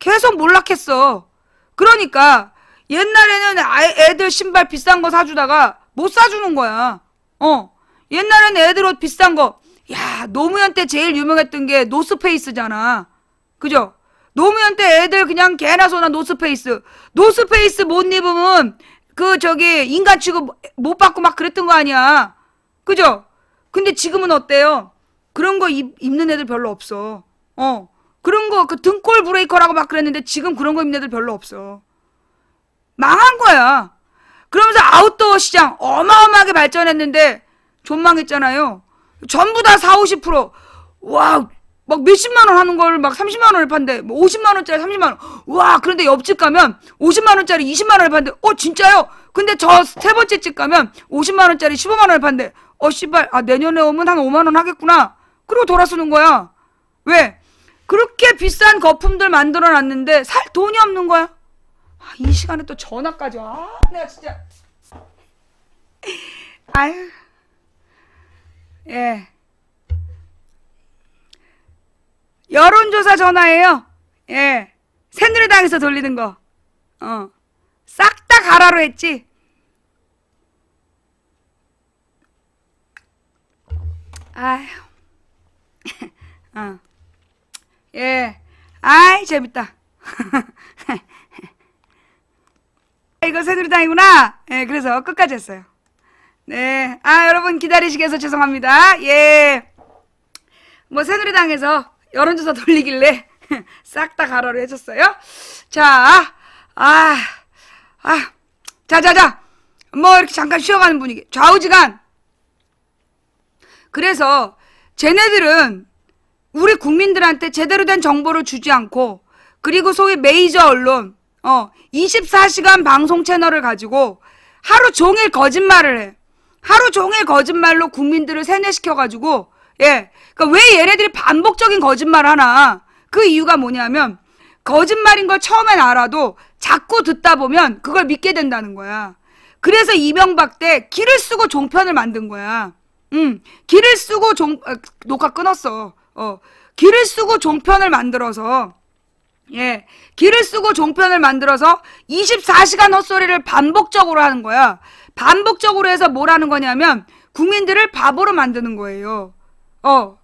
계속 몰락했어. 그러니까 옛날에는 애들 신발 비싼 거 사주다가 못 사주는 거야. 옛날에는 애들 옷 비싼 거, 야, 노무현 때 제일 유명했던 게 노스페이스잖아. 그죠? 노무현 때 애들 그냥 개나 소나 노스페이스 못 입으면 인간 취급 못 받고 막 그랬던 거 아니야. 그죠? 근데 지금은 어때요? 그런 거 입는 애들 별로 없어. 그런 거 등골 브레이커라고 막 그랬는데 지금 그런 거 입는 애들 별로 없어. 망한 거야. 그러면서 아웃도어 시장 어마어마하게 발전했는데 존망했잖아요. 전부 다 40~50%. 와, 막 몇십만 원 하는 걸 막 30만 원을 판대. 뭐 50만 원짜리 30만 원. 와, 그런데 옆집 가면 50만 원짜리 20만 원을 판대. 진짜요? 근데 저 세 번째 집 가면 50만 원짜리 15만 원을 판대. 씨발, 내년에 오면 한 5만 원 하겠구나. 그리고 돌아서는 거야. 왜? 그렇게 비싼 거품들 만들어 놨는데 살 돈이 없는 거야. 이 시간에 또 전화까지 와. 내가 진짜. 아유. 예. 여론조사 전화예요. 예. 새누리당에서 돌리는 거. 싹 다 가라로 했지. 아휴. 예. 아이, 재밌다. 이거 새누리당이구나. 예, 그래서 끝까지 했어요. 네. 여러분 기다리시게 해서 죄송합니다. 예. 뭐, 새누리당에서 여론조사 돌리길래 싹 다 가라로 해줬어요. 자, 자. 뭐, 이렇게 잠깐 쉬어가는 분위기. 좌우지간. 그래서, 쟤네들은 우리 국민들한테 제대로 된 정보를 주지 않고, 그리고 소위 메이저 언론, 24시간 방송 채널을 가지고 하루 종일 거짓말을 해. 하루 종일 거짓말로 국민들을 세뇌시켜가지고, 예. 그러니까 왜 얘네들이 반복적인 거짓말을 하나? 그 이유가 뭐냐면, 거짓말인 걸 처음엔 알아도 자꾸 듣다 보면 그걸 믿게 된다는 거야. 그래서 이명박 때 기를 쓰고 종편을 만든 거야. 기를 쓰고 녹화 끊었어. 기를 쓰고 종편을 만들어서, 예, 기를 쓰고 종편을 만들어서 24시간 헛소리를 반복적으로 하는 거야. 반복적으로 해서 뭘 하는 거냐면 국민들을 바보로 만드는 거예요.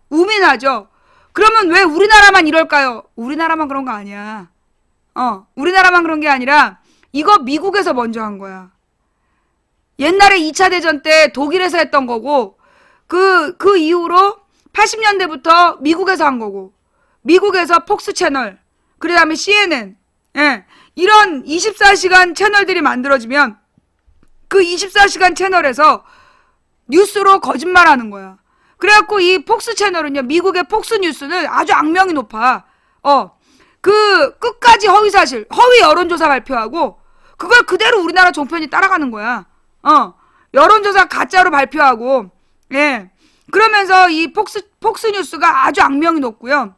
우민하죠. 그러면 왜 우리나라만 이럴까요? 우리나라만 그런 거 아니야. 우리나라만 그런 게 아니라 이거 미국에서 먼저 한 거야. 옛날에 2차 대전 때 독일에서 했던 거고, 그 이후로 80년대부터 미국에서 한 거고, 미국에서 폭스 채널, 그 다음에 CNN, 예, 이런 24시간 채널들이 만들어지면 그 24시간 채널에서 뉴스로 거짓말하는 거야. 그래갖고 이 폭스 채널은요, 미국의 폭스 뉴스는 아주 악명이 높아. 끝까지 허위사실, 허위 여론조사 발표하고 그걸 그대로 우리나라 종편이 따라가는 거야. 여론조사 가짜로 발표하고, 예. 그러면서 이 폭스 뉴스가 아주 악명이 높고요.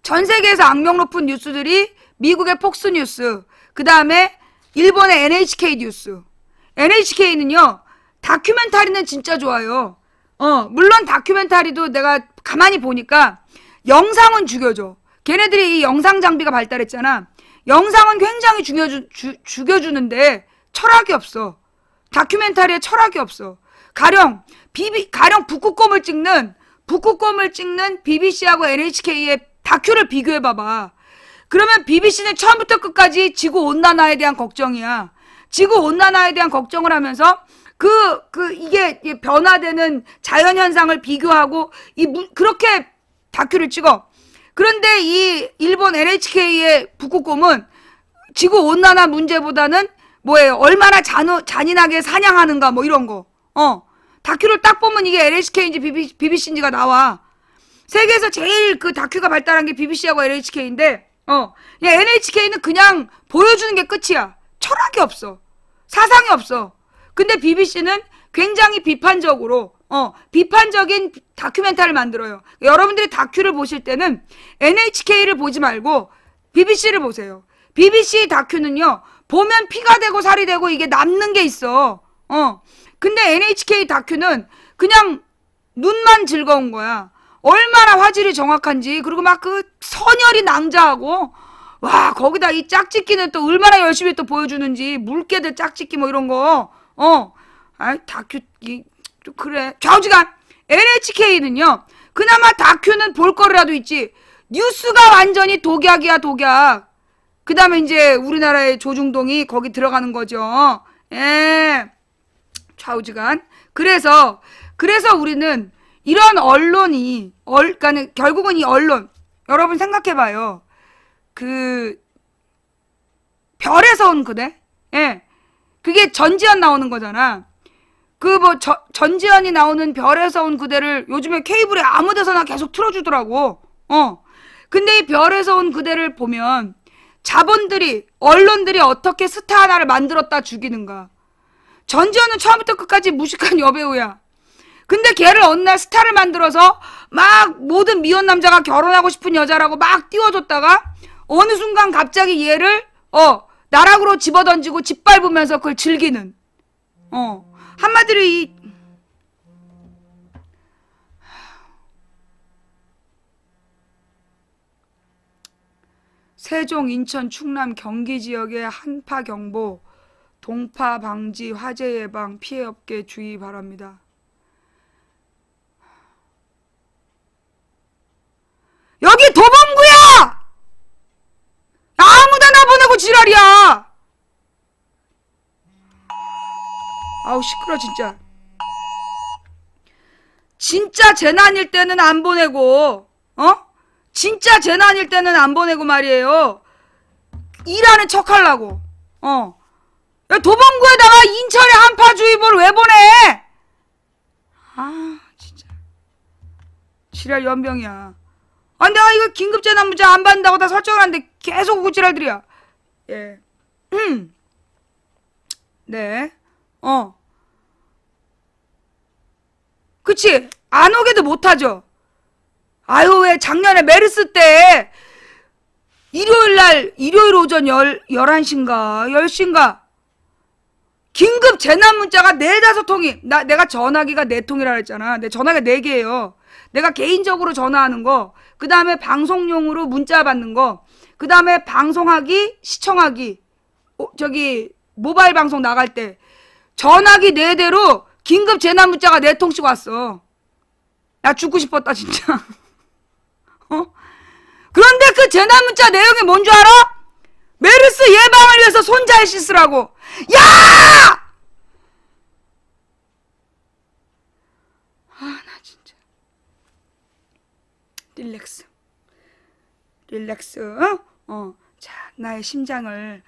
전 세계에서 악명 높은 뉴스들이 미국의 폭스 뉴스, 그 다음에 일본의 NHK 뉴스. NHK는요, 다큐멘터리는 진짜 좋아요. 물론 다큐멘터리도 내가 가만히 보니까 영상은 죽여줘. 걔네들이 이 영상 장비가 발달했잖아. 영상은 굉장히 죽여주는데 철학이 없어. 다큐멘터리에 철학이 없어. 가령 북극곰을 찍는 BBC하고 NHK의 다큐를 비교해봐봐. 그러면 BBC는 처음부터 끝까지 지구온난화에 대한 걱정이야. 지구온난화에 대한 걱정을 하면서 이게 변화되는 자연현상을 비교하고, 그렇게 다큐를 찍어. 그런데 이 일본 NHK의 북극곰은 지구온난화 문제보다는 뭐예요? 얼마나 잔인하게 사냥하는가, 뭐 이런 거. 다큐를 딱 보면 이게 NHK인지 BBC인지가 나와. 세계에서 제일 그 다큐가 발달한 게 BBC하고 NHK인데, NHK는 그냥 보여주는 게 끝이야. 철학이 없어. 사상이 없어. 근데 BBC는 굉장히 비판적인 다큐멘터리를 만들어요. 여러분들이 다큐를 보실 때는 NHK를 보지 말고 BBC를 보세요. BBC 다큐는요, 보면 피가 되고 살이 되고 이게 남는 게 있어. 근데 NHK 다큐는 그냥 눈만 즐거운 거야. 얼마나 화질이 정확한지, 그리고 막 그 선열이 낭자하고, 와, 거기다 이 짝짓기는 또 얼마나 열심히 또 보여주는지. 물개들 짝짓기 뭐 이런 거. 아이, 다큐, 그래. 좌우지간. NHK는요, 그나마 다큐는 볼 거라도 있지. 뉴스가 완전히 독약이야, 독약. 그 다음에 이제 우리나라의 조중동이 거기 들어가는 거죠. 예. 좌우지간. 그래서 우리는 이런 언론이, 그러니까 결국은 이 언론, 여러분 생각해봐요. 별에서 온 그대? 예. 그게 전지현 나오는 거잖아. 전지현이 나오는 별에서 온 그대를 요즘에 케이블에 아무 데서나 계속 틀어주더라고. 근데 이 별에서 온 그대를 보면 자본들이, 언론들이 어떻게 스타 하나를 만들었다 죽이는가. 전지현은 처음부터 끝까지 무식한 여배우야. 근데 걔를 어느 날 스타를 만들어서 막 모든 미혼 남자가 결혼하고 싶은 여자라고 막 띄워줬다가 어느 순간 갑자기 얘를 나락으로 집어던지고 짓밟으면서 그걸 즐기는. 한마디로 이 세종, 인천, 충남, 경기 지역의 한파 경보, 동파 방지, 화재 예방, 피해 없게 주의 바랍니다. 여기 도봉구야! 아무데나 보내고 지랄이야! 아우 시끄러 진짜. 진짜 재난일 때는 안 보내고 진짜 재난일 때는 안 보내고 말이에요. 일하는 척 하려고. 도봉구에다가 인천에 한파주의보를 왜 보내? 아 진짜 지랄 연병이야. 내가 이거 긴급재난문자 안 받는다고 다 설정을 하는데 계속 오고 지랄들이야. 예. 네. 그치? 안 오게도 못하죠. 아유, 왜 작년에 메르스 때 일요일 오전 11시인가 10시인가 긴급 재난 문자가 4-5통이 내가 전화기가 4통이라 그랬잖아. 내 전화기가 4개예요. 내가 개인적으로 전화하는 거, 그 다음에 방송용으로 문자 받는 거, 그 다음에 방송하기, 시청하기, 모바일 방송 나갈 때 전화기 4대로 긴급 재난 문자가 4통씩 왔어. 나 죽고 싶었다 진짜. 그런데 그 재난 문자 내용이 뭔 줄 알아? 메르스 예방을 위해서 손 잘 씻으라고. 야! 나 진짜. 릴렉스. 자, 나의 심장을.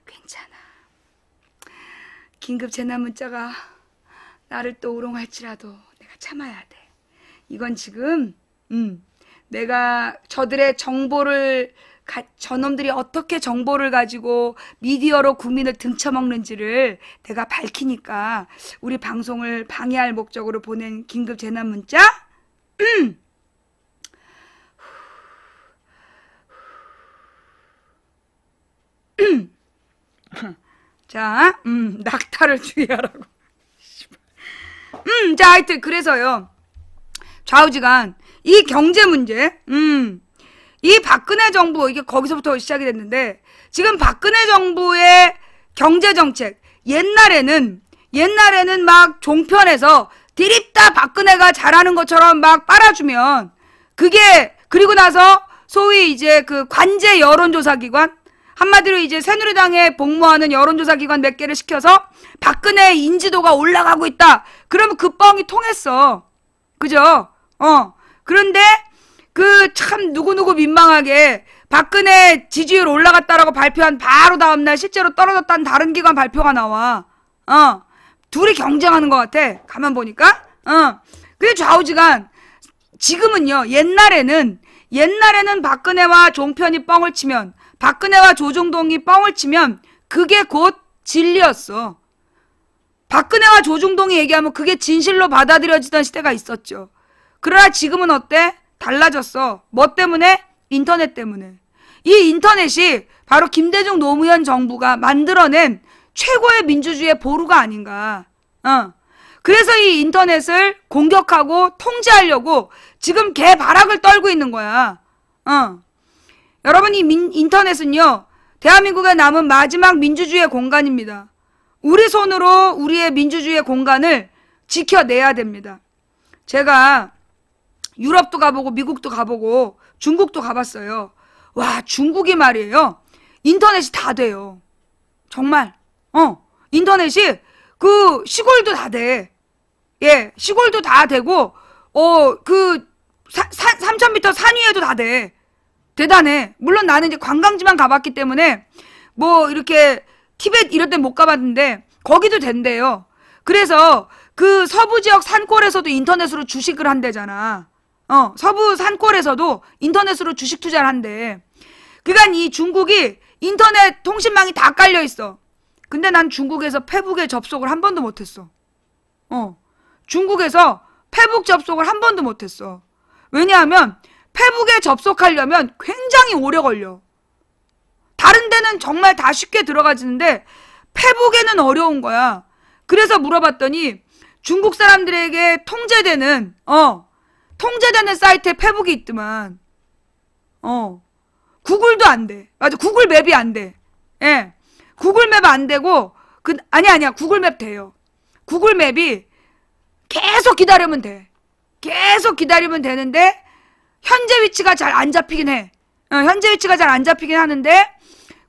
괜찮아. 긴급 재난 문자가 나를 또 우롱할지라도 내가 참아야 돼. 이건 지금 내가 저들의 정보를 저놈들이 어떻게 정보를 가지고 미디어로 국민을 등쳐먹는지를 내가 밝히니까 우리 방송을 방해할 목적으로 보낸 긴급 재난 문자. 자, 낙타를 주의하라고. 자, 하여튼 그래서요. 좌우지간 이 경제 문제, 이 박근혜 정부, 이게 거기서부터 시작이 됐는데, 지금 박근혜 정부의 경제 정책, 옛날에는 막 종편에서 디립다 박근혜가 잘하는 것처럼 막 빨아주면, 그리고 나서 소위 이제 그 관제 여론조사기관, 한마디로 이제 새누리당에 복무하는 여론조사기관 몇 개를 시켜서 박근혜 인지도가 올라가고 있다. 그러면 그 뻥이 통했어. 그죠? 그런데 참 누구누구 민망하게 박근혜 지지율 올라갔다라고 발표한 바로 다음날 실제로 떨어졌다는 다른 기관 발표가 나와. 둘이 경쟁하는 것 같아. 가만 보니까. 그게 좌우지간 지금은요. 옛날에는 박근혜와 종편이 뻥을 치면, 박근혜와 조중동이 뻥을 치면 그게 곧 진리였어. 박근혜와 조중동이 얘기하면 그게 진실로 받아들여지던 시대가 있었죠. 그러나 지금은 어때? 달라졌어. 뭐 때문에? 인터넷 때문에. 이 인터넷이 바로 김대중 노무현 정부가 만들어낸 최고의 민주주의의 보루가 아닌가. 그래서 이 인터넷을 공격하고 통제하려고 지금 개발악을 떨고 있는 거야. 여러분, 이 인터넷은요, 대한민국에 남은 마지막 민주주의의 공간입니다. 우리 손으로 우리의 민주주의의 공간을 지켜내야 됩니다. 제가 유럽도 가보고 미국도 가보고 중국도 가봤어요. 와, 중국이 말이에요. 인터넷이 다 돼요. 정말. 인터넷이 그 시골도 다 돼. 예, 시골도 다 되고 3000m 산 위에도 다 돼. 대단해. 물론 나는 이제 관광지만 가봤기 때문에 뭐 이렇게 티벳 이런 데 못 가봤는데 거기도 된대요. 그래서 그 서부 지역 산골에서도 인터넷으로 주식을 한대잖아. 서부 산골에서도 인터넷으로 주식 투자를 한대. 그러니까 이 중국이 인터넷 통신망이 다 깔려 있어. 근데 난 중국에서 페북에 접속을 한 번도 못했어. 중국에서 페북 접속을 한 번도 못했어. 왜냐하면 페북에 접속하려면 굉장히 오래 걸려. 다른 데는 정말 다 쉽게 들어가지는데 페북에는 어려운 거야. 그래서 물어봤더니 중국 사람들에게 통제되는 사이트에 페북이 있더만. 구글도 안 돼. 맞아, 구글 맵이 안 돼. 예. 구글 맵 안 되고 아니야. 구글 맵 돼요. 구글 맵이 계속 기다리면 돼. 계속 기다리면 되는데 현재 위치가 잘 안 잡히긴 해. 현재 위치가 잘 안 잡히긴 하는데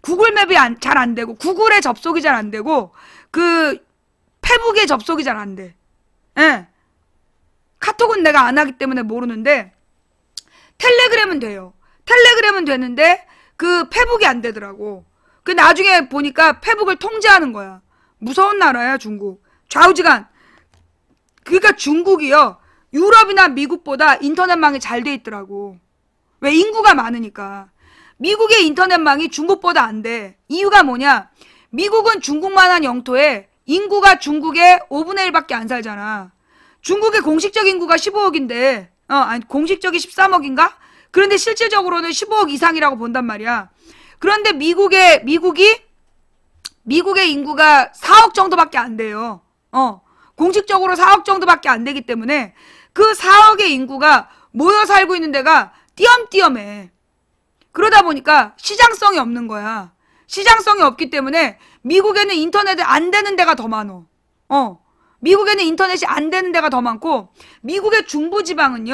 구글 맵이 잘 안 되고 구글에 접속이 잘 안 되고 그 페북에 접속이 잘 안 돼. 예. 카톡은 내가 안 하기 때문에 모르는데 텔레그램은 돼요. 텔레그램은 되는데 그 페북이 안 되더라고. 그 나중에 보니까 페북을 통제하는 거야. 무서운 나라야 중국. 좌우지간. 그러니까 중국이요, 유럽이나 미국보다 인터넷망이 잘 돼 있더라고. 왜? 인구가 많으니까. 미국의 인터넷망이 중국보다 안 돼. 이유가 뭐냐? 미국은 중국만한 영토에 인구가 중국의 5분의 1밖에 안 살잖아. 중국의 공식적 인구가 15억인데 아니 공식적이 13억인가? 그런데 실질적으로는 15억 이상이라고 본단 말이야. 그런데 미국의 인구가 4억 정도밖에 안 돼요. 공식적으로 4억 정도밖에 안 되기 때문에 그 4억의 인구가 모여 살고 있는 데가 띄엄띄엄해. 그러다 보니까 시장성이 없는 거야. 시장성이 없기 때문에 미국에는 인터넷이 안 되는 데가 더 많어. 미국에는 인터넷이 안 되는 데가 더 많고, 미국의 중부지방은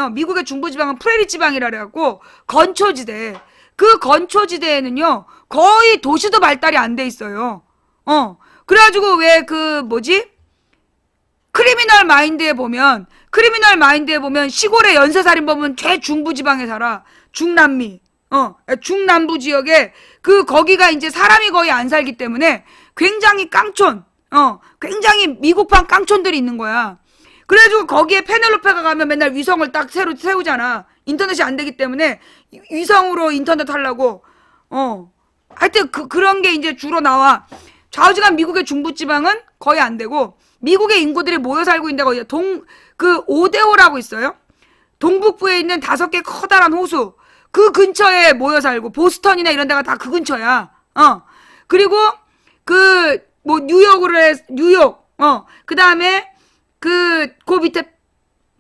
프레리 지방이라 그래갖고 건초지대. 그 건초지대에는요 거의 도시도 발달이 안 돼 있어요. 그래가지고 왜 크리미널 마인드에 보면 시골의 연쇄살인범은 최중부지방에 살아. 중남미. 중남부 지역에 거기가 이제 사람이 거의 안 살기 때문에 굉장히 깡촌, 굉장히 미국판 깡촌들이 있는 거야. 그래가지고 거기에 페넬로페가 가면 맨날 위성을 딱 새로 세우잖아. 인터넷이 안 되기 때문에 위성으로 인터넷 하려고. 하여튼 그런 게 이제 주로 나와. 좌우지간 미국의 중부지방은 거의 안 되고, 미국의 인구들이 모여 살고 있는 데가 오데오라고 있어요. 동북부에 있는 5개 커다란 호수. 그 근처에 모여 살고, 보스턴이나 이런 데가 다 그 근처야. 그리고 뉴욕. 그 다음에 그 밑에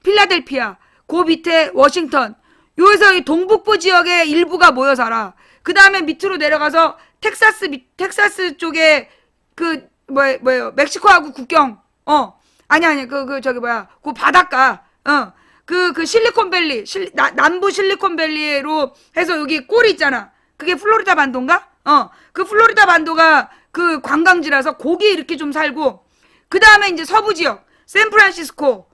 필라델피아, 그 밑에 워싱턴. 여기서 이 동북부 지역의 일부가 모여 살아. 그 다음에 밑으로 내려가서 텍사스 쪽에 멕시코하고 국경. 그 바닷가. 그 실리콘밸리, 남부 실리콘밸리로 해서 여기 꼴이 있잖아. 그게 플로리다 반도인가? 그 플로리다 반도가 그 관광지라서 거기 이렇게 좀 살고, 그 다음에 이제 서부 지역, 샌프란시스코,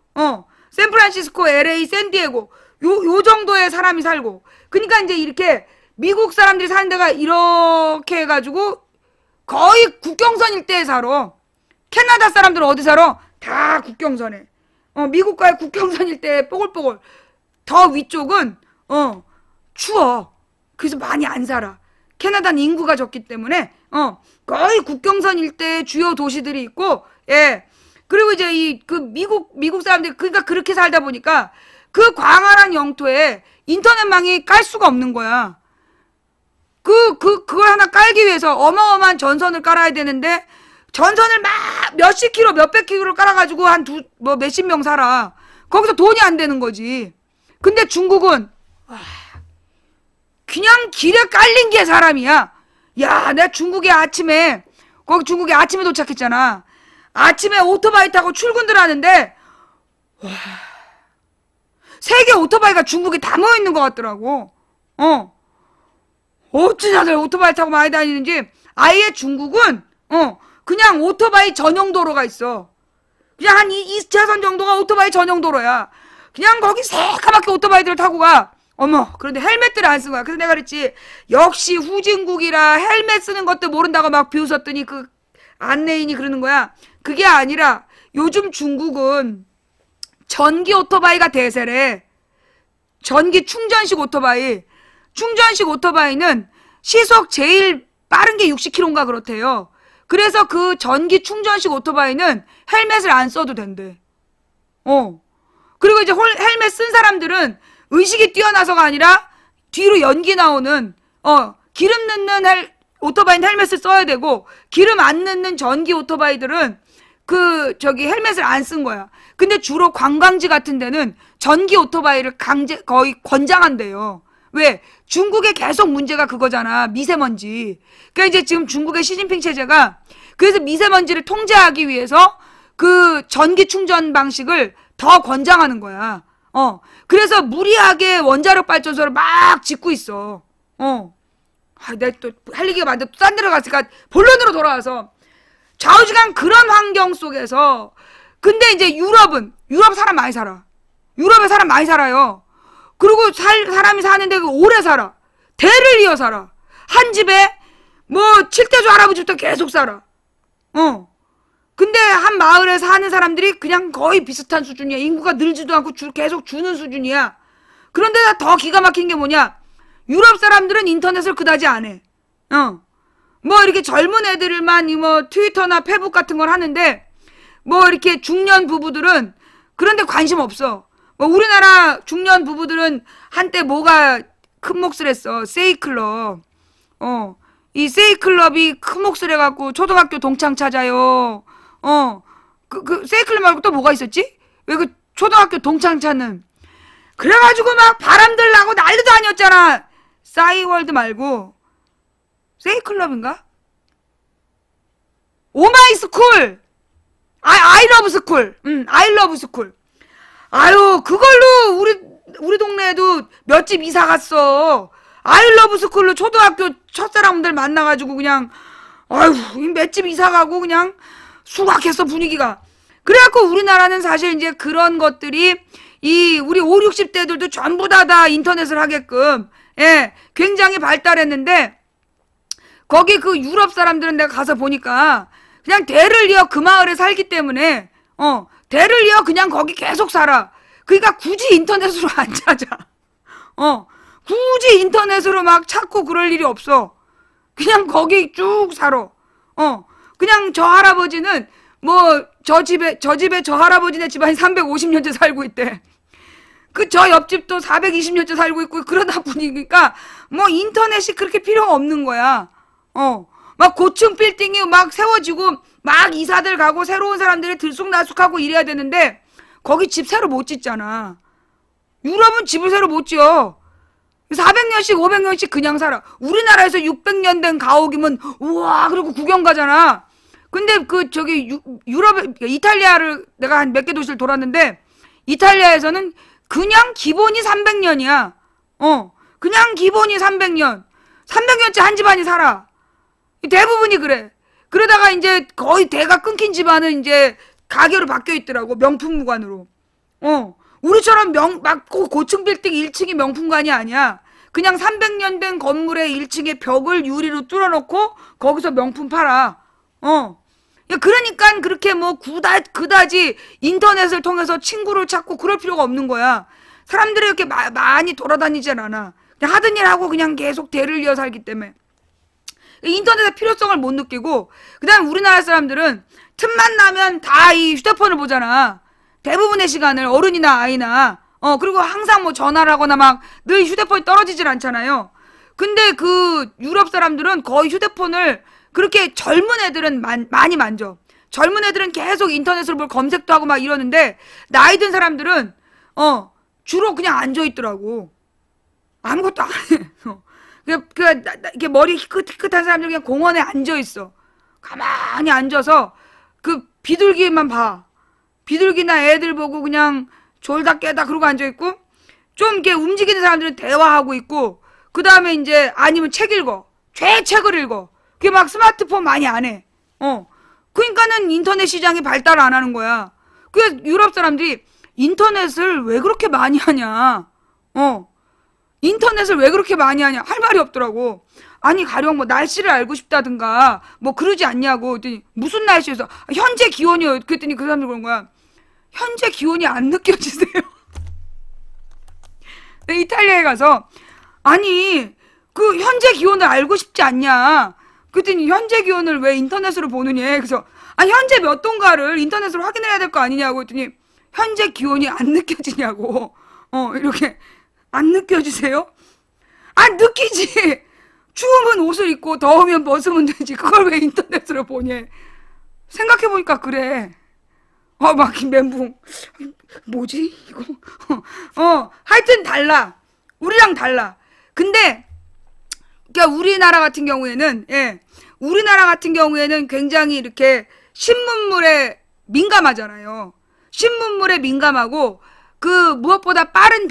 LA, 샌디에고, 요 정도의 사람이 살고. 그러니까 이제 이렇게 미국 사람들이 사는 데가 이렇게 해가지고 거의 국경선 일대에 살아. 캐나다 사람들은 어디 살아? 다 국경선에. 미국과의 국경선 일대에 뽀글뽀글. 더 위쪽은 추워. 그래서 많이 안 살아. 캐나다는 인구가 적기 때문에 거의 국경선 일대에 주요 도시들이 있고, 예. 그리고 이제 미국 사람들이 그러니까 그렇게 살다 보니까 그 광활한 영토에 인터넷망이 깔 수가 없는 거야. 그걸 하나 깔기 위해서 어마어마한 전선을 깔아야 되는데, 전선을 막 몇십 킬로, 몇백 킬로를 깔아가지고 몇십 명 살아. 거기서 돈이 안 되는 거지. 근데 중국은, 그냥 길에 깔린 게 사람이야. 야, 내가 중국에 아침에 도착했잖아. 아침에 오토바이 타고 출근들 하는데, 와, 세계 오토바이가 중국에 다 모여있는 것 같더라고. 어찌나들 오토바이 타고 많이 다니는지. 아예 중국은, 그냥 오토바이 전용 도로가 있어. 그냥 한 2차선 정도가 오토바이 전용 도로야. 그냥 거기 새까맣게 오토바이들을 타고 가. 어머, 그런데 헬멧들을 안 쓴 거야. 그래서 내가 그랬지, 역시 후진국이라 헬멧 쓰는 것도 모른다고 막 비웃었더니 그 안내인이 그러는 거야. 그게 아니라 요즘 중국은 전기 오토바이가 대세래. 전기 충전식 오토바이. 충전식 오토바이는 시속 제일 빠른 게 60km인가 그렇대요. 그래서 그 전기 충전식 오토바이는 헬멧을 안 써도 된대. 그리고 이제 헬멧 쓴 사람들은 의식이 뛰어나서가 아니라 뒤로 연기 나오는 기름 넣는 오토바이는 헬멧을 써야 되고, 기름 안 넣는 전기 오토바이들은 헬멧을 안 쓴 거야. 근데 주로 관광지 같은 데는 전기 오토바이를 거의 권장한대요. 왜? 중국에 계속 문제가 그거잖아. 미세먼지. 그러니까 이제 지금 중국의 시진핑 체제가 그래서 미세먼지를 통제하기 위해서 그 전기 충전 방식을 더 권장하는 거야. 그래서 무리하게 원자력 발전소를 막 짓고 있어. 내가 또 할 얘기가 많은데 또 딴 데로 갔으니까 본론으로 돌아와서 좌우지간 그런 환경 속에서, 근데 이제 유럽 사람 많이 살아. 유럽에 사람 많이 살아요. 그리고 사람이 사는데 오래 살아. 대를 이어 살아. 한 집에 뭐 칠대조 할아버지부터 계속 살아. 근데 한 마을에 사는 사람들이 그냥 거의 비슷한 수준이야. 인구가 늘지도 않고 계속 주는 수준이야. 그런데 더 기가 막힌 게 뭐냐? 유럽 사람들은 인터넷을 그다지 안 해. 뭐 이렇게 젊은 애들만 뭐 트위터나 페북 같은 걸 하는데, 뭐 이렇게 중년 부부들은 그런데 관심 없어. 뭐 우리나라 중년 부부들은 한때 뭐가 큰 몫을 했어. 세이클럽. 이 세이클럽이 큰 몫을 해갖고 초등학교 동창 찾아요. 세이클럽 말고 또 뭐가 있었지? 왜 그 초등학교 동창 찾는. 그래가지고 막 바람들 나고 난리도 아니었잖아. 싸이월드 말고 세이클럽인가? 오마이스쿨. 아이러브 스쿨. 아이러브 스쿨. 아유, 그걸로 우리 동네에도 몇 집 이사 갔어. 아이러브 스쿨로 초등학교 첫사람들 만나가지고 그냥, 아유, 몇 집 이사 가고 그냥 수락했어, 분위기가. 그래갖고 우리나라는 사실 이제 그런 것들이 우리 5, 60대들도 전부 다 인터넷을 하게끔, 굉장히 발달했는데, 거기 그 유럽 사람들은 내가 가서 보니까 그냥 대를 이어 그 마을에 살기 때문에, 대를 이어 그냥 거기 계속 살아. 그러니까 굳이 인터넷으로 안 찾아. 굳이 인터넷으로 막 찾고 그럴 일이 없어. 그냥 거기 쭉 살아. 그냥 저 할아버지는 뭐 저 집에 저 할아버지네 집안이 350년째 살고 있대. 저 옆집도 420년째 살고 있고 그러다 보니까 뭐 인터넷이 그렇게 필요가 없는 거야. 막 고층 빌딩이 막 세워지고 막 이사들 가고 새로운 사람들이 들쑥날쑥하고 이래야 되는데 거기 집 새로 못 짓잖아. 유럽은 집을 새로 못 지어. 400년씩 500년씩 그냥 살아. 우리나라에서 600년 된 가옥이면 우와 그리고 구경 가잖아. 근데 유럽 이탈리아를 내가 한 몇 개 도시를 돌았는데 이탈리아에서는 그냥 기본이 300년이야. 그냥 기본이 300년. 300년째 한 집안이 살아. 대부분이 그래. 그러다가 이제 거의 대가 끊긴 집안은 이제 가게로 바뀌어 있더라고. 명품관으로. 우리처럼 막 고층 빌딩 1층이 명품관이 아니야. 그냥 300년 된 건물의 1층에 벽을 유리로 뚫어놓고 거기서 명품 팔아. 그러니까 그렇게 뭐 그다지 인터넷을 통해서 친구를 찾고 그럴 필요가 없는 거야. 사람들이 이렇게 많이 돌아다니질 않아. 그냥 하던 일 하고 그냥 계속 대를 이어 살기 때문에. 인터넷의 필요성을 못 느끼고, 그 다음에 우리나라 사람들은 틈만 나면 다 이 휴대폰을 보잖아. 대부분의 시간을 어른이나 아이나. 그리고 항상 뭐 전화를 하거나 막 늘 휴대폰이 떨어지질 않잖아요. 근데 그 유럽 사람들은 거의 휴대폰을 그렇게 젊은 애들은 많이 만져. 젊은 애들은 계속 인터넷으로 뭘 검색도 하고 막 이러는데 나이 든 사람들은 주로 그냥 앉아있더라고. 아무것도 안 해. 이렇게 머리 희끗희끗한 사람들 그냥 공원에 앉아있어. 가만히 앉아서 그 비둘기만 봐. 비둘기나 애들 보고 그냥 졸다 깨다 그러고 앉아있고, 좀 이렇게 움직이는 사람들은 대화하고 있고, 그 다음에 이제 아니면 책 읽어. 책을 읽어. 그게 막 스마트폰 많이 안 해. 그러니까는 인터넷 시장이 발달 안 하는 거야. 그 유럽 사람들이 인터넷을 왜 그렇게 많이 하냐. 인터넷을 왜 그렇게 많이 하냐. 할 말이 없더라고. 아니 가령 뭐 날씨를 알고 싶다든가 뭐 그러지 않냐고. 그랬더니 무슨 날씨에서 현재 기온이요. 그랬더니 그 사람들 그런 거야. 현재 기온이 안 느껴지세요? 내 이탈리아에 가서 아니 그 현재 기온을 알고 싶지 않냐. 그랬더니 현재 기온을 왜 인터넷으로 보느냐. 그래서 현재 몇 도인가를 인터넷으로 확인해야 될 거 아니냐고 했더니 현재 기온이 안 느껴지냐고. 이렇게 안 느껴지세요? 안 느끼지. 추우면 옷을 입고 더우면 벗으면 되지. 그걸 왜 인터넷으로 보냐. 생각해보니까 그래. 막 멘붕. 뭐지 이거. 하여튼 달라. 우리랑 달라. 근데 그러니까 우리나라 같은 경우에는 굉장히 이렇게 신문물에 민감하잖아요. 신문물에 민감하고 그 무엇보다 빠른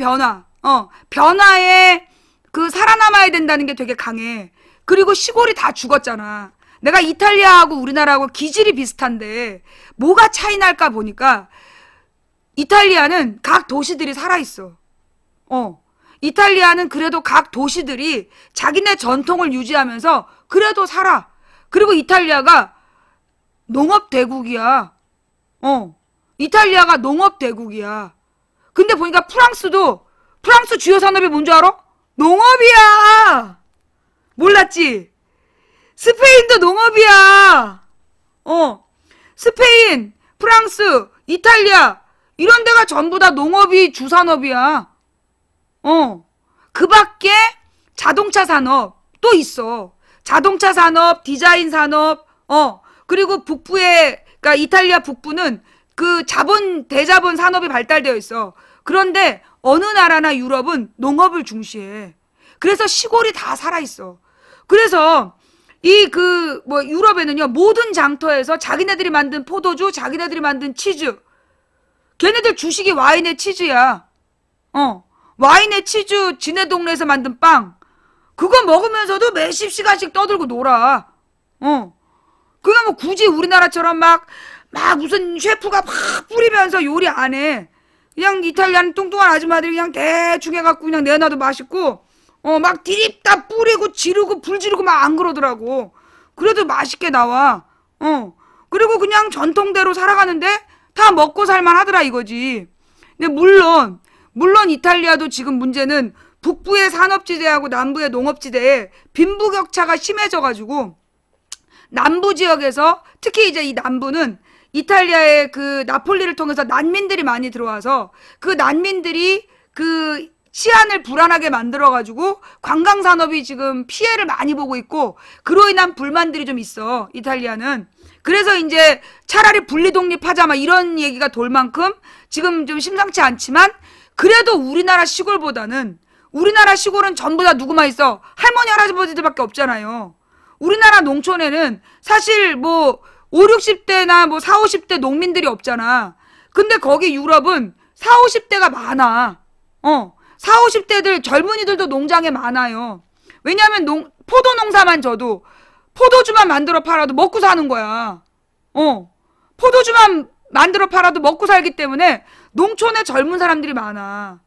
변화에 그 살아남아야 된다는 게 되게 강해. 그리고 시골이 다 죽었잖아. 내가 이탈리아하고 우리나라하고 기질이 비슷한데 뭐가 차이 날까 보니까 이탈리아는 각 도시들이 살아있어. 이탈리아는 그래도 각 도시들이 자기네 전통을 유지하면서 그래도 살아. 그리고 이탈리아가 농업대국이야. 이탈리아가 농업대국이야. 근데 보니까 프랑스 주요 산업이 뭔 줄 알아? 농업이야. 몰랐지? 스페인도 농업이야. 스페인, 프랑스, 이탈리아 이런 데가 전부 다 농업이 주산업이야. 그 밖에 자동차 산업 또 있어. 자동차 산업, 디자인 산업, 그리고 그러니까 이탈리아 북부는 그 대자본 산업이 발달되어 있어. 그런데 어느 나라나 유럽은 농업을 중시해. 그래서 시골이 다 살아있어. 그래서 유럽에는요, 모든 장터에서 자기네들이 만든 포도주, 자기네들이 만든 치즈. 걔네들 주식이 와인의 치즈야. 와인의 치즈, 지네 동네에서 만든 빵. 그거 먹으면서도 몇십 시간씩 떠들고 놀아. 그게 뭐 굳이 우리나라처럼 막 무슨 셰프가 막 뿌리면서 요리 안 해. 그냥 이탈리아는 뚱뚱한 아줌마들이 그냥 대충 해갖고 그냥 내놔도 맛있고, 막 디립다 뿌리고 지르고 불 지르고 막 안 그러더라고. 그래도 맛있게 나와. 그리고 그냥 전통대로 살아가는데 다 먹고 살만 하더라 이거지. 근데 물론 이탈리아도 지금 문제는 북부의 산업지대하고 남부의 농업지대에 빈부격차가 심해져가지고 남부 지역에서 특히 이제 이 남부는 이탈리아의 그 나폴리를 통해서 난민들이 많이 들어와서 그 난민들이 그 치안을 불안하게 만들어가지고 관광산업이 지금 피해를 많이 보고 있고 그로 인한 불만들이 좀 있어 이탈리아는. 그래서 이제 차라리 분리독립하자 막 이런 얘기가 돌 만큼 지금 좀 심상치 않지만 그래도 우리나라 시골은 전부 다 누구만 있어? 할머니 할아버지들밖에 없잖아요. 우리나라 농촌에는 사실 뭐 5, 60대나 뭐 4, 50대 농민들이 없잖아. 근데 거기 유럽은 4, 50대가 많아. 4, 50대들 젊은이들도 농장에 많아요. 왜냐하면 포도 농사만 져도 포도주만 만들어 팔아도 먹고 사는 거야. 포도주만 만들어 팔아도 먹고 살기 때문에 농촌에 젊은 사람들이 많아.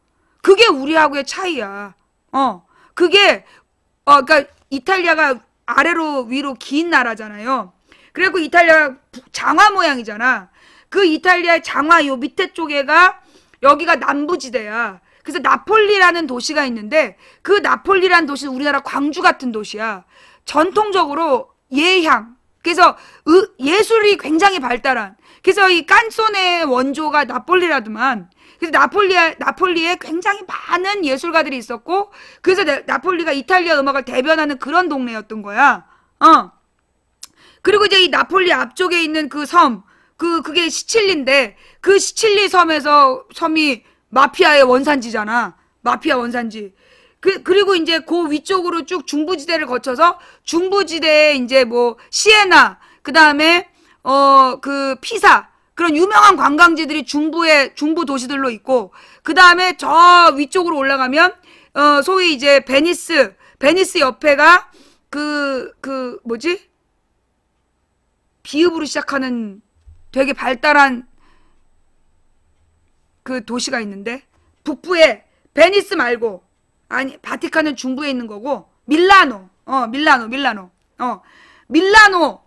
그게 우리하고의 차이야. 그러니까 이탈리아가 아래로 위로 긴 나라잖아요. 그리고 이탈리아 장화 모양이잖아. 그 이탈리아의 장화 요 밑에 쪽에가 여기가 남부지대야. 그래서 나폴리라는 도시가 있는데 그 나폴리라는 도시는 우리나라 광주 같은 도시야. 전통적으로 예향. 그래서 예술이 굉장히 발달한. 그래서 이 깐소네 원조가 나폴리라더만. 그래서 나폴리에 굉장히 많은 예술가들이 있었고 그래서 나폴리가 이탈리아 음악을 대변하는 그런 동네였던 거야. 그리고 이제 이 나폴리 앞쪽에 있는 그 섬, 그게 시칠리인데 그 시칠리 섬이 마피아의 원산지잖아. 마피아 원산지. 그리고 이제 그 위쪽으로 쭉 중부지대를 거쳐서 중부지대에 이제 뭐 시에나, 그 다음에 그 피사, 그런 유명한 관광지들이 중부 도시들로 있고, 그 다음에 저 위쪽으로 올라가면 소위 이제 베니스 옆에가 뭐지? 비읍으로 시작하는 되게 발달한 그 도시가 있는데, 북부에 베니스 말고, 아니 바티칸은 중부에 있는 거고, 밀라노,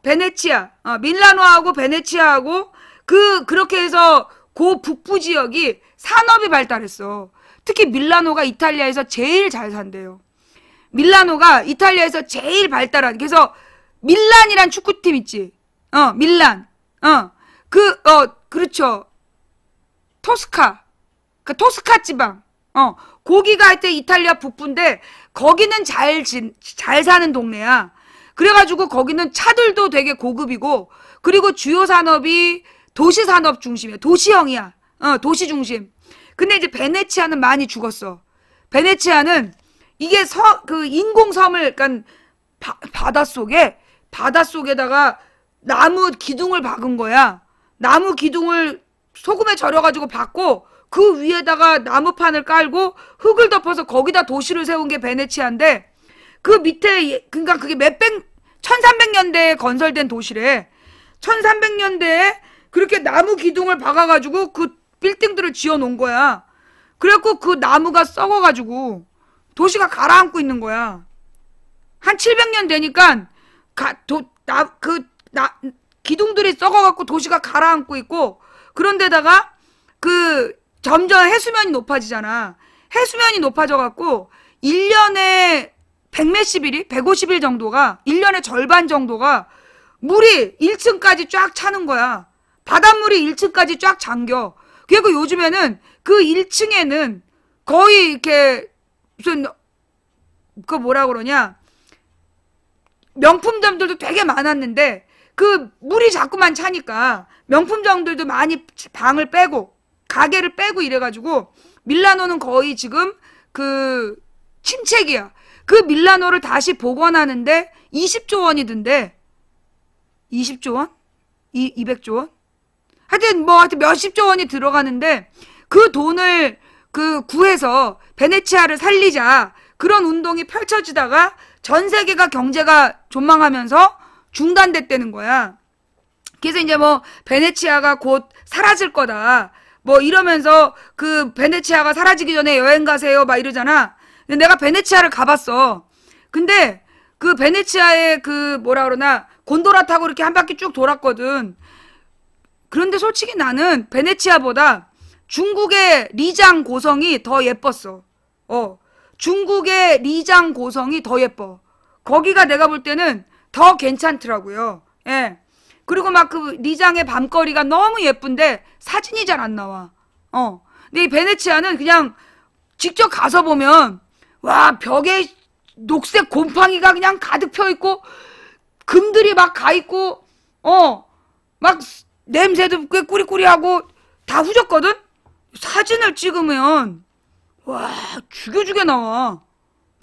베네치아, 밀라노하고 베네치아하고 그렇게 해서 그 북부 지역이 산업이 발달했어. 특히 밀라노가 이탈리아에서 제일 잘 산대요. 밀라노가 이탈리아에서 제일 발달한, 그래서 밀란이란 축구팀 있지. 밀란. 그렇죠. 토스카 지방. 거기가 하여튼 이탈리아 북부인데, 거기는 잘 사는 동네야. 그래가지고 거기는 차들도 되게 고급이고, 그리고 주요 산업이 도시 산업 중심이야. 도시형이야. 도시 중심. 근데 이제 베네치아는 많이 죽었어. 베네치아는 이게 인공섬을, 그러니까 바닷속에다가 나무 기둥을 박은 거야. 나무 기둥을 소금에 절여가지고 박고, 그 위에다가 나무판을 깔고 흙을 덮어서 거기다 도시를 세운 게 베네치아인데, 그 밑에, 그러니까 그게 1300년대에 건설된 도시래. 1300년대에 그렇게 나무 기둥을 박아가지고 그 빌딩들을 지어 놓은 거야. 그래갖고 그 나무가 썩어가지고 도시가 가라앉고 있는 거야. 한 700년 되니까 기둥들이 썩어갖고 도시가 가라앉고 있고, 그런데다가 점점 해수면이 높아지잖아. 해수면이 높아져갖고 1년에 150일 정도가, 1년의 절반 정도가 물이 1층까지 쫙 차는 거야. 바닷물이 1층까지 쫙 잠겨. 그리고 요즘에는 그 1층에는 거의 이렇게 무슨 뭐라 그러냐, 명품점들도 되게 많았는데 그 물이 자꾸만 차니까 명품점들도 많이 방을 빼고 가게를 빼고 이래가지고 밀라노는 거의 지금 침체기야. 그 밀라노를 다시 복원하는데 20조 원이 든대. 20조 원? 200조 원? 하여튼 몇십조 원이 들어가는데, 그 돈을 구해서 베네치아를 살리자, 그런 운동이 펼쳐지다가 전 세계가 경제가 존망하면서 중단됐다는 거야. 그래서 이제 베네치아가 곧 사라질 거다, 이러면서 베네치아가 사라지기 전에 여행 가세요 막 이러잖아. 근데 내가 베네치아를 가봤어. 근데 그 베네치아의 뭐라 그러나, 곤도라 타고 이렇게 한 바퀴 쭉 돌았거든. 그런데 솔직히 나는 베네치아보다 중국의 리장 고성이 더 예뻤어. 중국의 리장 고성이 더 예뻐. 거기가 내가 볼 때는 더 괜찮더라고요. 예. 그리고 리장의 밤거리가 너무 예쁜데 사진이 잘 안 나와. 근데 이 베네치아는 그냥 직접 가서 보면, 와, 벽에 녹색 곰팡이가 그냥 가득 펴 있고, 금들이 막 가 있고, 막 냄새도 꽤 꾸리꾸리하고 다 후졌거든? 사진을 찍으면, 와, 죽여 나와.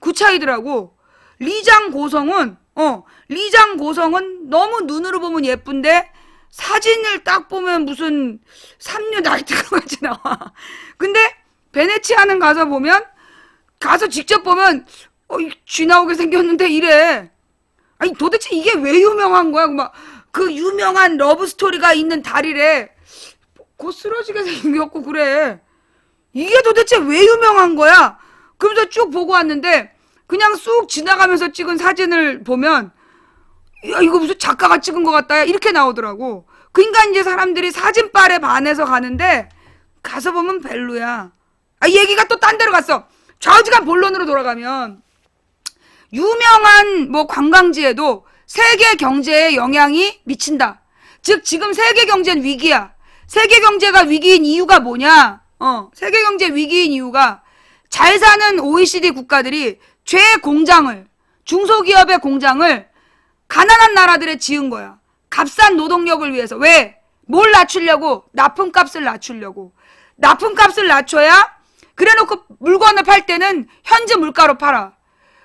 그 차이더라고. 리장 고성은 너무 눈으로 보면 예쁜데, 사진을 딱 보면 무슨 삼류 나이트가 같이 나와. 근데 베네치아는 가서 직접 보면, 쥐 나오게 생겼는데 이래. 아니 도대체 이게 왜 유명한 거야? 그 유명한 러브 스토리가 있는 다리래. 곧 쓰러지게 생겼고 그래. 이게 도대체 왜 유명한 거야? 그러면서 쭉 보고 왔는데, 그냥 쑥 지나가면서 찍은 사진을 보면, 야, 이거 무슨 작가가 찍은 것 같다, 이렇게 나오더라고. 그러니까 이제 사람들이 사진빨에 반해서 가는데, 가서 보면 별로야. 얘기가 또 딴 데로 갔어. 좌우지간 본론으로 돌아가면, 유명한 관광지에도 세계 경제에 영향이 미친다. 즉 지금 세계 경제는 위기야. 세계 경제가 위기인 이유가 뭐냐? 세계 경제 위기인 이유가, 잘 사는 OECD 국가들이 중소기업의 공장을 가난한 나라들에 지은 거야. 값싼 노동력을 위해서. 왜? 뭘 낮추려고? 납품값을 낮추려고. 납품값을 낮춰야 그래놓고 물건을 팔 때는 현지 물가로 팔아.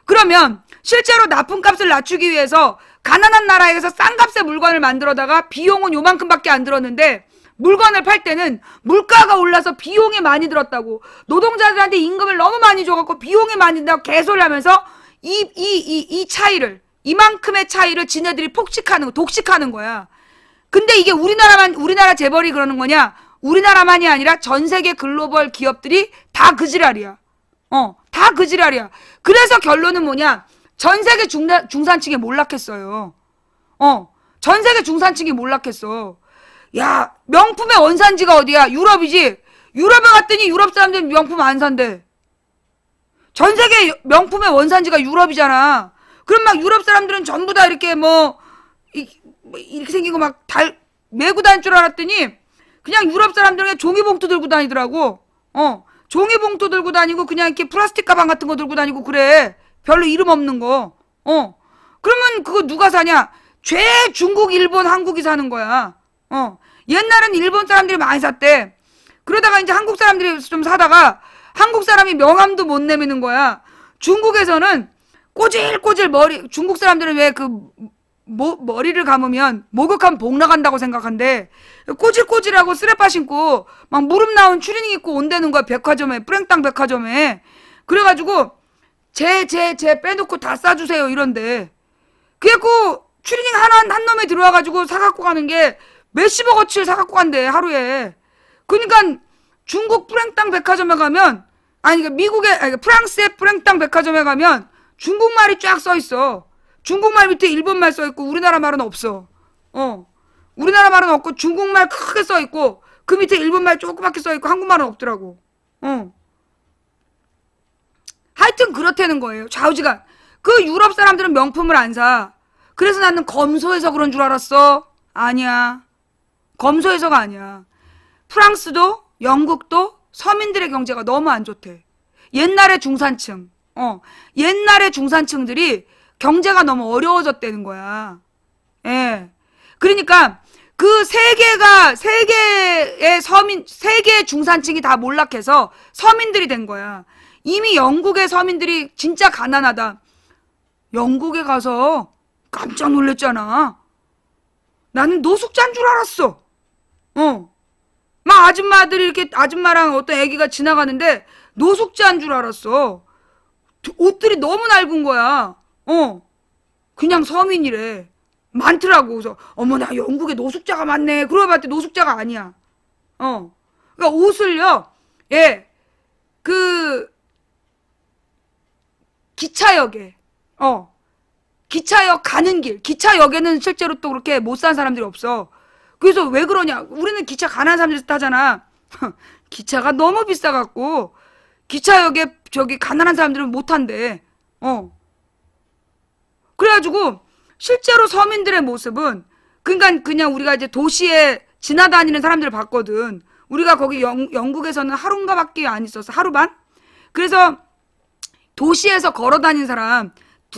그러면 실제로 납품 값을 낮추기 위해서 가난한 나라에서 싼 값의 물건을 만들어다가 비용은 요만큼밖에 안 들었는데 물건을 팔 때는 물가가 올라서 비용이 많이 들었다고, 노동자들한테 임금을 너무 많이 줘갖고 비용이 많이 든다고 개소리를 하면서 이 차이를, 이만큼의 차이를 지네들이 독식하는 거야. 근데 이게 우리나라 재벌이 그러는 거냐? 우리나라만이 아니라 전 세계 글로벌 기업들이 다 그 지랄이야. 다 그 지랄이야. 그래서 결론은 뭐냐? 전 세계 중산층이 몰락했어요. 전 세계 중산층이 몰락했어. 야, 명품의 원산지가 어디야? 유럽이지? 유럽에 갔더니 유럽 사람들은 명품 안 산대. 전 세계 명품의 원산지가 유럽이잖아. 그럼 막 유럽 사람들은 전부 다 이렇게 이렇게 생기고 막 메고 다닐 줄 알았더니 그냥 유럽 사람들은 그냥 종이봉투 들고 다니더라고. 종이봉투 들고 다니고 그냥 이렇게 플라스틱 가방 같은 거 들고 다니고 그래. 별로 이름 없는 거. 그러면 그거 누가 사냐? 중국, 일본, 한국이 사는 거야. 옛날엔 일본 사람들이 많이 샀대. 그러다가 이제 한국 사람들이 좀 사다가 한국 사람이 명함도 못 내미는 거야. 중국에서는 꼬질꼬질 중국 사람들은 왜 머리를 감으면 목욕하면 복 나간다고 생각한대. 꼬질꼬질하고 쓰레빠 신고 막 무릎 나온 추리닝 입고 온다는 거야. 백화점에, 뿌랭땅 백화점에. 그래가지고 제 빼놓고 다 싸주세요 이런데. 그래갖고 추리닝 한 놈에 들어와가지고 사갖고 가는 게 몇십억어치를 사갖고 간대 하루에. 그러니까 중국 뿌랭땅 백화점에 가면, 프랑스의 뿌랭땅 백화점에 가면 중국말이 쫙 써있어. 중국말 밑에 일본말 써있고 우리나라 말은 없어. 우리나라 말은 없고 중국말 크게 써있고 그 밑에 일본말 조그맣게 써있고 한국말은 없더라고. 하여튼 그렇다는 거예요. 좌우지간. 그 유럽 사람들은 명품을 안 사. 그래서 나는 검소해서 그런 줄 알았어. 아니야. 검소해서가 아니야. 프랑스도 영국도 서민들의 경제가 너무 안 좋대. 옛날의 중산층들이 경제가 너무 어려워졌다는 거야. 예. 그러니까 그 세계의 중산층이 다 몰락해서 서민들이 된 거야. 이미 영국의 서민들이 진짜 가난하다. 영국에 가서 깜짝 놀랐잖아. 나는 노숙자인 줄 알았어. 막 아줌마들이 이렇게 아줌마랑 어떤 애기가 지나가는데 노숙자인 줄 알았어. 옷들이 너무 낡은 거야. 그냥 서민이래. 많더라고. 그래서 어머나 영국에 노숙자가 많네. 그러고 봤더니 노숙자가 아니야. 그러니까 옷을요. 예. 기차역에 기차역 가는 길, 기차역에는 실제로 또 그렇게 못 산 사람들이 없어. 그래서 왜 그러냐? 우리는 기차 가난한 사람들이 타잖아. 기차가 너무 비싸갖고 기차역에 가난한 사람들은 못 탄대. 그래가지고 실제로 서민들의 모습은, 그러니까 그냥 우리가 이제 도시에 지나다니는 사람들을 봤거든. 우리가 거기 영국에서는 하루인가밖에 안 있었어. 하루 반? 그래서 도시에서 걸어다니는 사람,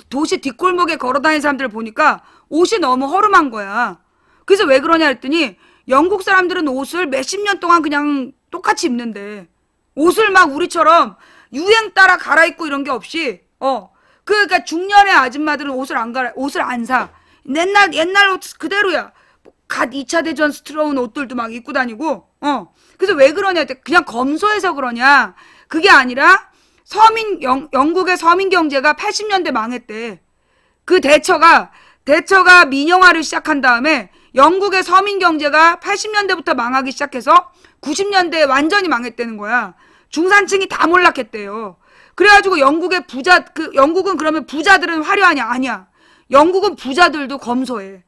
도시 뒷골목에 걸어다니는 사람들을 보니까 옷이 너무 허름한 거야. 그래서 왜 그러냐 했더니 영국 사람들은 옷을 몇십 년 동안 그냥 똑같이 입는데, 옷을 막 우리처럼 유행 따라 갈아입고 이런 게 없이, 그러니까 중년의 아줌마들은 옷을 안 사. 옛날 옷 그대로야. 갓 2차 대전 스트러운 옷들도 막 입고 다니고, 그래서 왜 그러냐 했더니 그냥 검소해서 그러냐. 그게 아니라 영국의 서민 경제가 80년대 망했대. 그 대처가 민영화를 시작한 다음에 영국의 서민 경제가 80년대부터 망하기 시작해서 90년대에 완전히 망했다는 거야. 중산층이 다 몰락했대요. 그래가지고 영국은 그러면 부자들은 화려하냐? 아니야. 영국은 부자들도 검소해.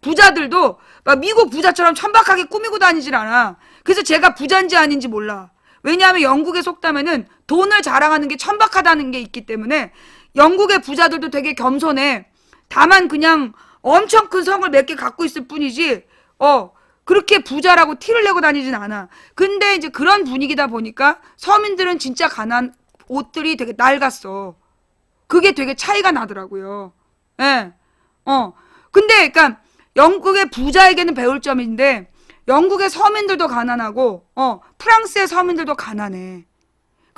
부자들도 막 미국 부자처럼 천박하게 꾸미고 다니질 않아. 그래서 제가 부자인지 아닌지 몰라. 왜냐하면 영국의 속담에는 돈을 자랑하는 게 천박하다는 게 있기 때문에 영국의 부자들도 되게 겸손해. 다만 그냥 엄청 큰 성을 몇 개 갖고 있을 뿐이지, 그렇게 부자라고 티를 내고 다니진 않아. 근데 이제 그런 분위기다 보니까 서민들은 진짜 옷들이 되게 낡았어. 그게 되게 차이가 나더라고요. 예. 근데 그러니까 영국의 부자에게는 배울 점인데 영국의 서민들도 가난하고 프랑스의 서민들도 가난해.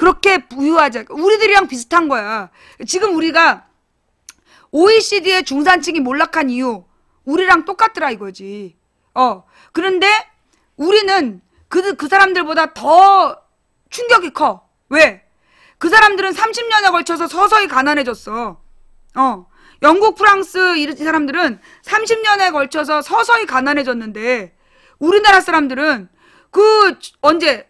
그렇게 부유하지. 우리들이랑 비슷한 거야. 지금 우리가 OECD의 중산층이 몰락한 이유 우리랑 똑같더라 이거지. 그런데 우리는 그 사람들보다 더 충격이 커. 왜? 그 사람들은 30년에 걸쳐서 서서히 가난해졌어. 영국, 프랑스 이 사람들은 30년에 걸쳐서 서서히 가난해졌는데 우리나라 사람들은 언제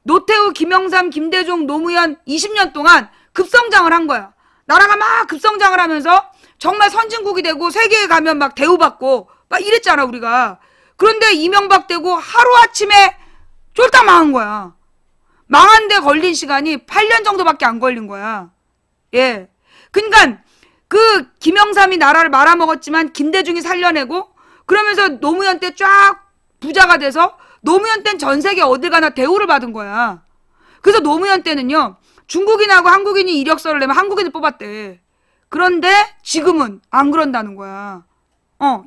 노태우, 김영삼, 김대중, 노무현 20년 동안 급성장을 한 거야. 나라가 막 급성장을 하면서 정말 선진국이 되고 세계에 가면 막 대우받고 막 이랬잖아 우리가. 그런데 이명박 되고 하루아침에 쫄딱 망한 거야. 망한 데 걸린 시간이 8년 정도밖에 안 걸린 거야. 예. 그러니까 그 김영삼이 나라를 말아먹었지만 김대중이 살려내고 그러면서 노무현 때 쫙 부자가 돼서 노무현 땐 전 세계 어딜 가나 대우를 받은 거야. 그래서 노무현 때는요. 중국인하고 한국인이 이력서를 내면 한국인을 뽑았대. 그런데 지금은 안 그런다는 거야.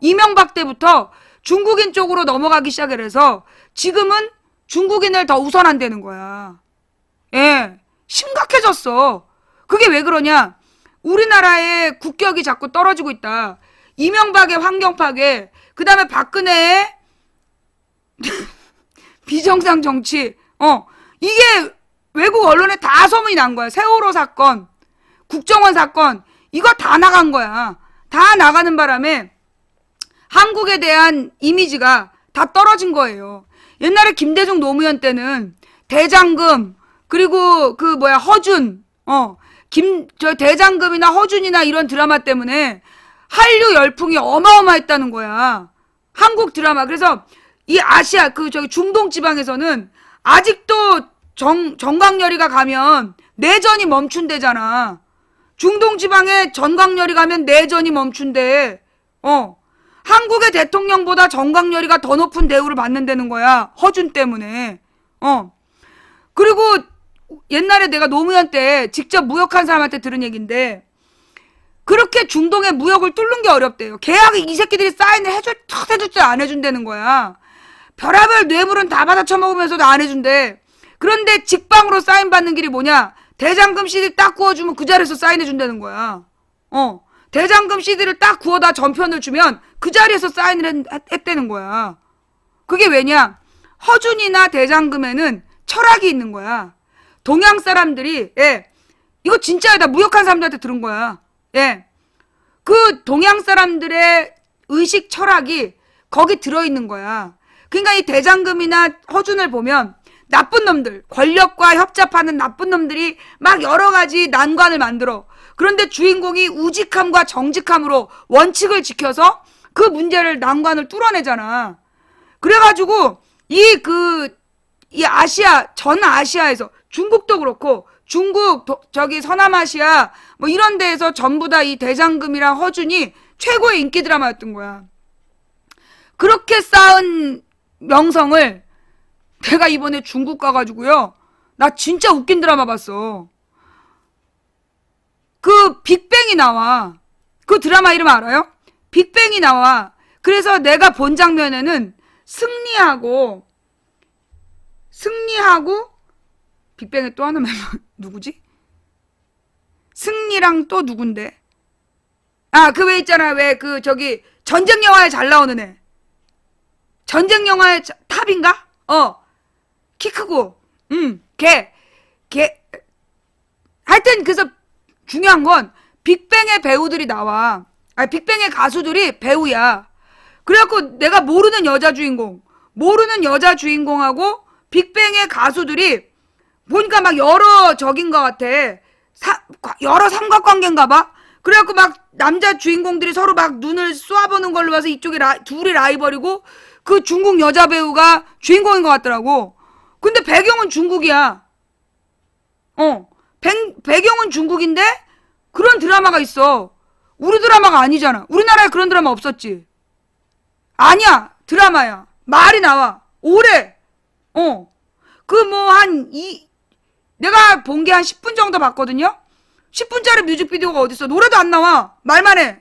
이명박 때부터 중국인 쪽으로 넘어가기 시작을 해서 지금은 중국인을 더 우선한다는 거야. 예, 심각해졌어. 그게 왜 그러냐? 우리나라의 국격이 자꾸 떨어지고 있다. 이명박의 환경 파괴, 그 다음에 박근혜의 비정상 정치, 이게 외국 언론에 다 소문이 난 거야. 세월호 사건, 국정원 사건, 이거 다 나간 거야. 다 나가는 바람에 한국에 대한 이미지가 다 떨어진 거예요. 옛날에 김대중 노무현 때는 대장금, 그리고 허준, 대장금이나 허준이나 이런 드라마 때문에 한류 열풍이 어마어마했다는 거야. 한국 드라마. 그래서 이 아시아, 중동 지방에서는 아직도 정광열이가 가면 내전이 멈춘대잖아. 중동 지방에 전광열이 가면 내전이 멈춘대. 한국의 대통령보다 정광열이가 더 높은 대우를 받는다는 거야. 허준 때문에. 그리고 옛날에 내가 노무현 때 직접 무역한 사람한테 들은 얘기인데 그렇게 중동의 무역을 뚫는 게 어렵대요. 계약을 이 새끼들이 사인을 해줄 때 안 해준다는 거야. 별의별 뇌물은 다 받아 처먹으면서도 안 해준대. 그런데 직방으로 사인 받는 길이 뭐냐? 대장금 CD 딱 구워주면 그 자리에서 사인해 준다는 거야. 대장금 CD를 딱 구워다 전편을 주면 그 자리에서 사인을 했다는 거야. 그게 왜냐? 허준이나 대장금에는 철학이 있는 거야. 동양 사람들이, 이거 진짜야. 나 무역한 사람들한테 들은 거야. 그 동양 사람들의 의식 철학이 거기 들어있는 거야. 그러니까 이 대장금이나 허준을 보면 나쁜 놈들, 권력과 협잡하는 나쁜 놈들이 막 여러 가지 난관을 만들어. 그런데 주인공이 우직함과 정직함으로 원칙을 지켜서 그 문제를, 난관을 뚫어내잖아. 그래가지고 이 아시아, 전 아시아에서 중국도 그렇고 중국, 서남아시아 뭐 이런 데에서 전부 다 이 대장금이랑 허준이 최고의 인기 드라마였던 거야. 그렇게 쌓은 명성을 내가 이번에 중국 가가지고요. 나 진짜 웃긴 드라마 봤어. 그 빅뱅이 나와. 그 드라마 이름 알아요? 빅뱅이 나와. 그래서 내가 본 장면에는 승리하고 빅뱅의 또 하나 멤버 누구지? 승리랑 또 누군데? 그 왜 있잖아. 전쟁 영화에 잘 나오는 애. 전쟁 영화의 탑인가? 키 크고, 걔. 하여튼, 그래서 중요한 건, 빅뱅의 배우들이 나와. 빅뱅의 가수들이 배우야. 그래갖고 내가 모르는 여자 주인공하고, 빅뱅의 가수들이, 보니까 막 여러 적인 것 같아. 여러 삼각관계인가 봐? 그래갖고 막 남자 주인공들이 서로 막 눈을 쏘아보는 걸로 봐서 이쪽에 둘이 라이벌이고, 그 중국 여자 배우가 주인공인 것 같더라고. 근데 배경은 중국이야. 배경은 중국인데 그런 드라마가 있어. 우리 드라마가 아니잖아. 우리나라에 그런 드라마 없었지. 아니야. 드라마야. 말이 나와. 오래. 내가 본 게 한 10분 정도 봤거든요. 10분짜리 뮤직비디오가 어딨어. 노래도 안 나와. 말만 해.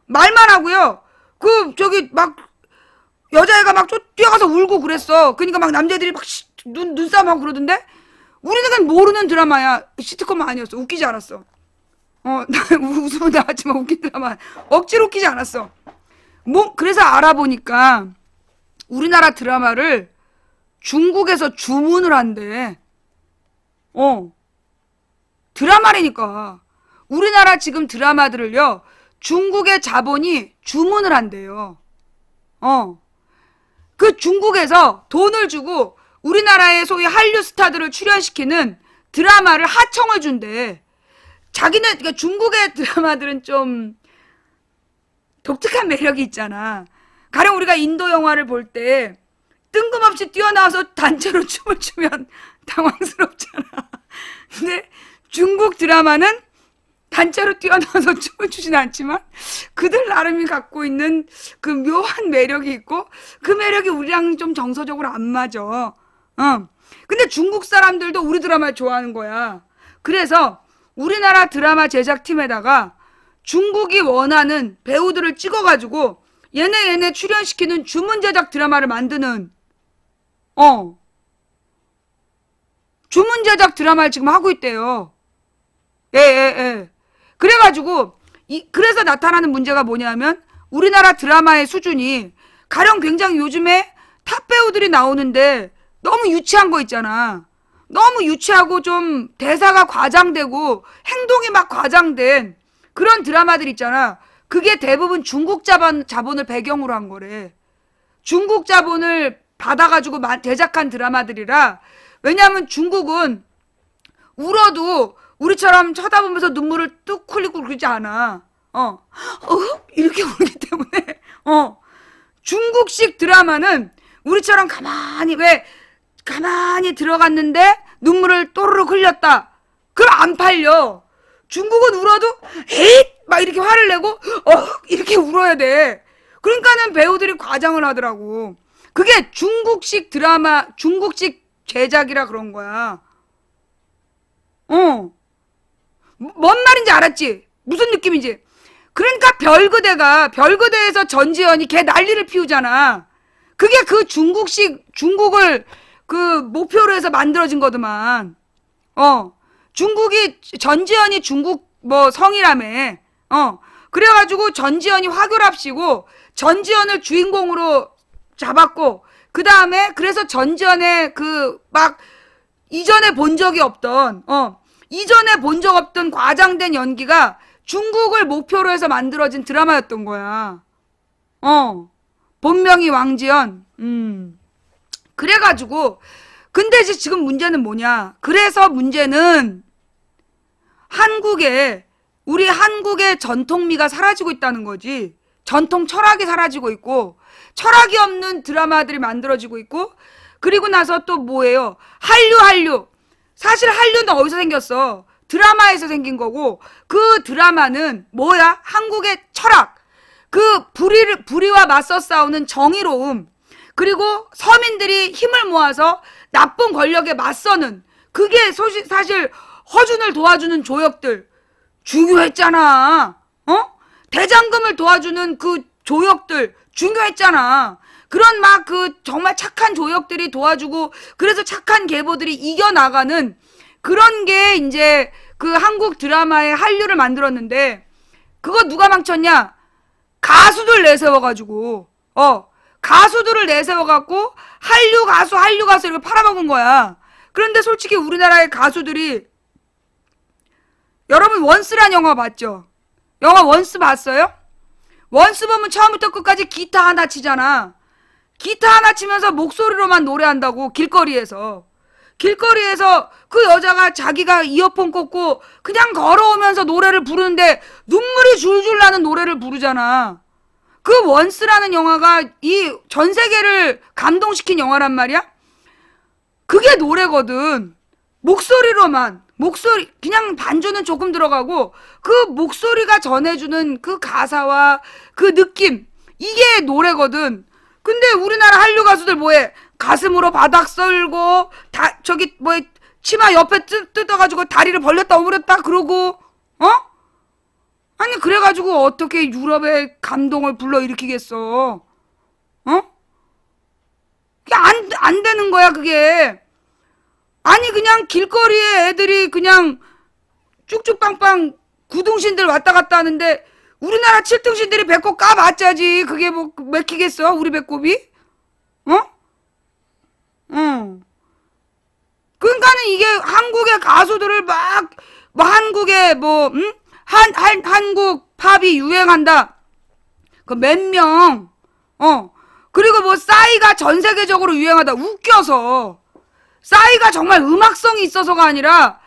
말만 하고요. 여자애가 막 뛰어가서 울고 그랬어. 그러니까 막 남자애들이 막 눈싸움하고 그러던데? 우리는 모르는 드라마야. 시트콤 아니었어. 웃기지 않았어. 나 웃으면 나왔지만 웃긴 드라마. 억지로 웃기지 않았어. 그래서 알아보니까 우리나라 드라마를 중국에서 주문을 한대. 드라마라니까. 우리나라 지금 드라마들을요, 중국의 자본이 주문을 한대요. 그 중국에서 돈을 주고 우리나라의 소위 한류 스타들을 출연시키는 드라마를 하청을 준대. 그러니까 중국의 드라마들은 좀 독특한 매력이 있잖아. 가령 우리가 인도 영화를 볼 때 뜬금없이 뛰어나와서 단체로 춤을 추면 당황스럽잖아. 근데 중국 드라마는 단체로 뛰어나와서 춤을 추진 않지만 그들 나름이 갖고 있는 그 묘한 매력이 있고 그 매력이 우리랑 좀 정서적으로 안 맞아. 근데 중국 사람들도 우리 드라마를 좋아하는 거야. 그래서 우리나라 드라마 제작팀에다가 중국이 원하는 배우들을 찍어가지고 얘네 출연시키는 주문 제작 드라마를 만드는 주문 제작 드라마를 지금 하고 있대요. 예. 그래가지고 그래서 나타나는 문제가 뭐냐면 우리나라 드라마의 수준이 가령 굉장히 요즘에 탑 배우들이 나오는데 너무 유치한 거 있잖아. 너무 유치하고 좀 대사가 과장되고 행동이 막 과장된 그런 드라마들 있잖아. 그게 대부분 중국 자본을 배경으로 한 거래. 중국 자본을 받아가지고 제작한 드라마들이라. 왜냐하면 중국은 울어도 우리처럼 쳐다보면서 눈물을 뚝 흘리고 그러지 않아. 이렇게 울기 때문에. 중국식 드라마는 우리처럼 가만히 들어갔는데 눈물을 또르륵 흘렸다. 그럼 안 팔려. 중국은 울어도 에잇 막 이렇게 화를 내고 이렇게 울어야 돼. 그러니까는 배우들이 과장을 하더라고. 그게 중국식 드라마, 중국식 제작이라 그런 거야. 뭔 말인지 알았지? 무슨 느낌인지. 그러니까 별그대에서 전지현이 걔 난리를 피우잖아. 그게 그 중국을 그 목표로 해서 만들어진 거더만. 전지현이 중국 성이라며. 그래가지고 전지현이 화교랍시고 전지현을 주인공으로 잡았고 그 다음에 그래서 전지현의 이전에 본 적이 없던 과장된 연기가 중국을 목표로 해서 만들어진 드라마였던 거야. 본명이 왕지연. 그래가지고 근데 이제 지금 문제는 뭐냐. 그래서 문제는 우리 한국의 전통미가 사라지고 있다는 거지. 전통 철학이 사라지고 있고 철학이 없는 드라마들이 만들어지고 있고 그리고 나서 또 뭐예요? 한류. 사실 한류는 어디서 생겼어? 드라마에서 생긴 거고 그 드라마는 뭐야? 한국의 철학. 그 불의와 맞서 싸우는 정의로움. 그리고 서민들이 힘을 모아서 나쁜 권력에 맞서는 그게 사실 허준을 도와주는 조역들 중요했잖아. 대장금을 도와주는 그 조역들 중요했잖아. 그런 정말 착한 조역들이 도와주고 그래서 착한 계보들이 이겨나가는 그런 게 이제 그 한국 드라마의 한류를 만들었는데 그거 누가 망쳤냐? 가수들 내세워가지고 가수들을 내세워갖고 한류 가수 이렇게 팔아먹은 거야. 그런데 솔직히 우리나라의 가수들이 여러분 원스란 영화 봤죠? 영화 원스 봤어요? 원스 보면 처음부터 끝까지 기타 하나 치잖아. 기타 하나 치면서 목소리로만 노래한다고 길거리에서 그 여자가 자기가 이어폰 꽂고 그냥 걸어오면서 노래를 부르는데 눈물이 줄줄 나는 노래를 부르잖아. 그 원스라는 영화가 이 전 세계를 감동시킨 영화란 말이야? 그게 노래거든. 그냥 반주는 조금 들어가고 그 목소리가 전해주는 그 가사와 그 느낌 이게 노래거든. 근데 우리나라 한류 가수들 뭐해? 가슴으로 바닥 쓸고 치마 옆에 뜯어가지고 다리를 벌렸다 오므렸다 그러고 아니 그래가지고 어떻게 유럽의 감동을 불러일으키겠어? 그게 안 되는 거야 그게. 아니 그냥 길거리에 애들이 그냥 쭉쭉빵빵 구등신들 왔다 갔다 하는데 우리나라 7등신들이 배꼽 까봤자지. 그게 뭐 맥히겠어 우리 배꼽이? 어? 응. 그러니까는 이게 한국의 가수들을 막 한국의 뭐 한국 팝이 유행한다. 그 몇 명. 그리고 뭐 싸이가 전 세계적으로 유행하다. 웃겨서. 싸이가 정말 음악성이 있어서가 아니라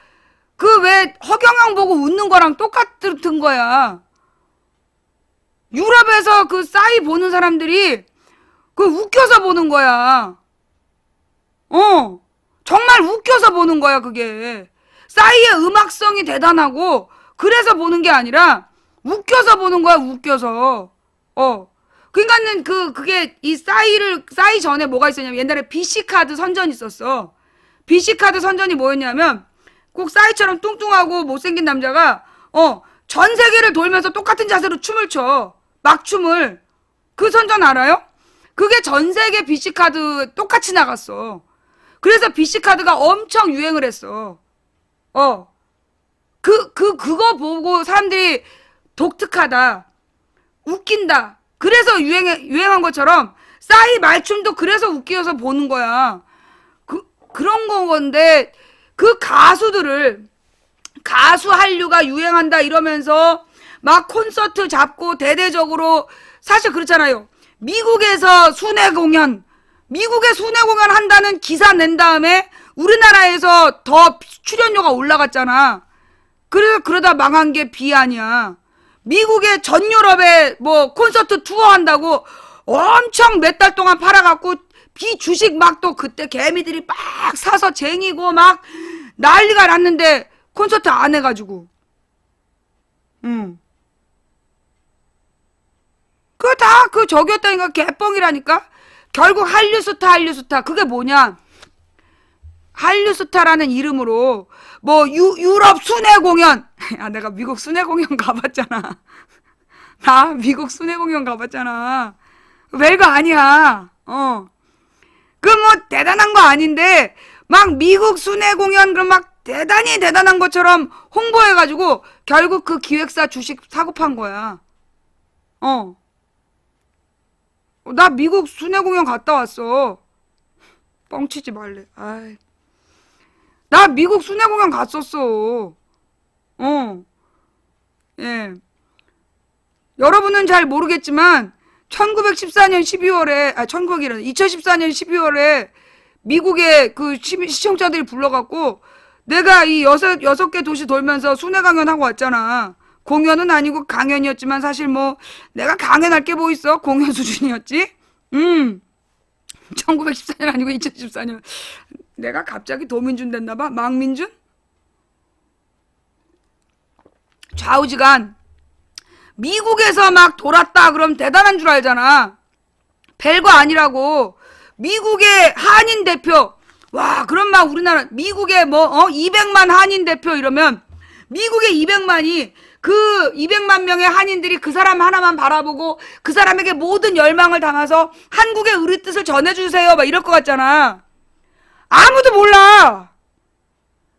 그 왜 허경영 보고 웃는 거랑 똑같은 거야. 유럽에서 그 싸이 보는 사람들이 그 웃겨서 보는 거야. 정말 웃겨서 보는 거야, 그게. 싸이의 음악성이 대단하고, 그래서 보는 게 아니라, 웃겨서 보는 거야, 웃겨서. 그니까는 그게, 싸이 전에 뭐가 있었냐면, 옛날에 BC카드 선전이 있었어. BC카드 선전이 뭐였냐면, 꼭 싸이처럼 뚱뚱하고 못생긴 남자가, 전 세계를 돌면서 똑같은 자세로 춤을 춰. 막춤을. 그 선전 알아요? 그게 전 세계 BC카드 똑같이 나갔어. 그래서 BC카드가 엄청 유행을 했어. 그거 보고 사람들이 독특하다. 웃긴다. 그래서 유행한 것처럼 싸이 말춤도 그래서 웃겨서 보는 거야. 그런 건데, 그 가수들을, 가수 한류가 유행한다 이러면서 막 콘서트 잡고 대대적으로, 사실 그렇잖아요. 미국에서 미국에 순회 공연 한다는 기사 낸 다음에 우리나라에서 더 출연료가 올라갔잖아. 그래서 그러다 망한 게 비아니야. 미국의 전 유럽에 뭐 콘서트 투어 한다고 엄청 몇 달 동안 팔아갖고 비주식 막 또 그때 개미들이 막 사서 쟁이고 막 난리가 났는데 콘서트 안 해가지고. 그거 다 저기였다니까. 개뻥이라니까. 결국 한류스타. 그게 뭐냐. 한류스타라는 이름으로 뭐 유럽 순회 공연. 내가 미국 순회 공연 가봤잖아. 나 미국 순회 공연 가봤잖아. 별거 아니야. 그 뭐 대단한 거 아닌데 막 미국 순회 공연 그럼 막 대단히 대단한 것처럼 홍보해가지고 결국 그 기획사 주식 사고 판 거야. 나 미국 순회 공연 갔다 왔어. 뻥치지 말래. 아이. 나 미국 순회 공연 갔었어. 예. 여러분은 잘 모르겠지만 1914년 12월에 2014년 12월에 미국의 그 시청자들이 불러갖고 내가 이 여섯 개 도시 돌면서 순회 강연하고 왔잖아. 공연은 아니고 강연이었지만 사실 뭐 내가 강연할 게 뭐 있어? 공연 수준이었지? 1914년 아니고 2014년. 내가 갑자기 도민준 됐나봐? 망민준? 좌우지간 미국에서 막 돌았다 그럼 대단한 줄 알잖아. 별거 아니라고. 미국의 한인 대표. 와, 그럼 막 우리나라 미국의 200만 한인 대표 이러면 미국의 200만이 그 200만 명의 한인들이 그 사람 하나만 바라보고 그 사람에게 모든 열망을 담아서 한국의 우리 뜻을 전해주세요 막 이럴 것 같잖아. 아무도 몰라.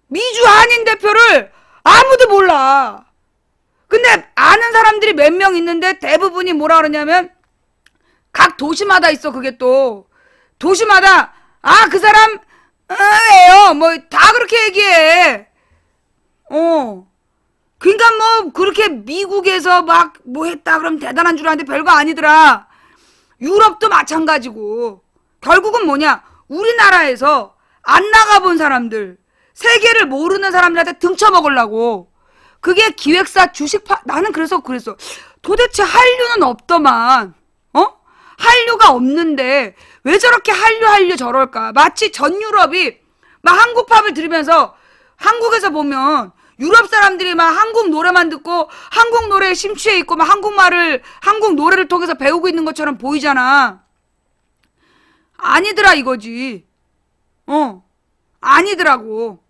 미주 한인 대표를 아무도 몰라. 근데 아는 사람들이 몇 명 있는데 대부분이 뭐라 그러냐면 각 도시마다 있어. 그게 또 도시마다 그 사람 예요 뭐 다 그렇게 얘기해. 그러니까 뭐 그렇게 미국에서 막 뭐 했다 그러면 대단한 줄 아는데 별거 아니더라. 유럽도 마찬가지고. 결국은 뭐냐, 우리나라에서 안 나가본 사람들, 세계를 모르는 사람들한테 등쳐먹으려고. 그게 기획사 주식파. 나는 그래서 도대체 한류는 없더만. 한류가 없는데 왜 저렇게 한류 저럴까. 마치 전 유럽이 막 한국 팝을 들으면서, 한국에서 보면 유럽 사람들이 막 한국 노래만 듣고 한국 노래에 심취해 있고 막 한국 노래를 통해서 배우고 있는 것처럼 보이잖아. 아니더라 이거지. 아니더라고.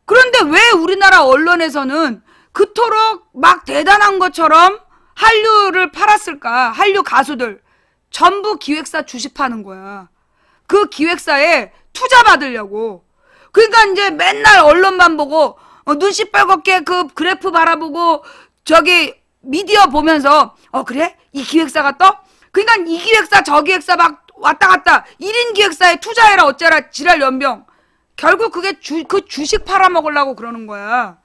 그런데 왜 우리나라 언론에서는 그토록 막 대단한 것처럼 한류를 팔았을까? 한류 가수들 전부 기획사 주식 파는 거야. 그 기획사에 투자 받으려고. 그러니까 이제 맨날 언론만 보고 눈 시뻘겋게 그 그래프 바라보고 저기 미디어 보면서 그래? 이 기획사가 떠? 그러니까 이 기획사 저 기획사 막 왔다 갔다 1인 기획사에 투자해라 어쩌라 지랄 연병. 결국 그게 그 주식 팔아먹으려고 그러는 거야.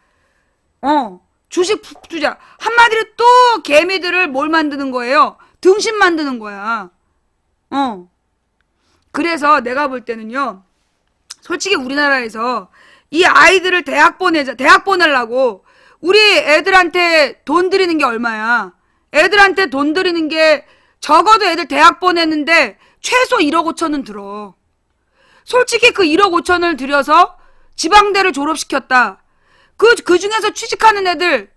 주식 투자. 한마디로 또 개미들을 뭘 만드는 거예요? 등신 만드는 거야. 그래서 내가 볼 때는요. 솔직히 우리나라에서 이 아이들을 대학 보내려고 우리 애들한테 돈 들이는 게 얼마야? 애들한테 돈 들이는 게 적어도 애들 대학 보냈는데 최소 1억 5천은 들어. 솔직히 그 1억 5천을 들여서 지방대를 졸업시켰다. 그 중에서 취직하는 애들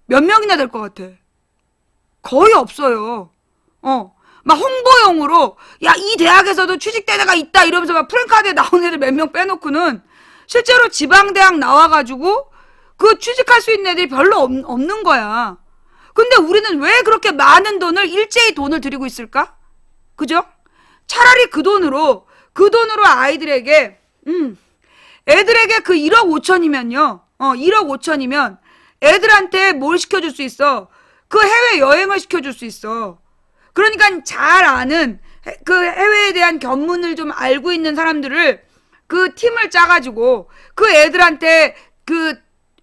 몇 명이나 될 것 같아? 거의 없어요. 막 홍보용으로 야, 이 대학에서도 취직된 애가 있다 이러면서 막 프랭카드에 나온 애들 몇 명 빼놓고는 실제로 지방대학 나와가지고 그 취직할 수 있는 애들이 별로 없는 거야. 근데 우리는 왜 그렇게 많은 돈을 일제히 돈을 들이고 있을까? 그죠? 차라리 그 돈으로 아이들에게 애들에게 그 1억 5천이면요. 1억 5천이면 애들한테 뭘 시켜줄 수 있어? 그 해외 여행을 시켜줄 수 있어. 그러니까 잘 아는 그 해외에 대한 견문을 좀 알고 있는 사람들을 그 팀을 짜가지고 그 애들한테 그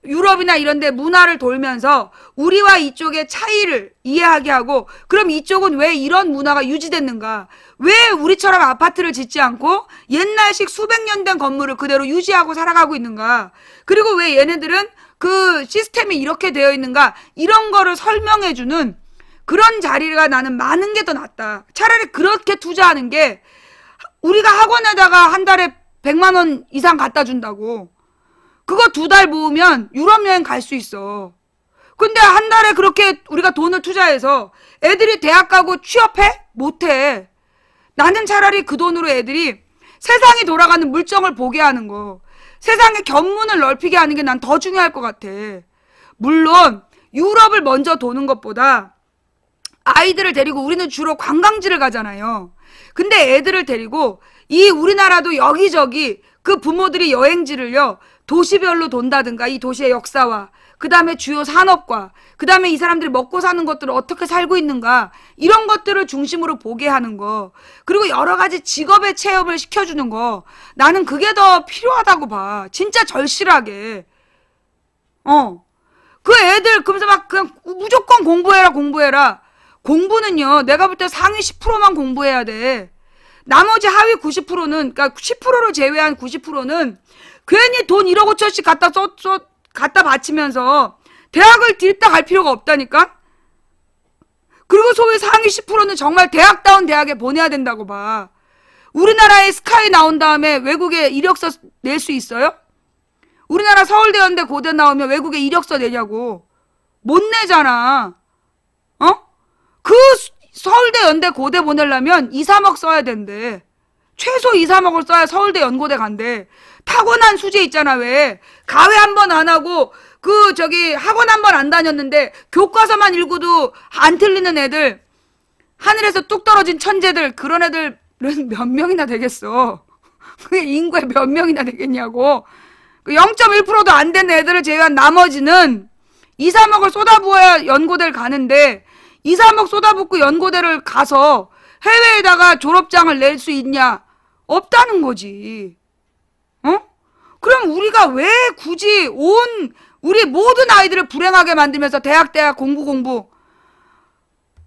유럽이나 이런 데 문화를 돌면서 우리와 이쪽의 차이를 이해하게 하고 그럼 이쪽은 왜 이런 문화가 유지됐는가? 왜 우리처럼 아파트를 짓지 않고 옛날식 수백 년 된 건물을 그대로 유지하고 살아가고 있는가? 그리고 왜 얘네들은 그 시스템이 이렇게 되어 있는가? 이런 거를 설명해주는 그런 자리가 나는 많은 게 더 낫다. 차라리 그렇게 투자하는 게 우리가 학원에다가 한 달에 100만 원 이상 갖다 준다고. 그거 2달 모으면 유럽 여행 갈 수 있어. 근데 한 달에 그렇게 우리가 돈을 투자해서 애들이 대학 가고 취업해? 못해. 나는 차라리 그 돈으로 애들이 세상이 돌아가는 물정을 보게 하는 거. 세상의 견문을 넓히게 하는 게 난 더 중요할 것 같아. 물론 유럽을 먼저 도는 것보다 아이들을 데리고 우리는 주로 관광지를 가잖아요. 근데 애들을 데리고 이 우리나라도 여기저기 그 부모들이 여행지를요. 도시별로 돈다든가 이 도시의 역사와 그 다음에 주요 산업과 그 다음에 이 사람들이 먹고 사는 것들을 어떻게 살고 있는가 이런 것들을 중심으로 보게 하는 거 그리고 여러 가지 직업의 체험을 시켜주는 거 나는 그게 더 필요하다고 봐. 진짜 절실하게. 그 애들 그러면서 막 그냥 무조건 공부해라. 공부는요 내가 볼 때 상위 10%만 공부해야 돼. 나머지 하위 90%는 그러니까 10%를 제외한 90%는 괜히 돈 1억 5천씩 갖다 바치면서 대학을 들다 갈 필요가 없다니까? 그리고 소위 상위 10%는 정말 대학다운 대학에 보내야 된다고 봐. 우리나라에 스카이 나온 다음에 외국에 이력서 낼 수 있어요? 우리나라 서울대, 연대, 고대 나오면 외국에 이력서 내냐고. 못 내잖아. 그 서울대, 연대, 고대 보내려면 2, 3억 써야 된대. 최소 2, 3억을 써야 서울대, 연고대 간대. 타고난 수재 있잖아, 왜. 가외 한 번 안 하고, 학원 한 번 안 다녔는데, 교과서만 읽어도 안 틀리는 애들, 하늘에서 뚝 떨어진 천재들, 그런 애들은 몇 명이나 되겠어. 그게 인구에 몇 명이나 되겠냐고. 0.1%도 안 된 애들을 제외한 나머지는 2, 3억을 쏟아부어야 연고대를 가는데, 2, 3억 쏟아붓고 연고대를 가서 해외에다가 졸업장을 낼 수 있냐? 없다는 거지. 그럼 우리가 왜 굳이 우리 모든 아이들을 불행하게 만들면서 대학 공부.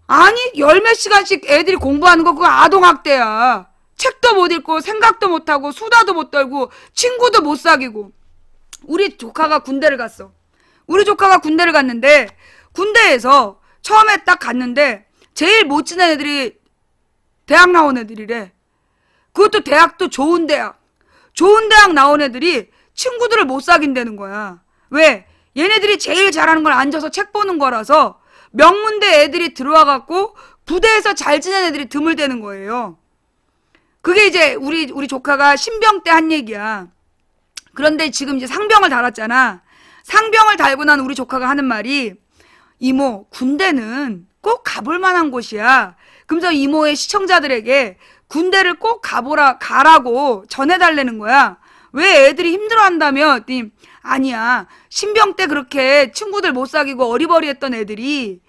아니, 10몇 시간씩 애들이 공부하는 거 그거 아동학대야. 책도 못 읽고 생각도 못하고 수다도 못 떨고 친구도 못 사귀고. 우리 조카가 군대를 갔어. 우리 조카가 군대를 갔는데 군대에서 처음에 딱 갔는데 제일 못 지낸 애들이 대학 나온 애들이래. 그것도 대학도 좋은 대학. 좋은 대학 나온 애들이 친구들을 못 사귄다는 거야. 왜? 얘네들이 제일 잘하는 걸 앉아서 책 보는 거라서 명문대 애들이 들어와갖고 부대에서 잘 지낸 애들이 드물대는 거예요. 그게 이제 우리 조카가 신병 때 한 얘기야. 그런데 지금 이제 상병을 달았잖아. 상병을 달고 난 우리 조카가 하는 말이 이모, 군대는 꼭 가볼 만한 곳이야. 그러면서 이모의 시청자들에게 군대를 꼭 가라고 전해달라는 거야. 왜 애들이 힘들어한다며? 했더니 아니야. 신병 때 그렇게 친구들 못 사귀고 어리버리했던 애들이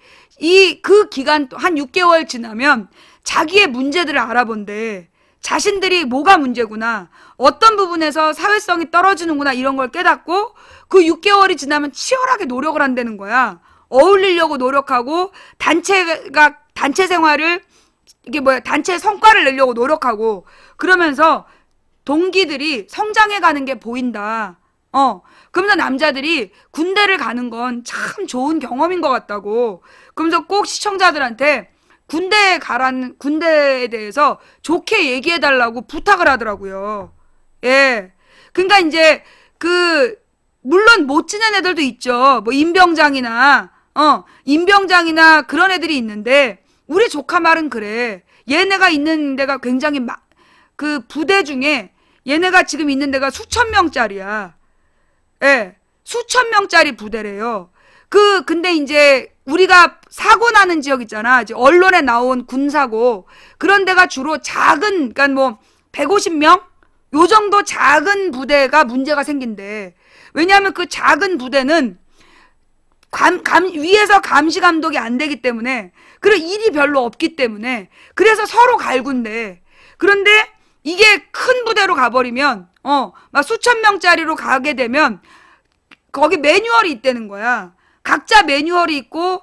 그 기간 한 6개월 지나면 자기의 문제들을 알아본대. 자신들이 뭐가 문제구나. 어떤 부분에서 사회성이 떨어지는구나. 이런 걸 깨닫고 그 6개월이 지나면 치열하게 노력을 한다는 거야. 어울리려고 노력하고 단체 생활을 단체 성과를 내려고 노력하고 그러면서 동기들이 성장해 가는 게 보인다. 그러면서 남자들이 군대를 가는 건 참 좋은 경험인 것 같다고. 그러면서 꼭 시청자들한테 군대에 대해서 좋게 얘기해달라고 부탁을 하더라고요. 예. 그러니까 이제 물론 못 지낸 애들도 있죠. 뭐 인병장이나 그런 애들이 있는데 우리 조카 말은 그래. 얘네가 있는 데가 굉장히 그 부대 중에 얘네가 지금 있는 데가 수천 명짜리야. 예. 수천 명짜리 부대래요. 근데 이제 우리가 사고 나는 지역 있잖아. 이제 언론에 나온 군사고. 그런 데가 주로 그러니까 뭐 150명? 요 정도 작은 부대가 문제가 생긴대. 왜냐하면 그 작은 부대는 위에서 감시 감독이 안 되기 때문에, 그리고 일이 별로 없기 때문에, 그래서 서로 갈군데. 그런데 이게 큰 부대로 가버리면, 막 수천 명짜리로 가게 되면, 거기 매뉴얼이 있다는 거야. 각자 매뉴얼이 있고,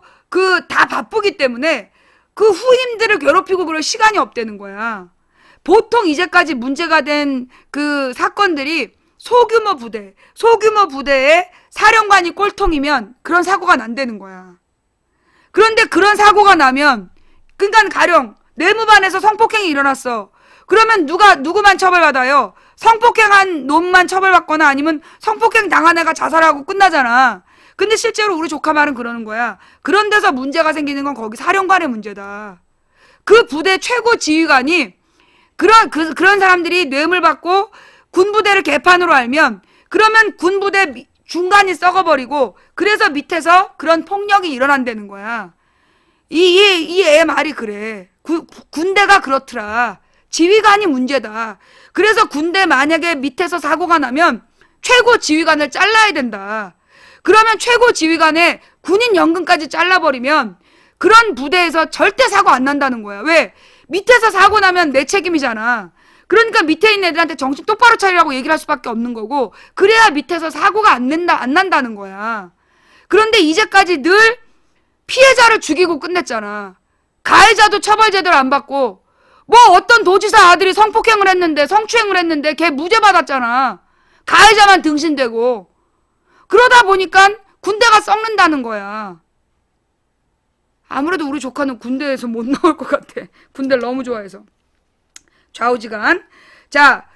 다 바쁘기 때문에, 그 후임들을 괴롭히고 그럴 시간이 없다는 거야. 보통 이제까지 문제가 된 그 사건들이 소규모 부대에 사령관이 꼴통이면 그런 사고가 난다는 거야. 그런데 그런 사고가 나면, 그러니까 가령 내무반에서 성폭행이 일어났어. 그러면 누구만 처벌받아요? 성폭행한 놈만 처벌받거나 아니면 성폭행 당한 애가 자살하고 끝나잖아. 근데 실제로 우리 조카 말은 그러는 거야. 그런 데서 문제가 생기는 건 거기 사령관의 문제다. 그 부대 최고 지휘관이 그런 사람들이 뇌물 받고 군부대를 개판으로 알면, 그러면 군부대 중간이 썩어버리고, 그래서 밑에서 그런 폭력이 일어난다는 거야. 이 애 말이 그래. 군대가 그렇더라. 지휘관이 문제다. 그래서 군대 만약에 밑에서 사고가 나면 최고 지휘관을 잘라야 된다. 그러면 최고 지휘관의 군인 연금까지 잘라버리면 그런 부대에서 절대 사고 안 난다는 거야. 왜? 밑에서 사고 나면 내 책임이잖아. 그러니까 밑에 있는 애들한테 정신 똑바로 차리라고 얘기를 할 수밖에 없는 거고, 그래야 밑에서 사고가 안 난다는 거야. 그런데 이제까지 늘 피해자를 죽이고 끝냈잖아. 가해자도 처벌 제대로 안 받고, 뭐 어떤 도지사 아들이 성폭행을 했는데, 성추행을 했는데 걔 무죄 받았잖아. 가해자만 등신대고. 그러다 보니까 군대가 썩는다는 거야. 아무래도 우리 조카는 군대에서 못 나올 것 같아. 군대를 너무 좋아해서. 좌우지간. 자,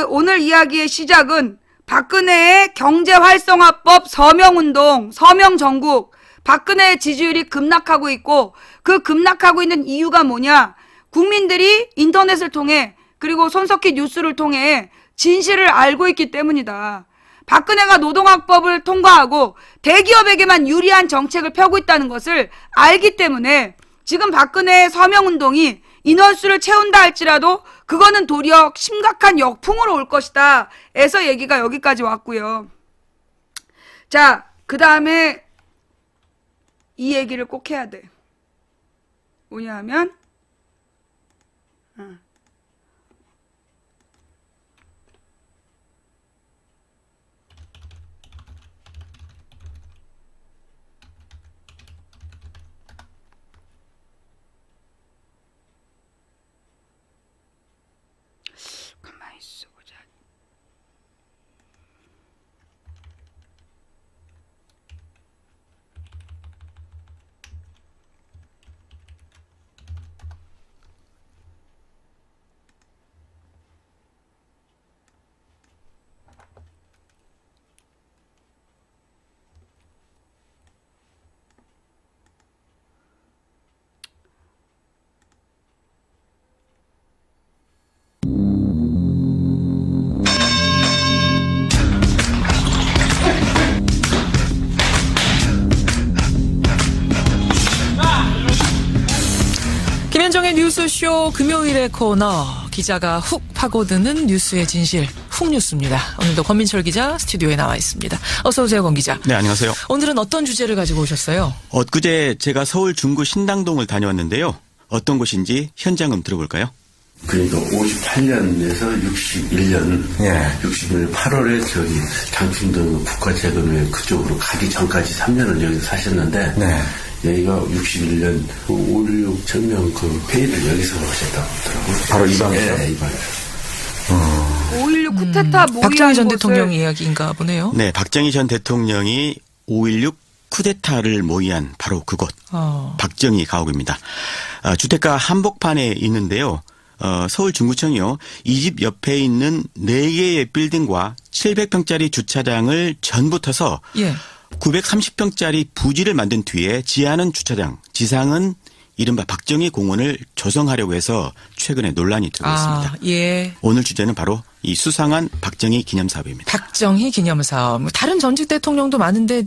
오늘 이야기의 시작은 박근혜의 경제활성화법 서명운동, 서명전국. 박근혜의 지지율이 급락하고 있고, 그 급락하고 있는 이유가 뭐냐? 국민들이 인터넷을 통해, 그리고 손석희 뉴스를 통해 진실을 알고 있기 때문이다. 박근혜가 노동학법을 통과하고 대기업에게만 유리한 정책을 펴고 있다는 것을 알기 때문에 지금 박근혜의 서명운동이 인원수를 채운다 할지라도 그거는 도리어 심각한 역풍으로 올 것이다 해서 얘기가 여기까지 왔고요. 자, 그 다음에 이 얘기를 꼭 해야 돼. 뭐냐 하면 가만히 있어보자. 김현정의 뉴스쇼 금요일의 코너, 기자가 훅 파고드는 뉴스의 진실. 훅뉴스입니다. 오늘도 권민철 기자 스튜디오에 나와 있습니다. 어서 오세요, 권 기자. 네, 안녕하세요. 오늘은 어떤 주제를 가지고 오셨어요? 엊그제 제가 서울 중구 신당동을 다녀왔는데요. 어떤 곳인지 현장음 들어볼까요? 그러니까 58년에서 61년, 61년 8월에 저기 장충동 국가재건회 그쪽으로 가기 전까지 3년을 여기서 사셨는데, 여기가 61년 5.16 전명 그 회의를 여기서 하셨다고 하더라고요. 바로 이 방에서? 네, 이 방에서. 5.16 쿠데타 모의 박정희 전 대통령 이야기인가 보네요. 네, 박정희 전 대통령이 5.16 쿠데타를 모의한 바로 그곳, 박정희 가옥입니다. 주택가 한복판에 있는데요. 서울 중구청이요. 이 집 옆에 있는 4개의 빌딩과 700평짜리 주차장을 전부 터서 930평짜리 부지를 만든 뒤에 지하는 주차장, 지상은 이른바 박정희 공원을 조성하려고 해서 최근에 논란이 되고 있습니다. 오늘 주제는 바로 이 수상한 박정희 기념사업입니다. 박정희 기념사업. 다른 전직 대통령도 많은데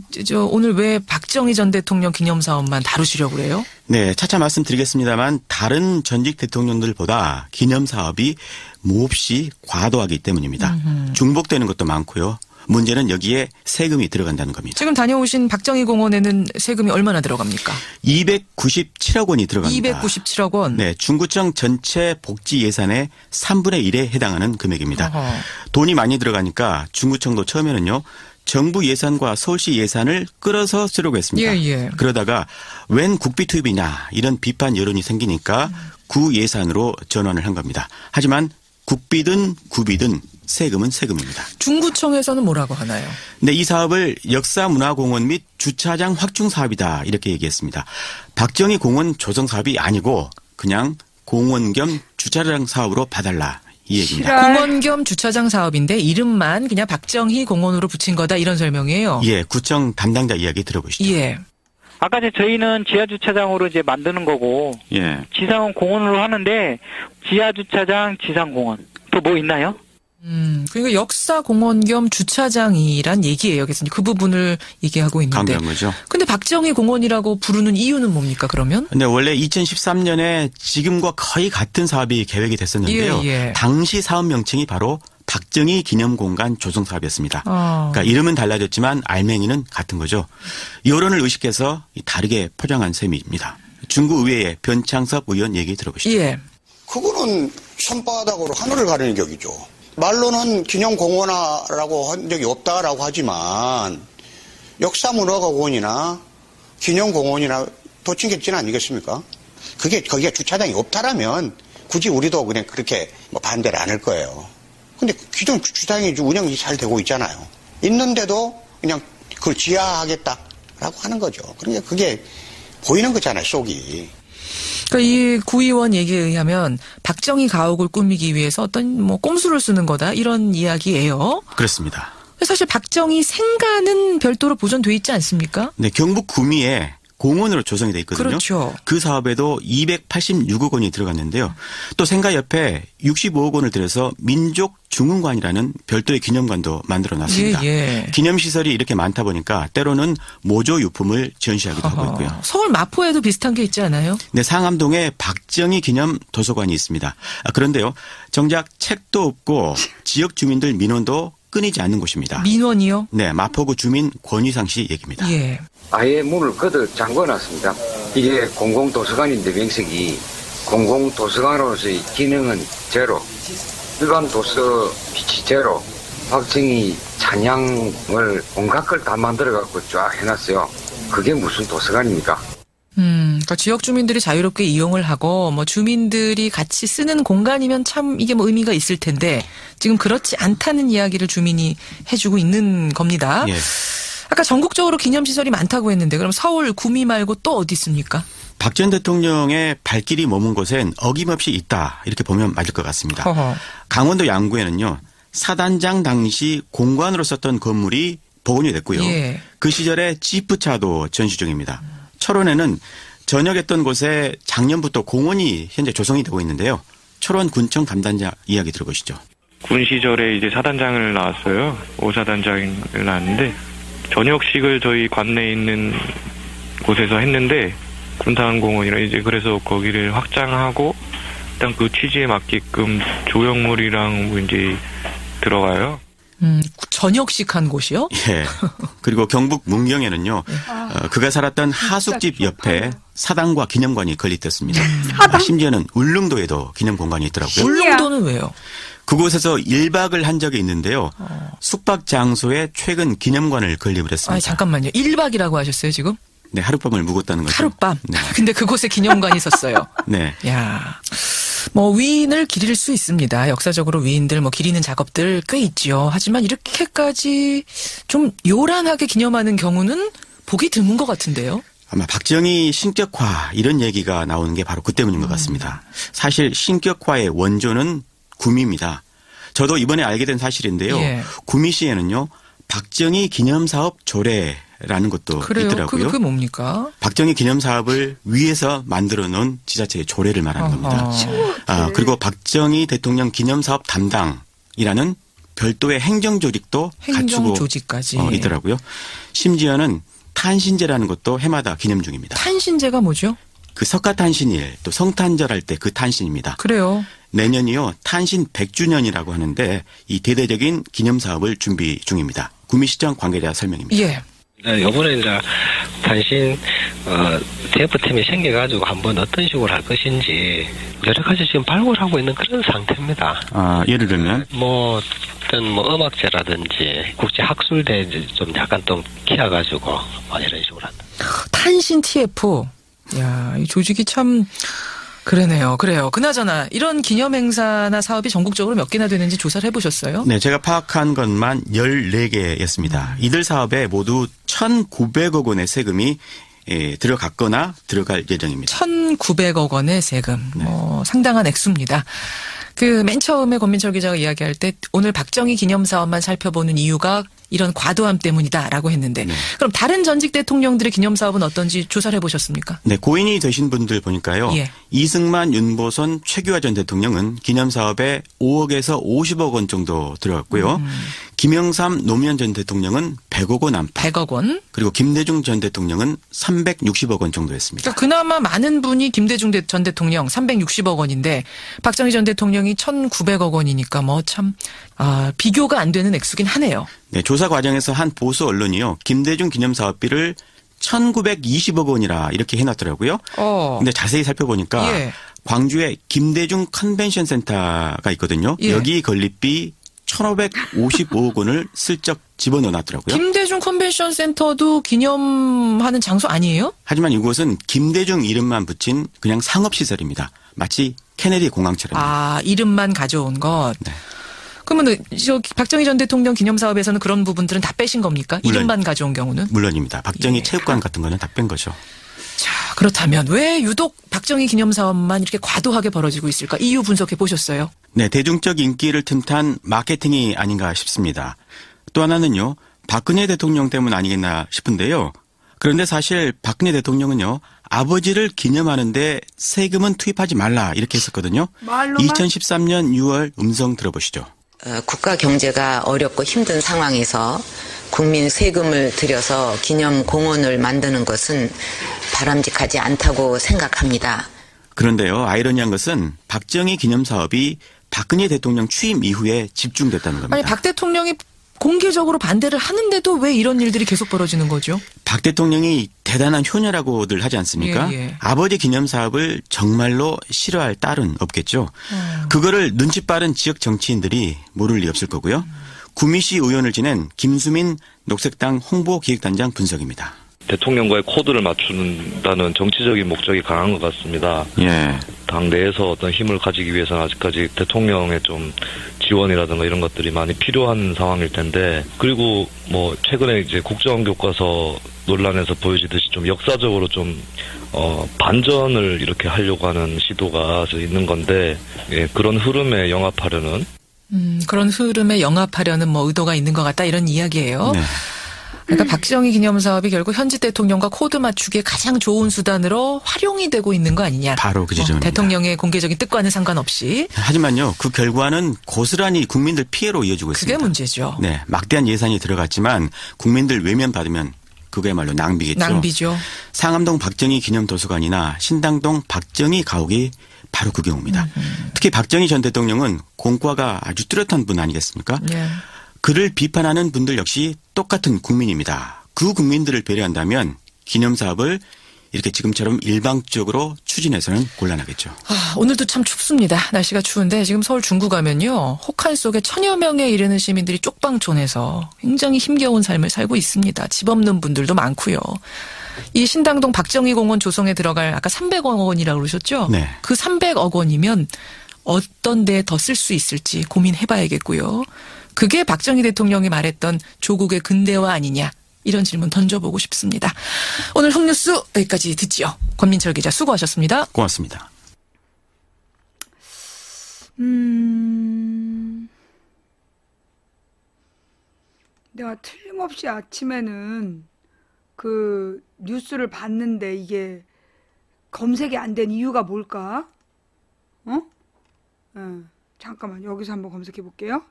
오늘 왜 박정희 전 대통령 기념사업만 다루시려고 그래요? 네, 차차 말씀드리겠습니다만 다른 전직 대통령들보다 기념사업이 몹시 과도하기 때문입니다. 중복되는 것도 많고요. 문제는 여기에 세금이 들어간다는 겁니다. 지금 다녀오신 박정희 공원에는 세금이 얼마나 들어갑니까? 297억 원이 들어갑니다. 297억 원? 네, 중구청 전체 복지 예산의 3분의 1에 해당하는 금액입니다. 돈이 많이 들어가니까 중구청도 처음에는요. 정부 예산과 서울시 예산을 끌어서 쓰려고 했습니다. 그러다가 웬 국비 투입이냐 이런 비판 여론이 생기니까 구 예산으로 전환을 한 겁니다. 하지만 국비든 구비든 세금은 세금입니다. 중구청에서는 뭐라고 하나요? 네, 이 사업을 역사문화공원 및 주차장 확충 사업이다 이렇게 얘기했습니다. 박정희 공원 조성 사업이 아니고 그냥 공원 겸 주차장 사업으로 봐달라 이 얘기입니다. 공원 겸 주차장 사업인데 이름만 그냥 박정희 공원으로 붙인 거다 이런 설명이에요. 예, 구청 담당자 이야기 들어보시죠. 아까 저희는 지하 주차장으로 이제 만드는 거고, 지상은 공원으로 하는데 지하 주차장, 지상 공원 또 뭐 있나요? 그러니까 역사 공원 겸 주차장이란 얘기예요. 그래서 그 부분을 얘기하고 있는데. 강조한 거죠. 근데 박정희 공원이라고 부르는 이유는 뭡니까 그러면? 근데 원래 2013년에 지금과 거의 같은 사업이 계획이 됐었는데요. 당시 사업 명칭이 바로 박정희 기념공간 조성 사업이었습니다. 그러니까 이름은 달라졌지만 알맹이는 같은 거죠. 여론을 의식해서 다르게 포장한 셈입니다. 중구의회의 변창섭 의원 얘기 들어보시죠. 그거는 손바닥으로 하늘을 가리는 격이죠. 말로는 기념공원화라고 한 적이 없다라고 하지만 역사문화공원이나 기념공원이나 도칭겠지는 아니겠습니까? 거기가 주차장이 없다라면 굳이 우리도 그냥 그렇게 반대를 안 할 거예요. 근데 기존 주차장이 운영이 잘 되고 있잖아요. 있는데도 그냥 그걸 지하하겠다라고 하는 거죠. 그러니까 그게 보이는 거잖아요, 속이. 그러니까 이 구의원 얘기에 의하면 박정희 가옥을 꾸미기 위해서 어떤 꼼수를 쓰는 거다 이런 이야기예요. 그렇습니다. 사실 박정희 생가는 별도로 보존돼 있지 않습니까? 네, 경북 구미에 공원으로 조성이 돼 있거든요. 그렇죠. 그 사업에도 286억 원이 들어갔는데요. 또 생가 옆에 65억 원을 들여서 민족중흥관이라는 별도의 기념관도 만들어 놨습니다. 기념시설이 이렇게 많다 보니까 때로는 모조유품을 전시하기도 하고 있고요. 서울 마포에도 비슷한 게 있지 않아요? 네, 상암동에 박정희 기념 도서관이 있습니다. 그런데요. 정작 책도 없고 지역 주민들 민원도 끊이지 않는 곳입니다. 민원이요? 네, 마포구 주민 권희상 씨 얘기입니다. 아예 문을 거듭 잠궈놨습니다. 이게 공공도서관인데 명색이 공공도서관으로서의 기능은 제로, 일반 도서 빛이 제로, 박정희 찬양을 온갖 걸 다 만들어갖고 쫙 해놨어요. 그게 무슨 도서관입니까? 그러니까 지역 주민들이 자유롭게 이용을 하고 주민들이 같이 쓰는 공간이면 참 이게 의미가 있을 텐데 지금 그렇지 않다는 이야기를 주민이 해주고 있는 겁니다. 아까 전국적으로 기념시설이 많다고 했는데 그럼 서울 구미 말고 또 어디 있습니까? 박 전 대통령의 발길이 머문 곳엔 어김없이 있다 이렇게 보면 맞을 것 같습니다. 강원도 양구에는요. 사단장 당시 공관으로 썼던 건물이 복원이 됐고요. 그 시절에 지프차도 전시 중입니다. 철원에는 전역했던 곳에 작년부터 공원이 현재 조성이 되고 있는데요. 철원 군청 담당자 이야기 들어보시죠. 군 시절에 이제 사단장을 나왔어요. 5사단장을 나왔는데 저녁식을 저희 관내에 있는 곳에서 했는데 군탄공원이라 이제 그래서 거기를 확장하고 일단 그 취지에 맞게끔 조형물이랑 이제 들어가요. 저녁식 한 곳이요? 예. 그리고 경북 문경에는요, 그가 살았던 하숙집 옆에 사당과 기념관이 건립됐습니다. 심지어는 울릉도에도 기념공간이 있더라고요. 울릉도는 왜요? 그곳에서 1박을 한 적이 있는데요. 숙박 장소에 최근 기념관을 건립을 했습니다. 아, 잠깐만요. 1박이라고 하셨어요, 지금? 네, 하룻밤을 묵었다는 거죠. 하룻밤? 네. 근데 그곳에 기념관이 있었어요. 네. 야, 뭐 위인을 기릴 수 있습니다. 역사적으로 위인들 뭐 기리는 작업들 꽤 있죠. 하지만 이렇게까지 좀 요란하게 기념하는 경우는 보기 드문 것 같은데요. 아마 박정희 신격화 이런 얘기가 나오는 게 바로 그 때문인 것 같습니다. 사실 신격화의 원조는 구미입니다. 저도 이번에 알게 된 사실인데요. 예. 구미시에는요, 박정희 기념사업 조례라는 것도 그래요? 있더라고요. 그게 뭡니까? 박정희 기념사업을 위해서 만들어 놓은 지자체의 조례를 말하는 겁니다. 그리고 박정희 대통령 기념사업 담당이라는 별도의 행정조직도 갖추고 있더라고요. 심지어는 탄신제라는 것도 해마다 기념 중입니다. 탄신제가 뭐죠? 그 석가탄신일 또 성탄절 할 때 그 탄신입니다. 그래요. 내년이요, 탄신 100주년이라고 하는데 이 대대적인 기념사업을 준비 중입니다. 구미시청 관계자 설명입니다. 예. 이번에 이제 단신 대표팀이 생겨가지고 한번 어떤 식으로 할 것인지 여러 가지 지금 발굴하고 있는 그런 상태입니다. 아, 예를 들면 어떤 음악제라든지 국제 학술대 좀 약간 또 키워가지고 이런 식으로 한다. 탄신 TF. 야, 이 조직이 참 그러네요. 그래요. 그나저나 이런 기념행사나 사업이 전국적으로 몇 개나 되는지 조사를 해보셨어요? 네, 제가 파악한 것만 14개였습니다. 이들 사업에 모두 1,900억 원의 세금이 들어갔거나 들어갈 예정입니다. 1,900억 원의 세금. 네. 상당한 액수입니다. 맨 처음에 권민철 기자가 이야기할 때 오늘 박정희 기념사업만 살펴보는 이유가 이런 과도함 때문이다라고 했는데 네. 그럼 다른 전직 대통령들의 기념사업은 어떤지 조사를 해보셨습니까? 네, 고인이 되신 분들 보니까요. 예. 이승만, 윤보선, 최규하 전 대통령은 기념사업에 5억에서 50억 원 정도 들어갔고요. 김영삼, 노무현 전 대통령은 100억 원 안팎. 100억 원. 그리고 김대중 전 대통령은 360억 원 정도 했습니다. 그러니까 그나마 많은 분이 김대중 전 대통령 360억 원인데 박정희 전 대통령이 1,900억 원이니까 참 비교가 안 되는 액수긴 하네요. 네, 조사 과정에서 한 보수 언론이요. 김대중 기념사업비를 1,920억 원이라 이렇게 해놨더라고요. 근데 자세히 살펴보니까 예. 광주에 김대중 컨벤션 센터가 있거든요. 예. 여기 건립비 1,555억 원을 슬쩍 집어넣어놨더라고요. 김대중 컨벤션 센터도 기념하는 장소 아니에요? 하지만 이곳은 김대중 이름만 붙인 그냥 상업시설입니다. 마치 케네디 공항처럼. 아, 이름만 가져온 것. 네. 그러면 박정희 전 대통령 기념사업에서는 그런 부분들은 다 빼신 겁니까? 이름만 가져온 경우는? 물론입니다. 박정희 체육관 같은 거는 다 뺀 거죠. 자, 그렇다면 왜 유독 박정희 기념사업만 이렇게 과도하게 벌어지고 있을까? 이유 분석해 보셨어요? 네, 대중적 인기를 틈탄 마케팅이 아닌가 싶습니다. 또 하나는요, 박근혜 대통령 때문 아니겠나 싶은데요. 그런데 사실 박근혜 대통령은요, 아버지를 기념하는데 세금은 투입하지 말라 이렇게 했었거든요. 2013년 6월 음성 들어보시죠. 국가 경제가 어렵고 힘든 상황에서 국민 세금을 들여서 기념 공원을 만드는 것은 바람직하지 않다고 생각합니다. 그런데요, 아이러니한 것은 박정희 기념사업이 박근혜 대통령 취임 이후에 집중됐다는 겁니다. 아니, 박 대통령이 공개적으로 반대를 하는데도 왜 이런 일들이 계속 벌어지는 거죠? 박 대통령이 대단한 효녀라고들 하지 않습니까? 예. 아버지 기념사업을 정말로 싫어할 딸은 없겠죠. 그거를 눈치 빠른 지역 정치인들이 모를 리 없을 거고요. 구미시 의원을 지낸 김수민 녹색당 홍보기획단장 분석입니다. 대통령과의 코드를 맞춘다는 정치적인 목적이 강한 것 같습니다. 예. 당 내에서 어떤 힘을 가지기 위해서는 아직까지 대통령의 좀 지원이라든가 이런 것들이 많이 필요한 상황일 텐데, 그리고 최근에 이제 국정교과서 논란에서 보여지듯이 좀 역사적으로 좀 반전을 이렇게 하려고 하는 시도가 있는 건데, 예, 그런 흐름에 영합하려는 그런 흐름에 영합하려는 의도가 있는 것 같다 이런 이야기예요. 네. 그러니까 박정희 기념사업이 결국 현직 대통령과 코드 맞추기에 가장 좋은 수단으로 활용이 되고 있는 거 아니냐. 바로 그 지점입니다. 대통령의 공개적인 뜻과는 상관없이. 하지만요, 그 결과는 고스란히 국민들 피해로 이어지고 있습니다. 그게 문제죠. 네, 막대한 예산이 들어갔지만 국민들 외면받으면 그거야말로 낭비겠죠. 낭비죠. 상암동 박정희 기념도서관이나 신당동 박정희 가옥이 바로 그 경우입니다. 특히 박정희 전 대통령은 공과가 아주 뚜렷한 분 아니겠습니까? 예. 그를 비판하는 분들 역시 똑같은 국민입니다. 그 국민들을 배려한다면 기념사업을 이렇게 지금처럼 일방적으로 추진해서는 곤란하겠죠. 오늘도 참 춥습니다. 날씨가 추운데 지금 서울 중구 가면요. 혹한 속에 1000여 명에 이르는 시민들이 쪽방촌에서 굉장히 힘겨운 삶을 살고 있습니다. 집 없는 분들도 많고요. 이 신당동 박정희 공원 조성에 들어갈 아까 300억 원이라고 그러셨죠? 네. 그 300억 원이면 어떤 데에 더 쓸 수 있을지 고민해봐야겠고요. 그게 박정희 대통령이 말했던 조국의 근대화 아니냐. 이런 질문 던져보고 싶습니다. 오늘 훅뉴스 여기까지 듣지요. 권민철 기자 수고하셨습니다. 고맙습니다. 내가 틀림없이 아침에는 그 뉴스를 봤는데 이게 검색이 안 된 이유가 뭘까? 잠깐만 여기서 한번 검색해 볼게요.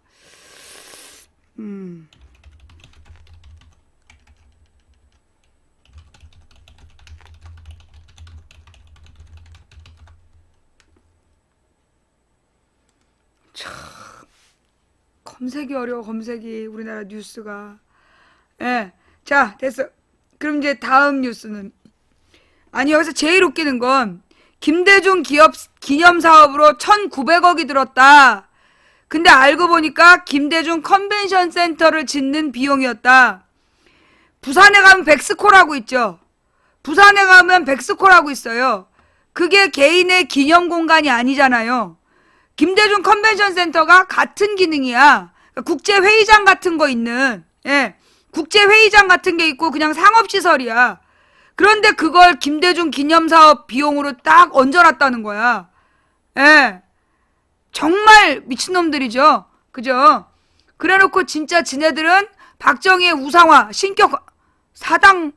참 검색이 어려워. 검색이 우리나라 뉴스가. 예, 자 됐어. 그럼 이제 다음 뉴스는 아니 여기서 제일 웃기는 건 김대중 기업 기념사업으로 1,900억이 들었다. 근데 알고 보니까 김대중 컨벤션 센터를 짓는 비용이었다. 부산에 가면 백스코라고 있죠. 부산에 가면 백스코라고 있어요. 그게 개인의 기념 공간이 아니잖아요. 김대중 컨벤션 센터가 같은 기능이야. 국제회의장 같은 거 있는, 예, 국제회의장 같은 게 있고 그냥 상업시설이야. 그런데 그걸 김대중 기념사업 비용으로 딱 얹어놨다는 거야. 예. 정말 미친놈들이죠. 그죠? 그래 놓고 진짜 지네들은 박정희의 우상화, 신격, 사당,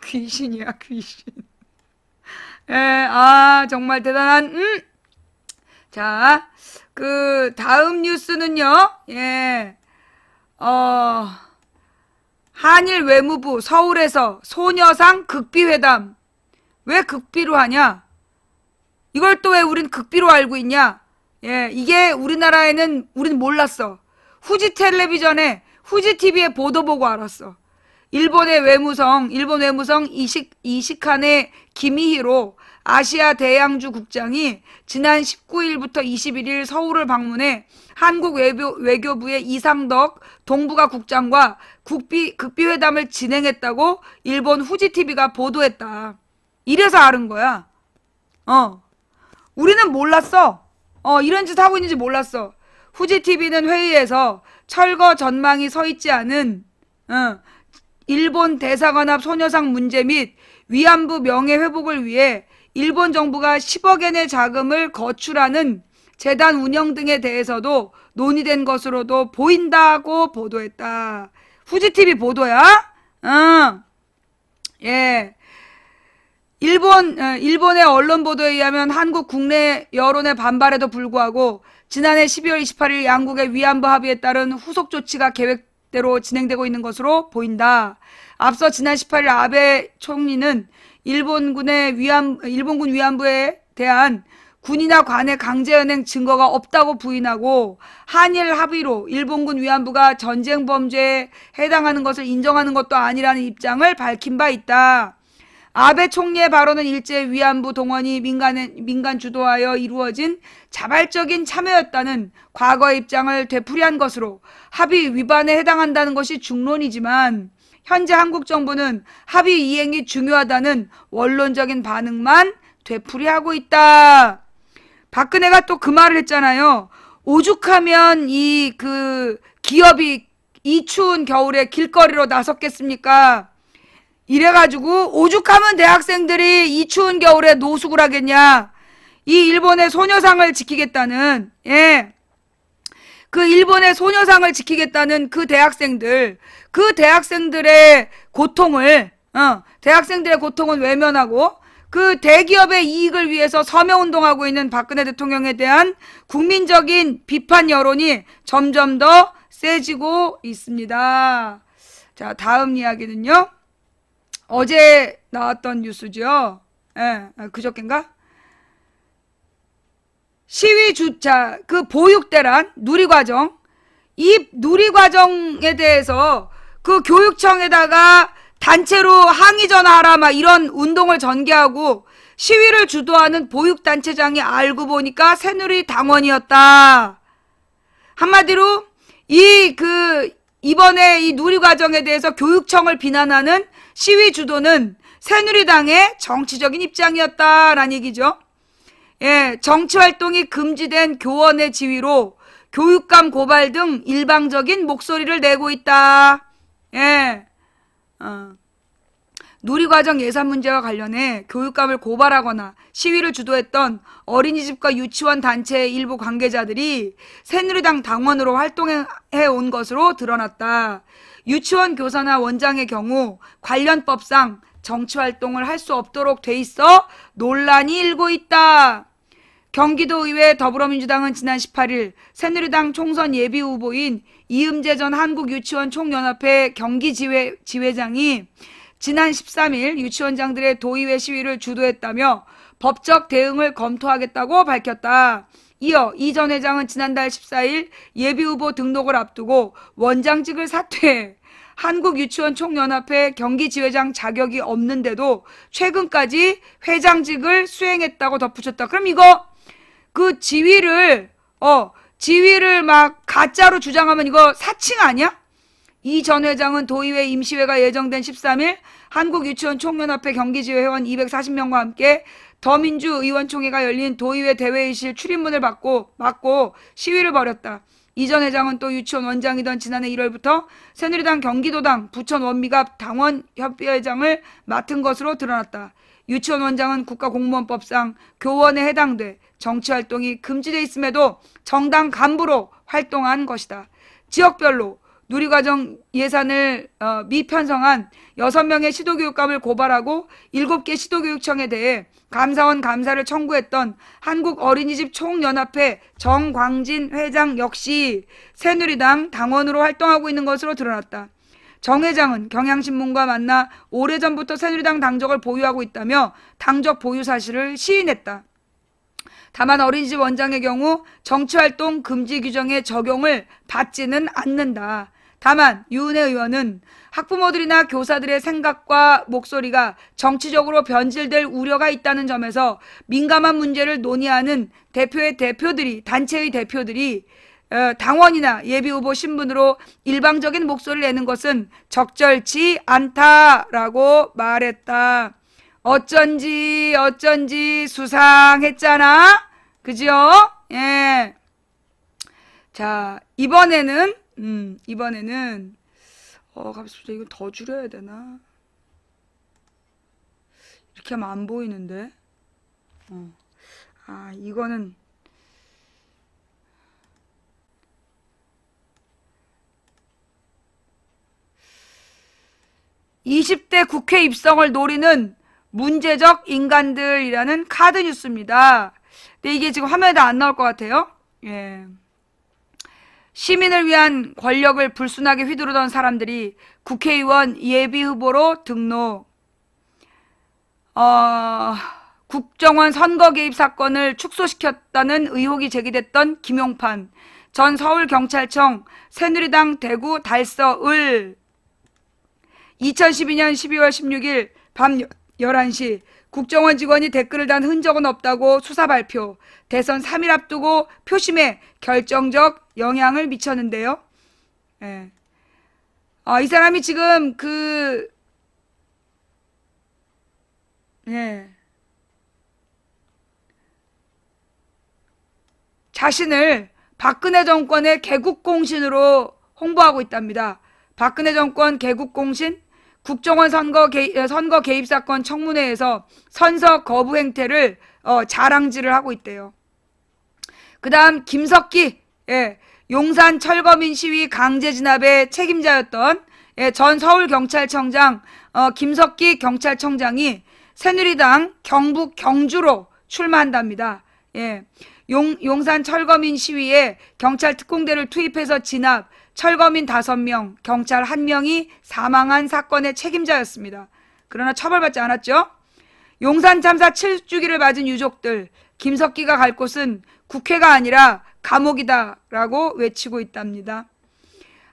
귀신이야, 귀신. 예, 정말 대단한, 자, 그, 다음 뉴스는요, 예, 한일 외무부 서울에서 소녀상 극비회담. 왜 극비로 하냐? 이걸 또 왜 우린 극비로 알고 있냐? 예, 이게 우리나라에는 우린 몰랐어. 후지 텔레비전에 후지 TV에 보도 보고 알았어. 일본 외무성 이시카네 기미히로 아시아 대양주 국장이 지난 19일부터 21일 서울을 방문해 한국 외교부의 이상덕 동북아 국장과 극비회담을 진행했다고 일본 후지 TV가 보도했다. 이래서 아는 거야. 우리는 몰랐어. 이런 짓 하고 있는지 몰랐어. 후지 TV는 회의에서 철거 전망이 서 있지 않은 일본 대사관 앞 소녀상 문제 및 위안부 명예 회복을 위해 일본 정부가 10억엔의 자금을 거출하는 재단 운영 등에 대해서도 논의된 것으로도 보인다고 보도했다. 후지TV 보도야? 예. 일본의 언론 보도에 의하면 한국 국내 여론의 반발에도 불구하고 지난해 12월 28일 양국의 위안부 합의에 따른 후속 조치가 계획대로 진행되고 있는 것으로 보인다. 앞서 지난 18일 아베 총리는 일본군 위안부에 대한 군이나 관의 강제연행 증거가 없다고 부인하고 한일 합의로 일본군 위안부가 전쟁 범죄에 해당하는 것을 인정하는 것도 아니라는 입장을 밝힌 바 있다. 아베 총리의 발언은 일제 위안부 동원이 민간 주도하여 이루어진 자발적인 참여였다는 과거의 입장을 되풀이한 것으로 합의 위반에 해당한다는 것이 중론이지만 현재 한국 정부는 합의 이행이 중요하다는 원론적인 반응만 되풀이하고 있다. 박근혜가 또 그 말을 했잖아요. 오죽하면 기업이 이 추운 겨울에 길거리로 나섰겠습니까? 이래가지고 오죽하면 대학생들이 이 추운 겨울에 노숙을 하겠냐. 이 일본의 소녀상을 지키겠다는, 예. 그 일본의 소녀상을 지키겠다는 그 대학생들의 고통을, 대학생들의 고통은 외면하고 그 대기업의 이익을 위해서 서명운동하고 있는 박근혜 대통령에 대한 국민적인 비판 여론이 점점 더 세지고 있습니다. 자, 다음 이야기는요. 어제 나왔던 뉴스죠. 예, 그저께인가? 시위 주차, 그 보육대란, 누리과정. 이 누리과정에 대해서 그 교육청에다가 단체로 항의 전화하라 막 이런 운동을 전개하고 시위를 주도하는 보육단체장이 알고 보니까 새누리당원이었다. 한마디로 이번에 이 누리과정에 대해서 교육청을 비난하는 시위 주도는 새누리당의 정치적인 입장이었다라는 얘기죠. 예, 정치활동이 금지된 교원의 지위로 교육감 고발 등 일방적인 목소리를 내고 있다. 예, 누리과정 예산 문제와 관련해 교육감을 고발하거나 시위를 주도했던 어린이집과 유치원 단체의 일부 관계자들이 새누리당 당원으로 활동해 온 것으로 드러났다. 유치원 교사나 원장의 경우 관련 법상 정치활동을 할 수 없도록 돼 있어 논란이 일고 있다. 경기도의회 더불어민주당은 지난 18일 새누리당 총선 예비후보인 이음재 전 한국유치원총연합회 경기지회장이 지난 13일 유치원장들의 도의회 시위를 주도했다며 법적 대응을 검토하겠다고 밝혔다. 이어 이 전 회장은 지난달 14일 예비후보 등록을 앞두고 원장직을 사퇴해 한국유치원총연합회 경기지회장 자격이 없는데도 최근까지 회장직을 수행했다고 덧붙였다. 그럼 이거 그 지위를 막 가짜로 주장하면 이거 사칭 아니야? 이 전 회장은 도의회 임시회가 예정된 13일 한국유치원총연합회 경기지회 회원 240명과 함께 더민주 의원총회가 열린 도의회 대회의실 출입문을 막고 시위를 벌였다. 이 전 회장은 또 유치원 원장이던 지난해 1월부터 새누리당 경기도당 부천 원미갑 당원협의회장을 맡은 것으로 드러났다. 유치원 원장은 국가공무원법상 교원에 해당돼 정치활동이 금지돼 있음에도 정당 간부로 활동한 것이다. 지역별로 누리과정 예산을 미편성한 6명의 시도교육감을 고발하고 7개 시도교육청에 대해 감사원 감사를 청구했던 한국어린이집 총연합회 정광진 회장 역시 새누리당 당원으로 활동하고 있는 것으로 드러났다. 정 회장은 경향신문과 만나 오래전부터 새누리당 당적을 보유하고 있다며 당적 보유 사실을 시인했다. 다만 어린이집 원장의 경우 정치활동 금지 규정의 적용을 받지는 않는다. 다만 유은혜 의원은 학부모들이나 교사들의 생각과 목소리가 정치적으로 변질될 우려가 있다는 점에서 민감한 문제를 논의하는 단체의 대표들이 당원이나 예비후보 신분으로 일방적인 목소리를 내는 것은 적절치 않다라고 말했다. 어쩐지 수상했잖아. 그죠? 예. 자, 이번에는 갑자기 이거 더 줄여야 되나? 이렇게 하면 안 보이는데. 이거는 20대 국회 입성을 노리는 문제적 인간들이라는 카드 뉴스입니다. 근데 이게 지금 화면에 안 나올 것 같아요. 예. 시민을 위한 권력을 불순하게 휘두르던 사람들이 국회의원 예비후보로 등록. 국정원 선거 개입 사건을 축소시켰다는 의혹이 제기됐던 김용판 전 서울경찰청 새누리당 대구 달서을 2012년 12월 16일 밤 11시 국정원 직원이 댓글을 단 흔적은 없다고 수사 발표. 대선 3일 앞두고 표심에 결정적 영향을 미쳤는데요. 예. 이 사람이 지금 자신을 박근혜 정권의 개국공신으로 홍보하고 있답니다. 박근혜 정권 개국공신, 국정원 선거 개입 사건 청문회에서 선서 거부 행태를 자랑질을 하고 있대요. 그 다음 김석기, 용산 철거민 시위 강제 진압의 책임자였던 전 서울경찰청장 김석기 경찰청장이 새누리당 경북 경주로 출마한답니다. 용산 철거민 시위에 경찰 특공대를 투입해서 진압, 철거민 5명, 경찰 1명이 사망한 사건의 책임자였습니다. 그러나 처벌받지 않았죠. 용산 참사 7주기를 맞은 유족들, 김석기가 갈 곳은 국회가 아니라 감옥이다라고 외치고 있답니다.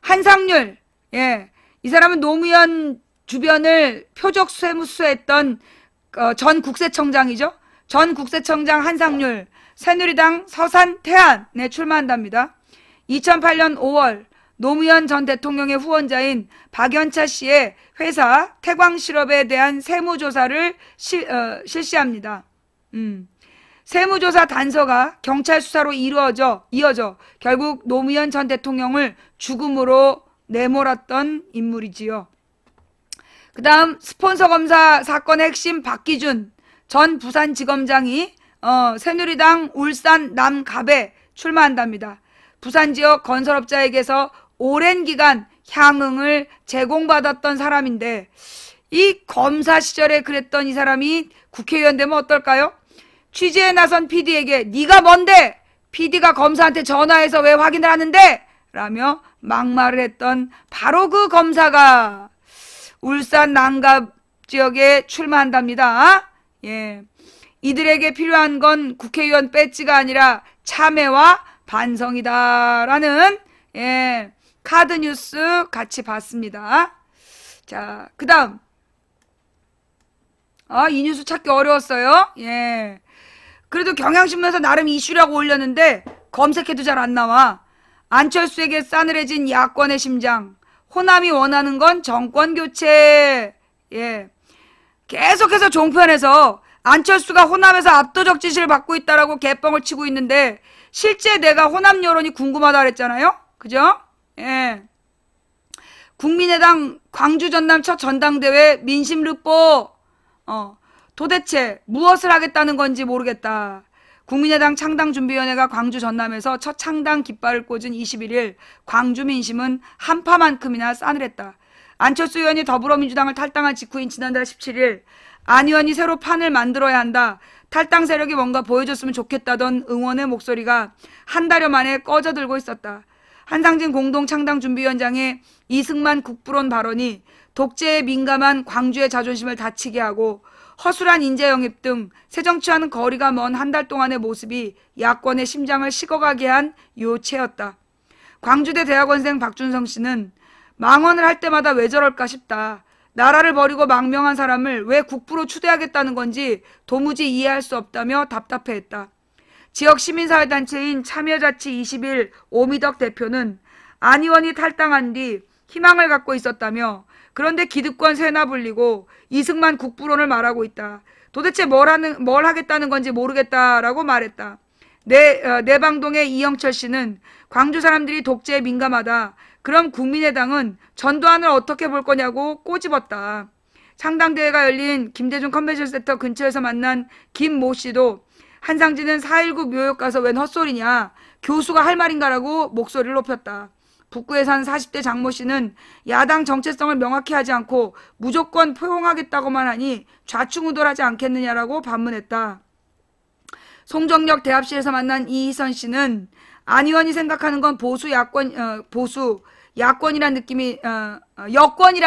한상률, 이 사람은 노무현 주변을 표적 세무수했던 전 국세청장이죠. 전 국세청장 한상률, 새누리당 서산 태안에 출마한답니다. 2008년 5월 노무현 전 대통령의 후원자인 박연차 씨의 회사 태광실업에 대한 세무조사를 실시합니다. 세무조사 단서가 경찰 수사로 이어져 결국 노무현 전 대통령을 죽음으로 내몰았던 인물이지요. 그 다음 스폰서 검사 사건의 핵심 박기준 전 부산지검장이 새누리당 울산 남갑에 출마한답니다. 부산 지역 건설업자에게서 오랜 기간 향응을 제공받았던 사람인데 이 검사 시절에 그랬던 이 사람이 국회의원 되면 어떨까요? 취재에 나선 PD에게 네가 뭔데? PD가 검사한테 전화해서 왜 확인을 하는데? 라며 막말을 했던 바로 그 검사가 울산 남갑 지역에 출마한답니다. 이들에게 필요한 건 국회의원 배지가 아니라 참회와 반성이다라는 카드 뉴스 같이 봤습니다. 자, 그 다음 이 뉴스 찾기 어려웠어요. 그래도 경향신문에서 나름 이슈라고 올렸는데 검색해도 잘 안 나와. 안철수에게 싸늘해진 야권의 심장. 호남이 원하는 건 정권교체. 계속해서 종편에서 안철수가 호남에서 압도적 지지를 받고 있다라고 개뻥을 치고 있는데 실제 내가 호남 여론이 궁금하다 그랬잖아요. 그죠? 국민의당 광주 전남 첫 전당대회 민심르뽀 도대체 무엇을 하겠다는 건지 모르겠다. 국민의당 창당준비위원회가 광주 전남에서 첫 창당 깃발을 꽂은 21일 광주 민심은 한파만큼이나 싸늘했다. 안철수 의원이 더불어민주당을 탈당한 직후인 지난달 17일 안 의원이 새로 판을 만들어야 한다. 탈당 세력이 뭔가 보여줬으면 좋겠다던 응원의 목소리가 한 달여 만에 꺼져들고 있었다. 한상진 공동창당준비위원장의 이승만 국부론 발언이 독재에 민감한 광주의 자존심을 다치게 하고 허술한 인재 영입 등 새정치와는 거리가 먼 한 달 동안의 모습이 야권의 심장을 식어가게 한 요체였다. 광주대 대학원생 박준성 씨는 망언을 할 때마다 왜 저럴까 싶다. 나라를 버리고 망명한 사람을 왜 국부로 추대하겠다는 건지 도무지 이해할 수 없다며 답답해했다. 지역 시민사회단체인 참여자치 21 오미덕 대표는 안 의원이 탈당한 뒤 희망을 갖고 있었다며 그런데 기득권 세나 불리고 이승만 국부론을 말하고 있다. 도대체 뭘 하겠다는 건지 모르겠다라고 말했다. 내방동의 이영철 씨는 광주 사람들이 독재에 민감하다. 그럼 국민의당은 전두환을 어떻게 볼 거냐고 꼬집었다. 창당대회가 열린 김대중 컨벤션센터 근처에서 만난 김모 씨도 한상진은 4.19 묘역 가서 웬 헛소리냐. 교수가 할 말인가라고 목소리를 높였다. 북구에 산 40대 장모 씨는 야당 정체성을 명확히 하지 않고 무조건 포용하겠다고만 하니 좌충우돌하지 않겠느냐라고 반문했다. 송정역 대합실에서 만난 이희선 씨는 안 의원이 생각하는 건 여권이란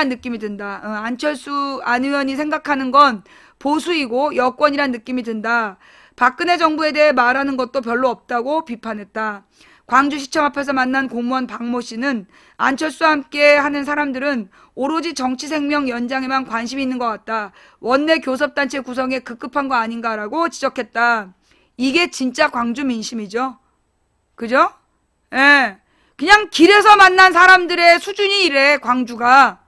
느낌이 든다. 안철수 안 의원이 생각하는 건 보수이고 여권이란 느낌이 든다. 박근혜 정부에 대해 말하는 것도 별로 없다고 비판했다. 광주시청 앞에서 만난 공무원 박모 씨는 안철수와 함께 하는 사람들은 오로지 정치 생명 연장에만 관심이 있는 것 같다. 원내 교섭단체 구성에 급급한 거 아닌가라고 지적했다. 이게 진짜 광주 민심이죠. 그죠? 그냥 길에서 만난 사람들의 수준이 이래, 광주가.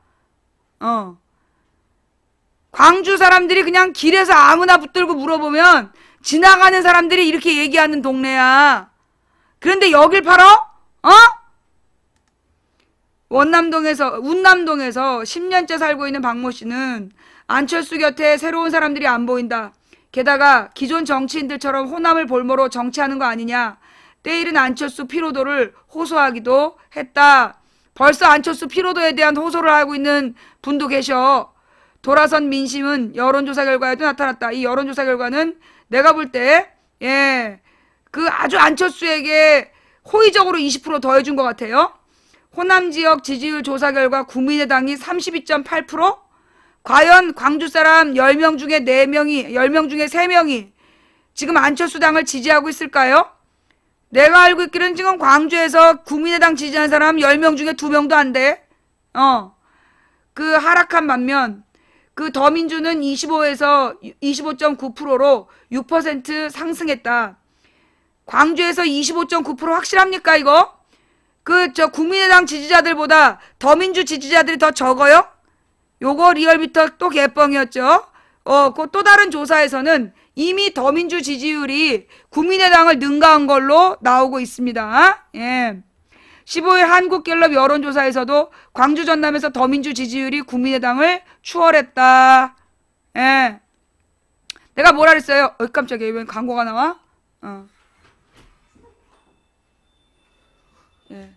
광주 사람들이 그냥 길에서 아무나 붙들고 물어보면 지나가는 사람들이 이렇게 얘기하는 동네야. 그런데 여길 팔어? 운남동에서 10년째 살고 있는 박모 씨는 안철수 곁에 새로운 사람들이 안 보인다. 게다가 기존 정치인들처럼 호남을 볼모로 정치하는 거 아니냐. 때이른 안철수 피로도를 호소하기도 했다. 벌써 안철수 피로도에 대한 호소를 하고 있는 분도 계셔. 돌아선 민심은 여론조사 결과에도 나타났다. 이 여론조사 결과는 내가 볼 때 그 아주 안철수에게 호의적으로 20% 더해준 것 같아요. 호남 지역 지지율 조사 결과 국민의당이 32.8%? 과연 광주 사람 10명 중에 10명 중에 3명이 지금 안철수 당을 지지하고 있을까요? 내가 알고 있기로는 지금 광주에서 국민의당 지지하는 사람 10명 중에 2명도 안 돼. 그 하락한 반면 그 더민주는 25에서 25.9%로 6% 상승했다. 광주에서 25.9% 확실합니까 이거? 국민의당 지지자들보다 더민주 지지자들이 더 적어요? 요거 리얼미터 또 개뻥이었죠. 그 또 다른 조사에서는 이미 더민주 지지율이 국민의당을 능가한 걸로 나오고 있습니다. 예. 15일 한국갤럽 여론조사에서도 광주 전남에서 더민주 지지율이 국민의당을 추월했다. 예. 내가 뭐라 그랬어요? 깜짝이야. 왜 광고가 나와? 예.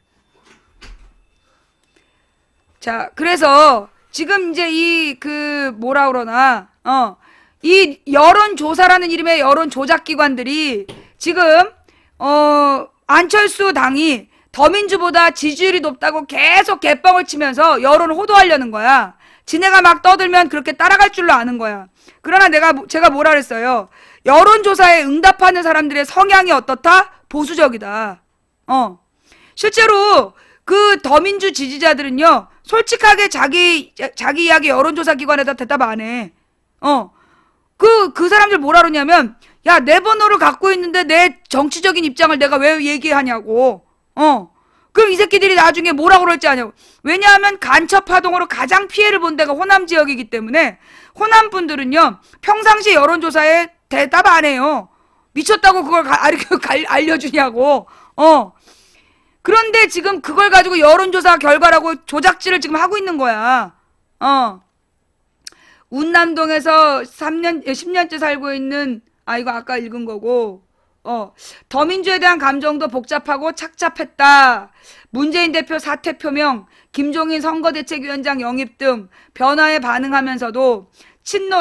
자, 그래서 지금 이제 뭐라 그러나, 이 여론조사라는 이름의 여론조작기관들이 지금, 안철수 당이 더민주보다 지지율이 높다고 계속 개뻥을 치면서 여론을 호도하려는 거야. 지네가 막 떠들면 그렇게 따라갈 줄로 아는 거야. 그러나 제가 뭐라 그랬어요? 여론조사에 응답하는 사람들의 성향이 어떻다? 보수적이다. 실제로 그 더민주 지지자들은요, 솔직하게 자기 이야기 여론조사 기관에다 대답 안 해. 그 사람들 뭐라 그러냐면, 야, 내 번호를 갖고 있는데 내 정치적인 입장을 내가 왜 얘기하냐고. 그럼 이 새끼들이 나중에 뭐라 그럴지 아냐고. 왜냐하면 간첩 파동으로 가장 피해를 본 데가 호남 지역이기 때문에 호남 분들은요, 평상시 여론조사에 대답 안 해요. 미쳤다고 그걸 알려주냐고. 그런데 지금 그걸 가지고 여론조사 결과라고 조작질을 지금 하고 있는 거야. 운남동에서 10년째 살고 있는, 이거 아까 읽은 거고, 더민주에 대한 감정도 복잡하고 착잡했다. 문재인 대표 사퇴 표명, 김종인 선거대책위원장 영입 등 변화에 반응하면서도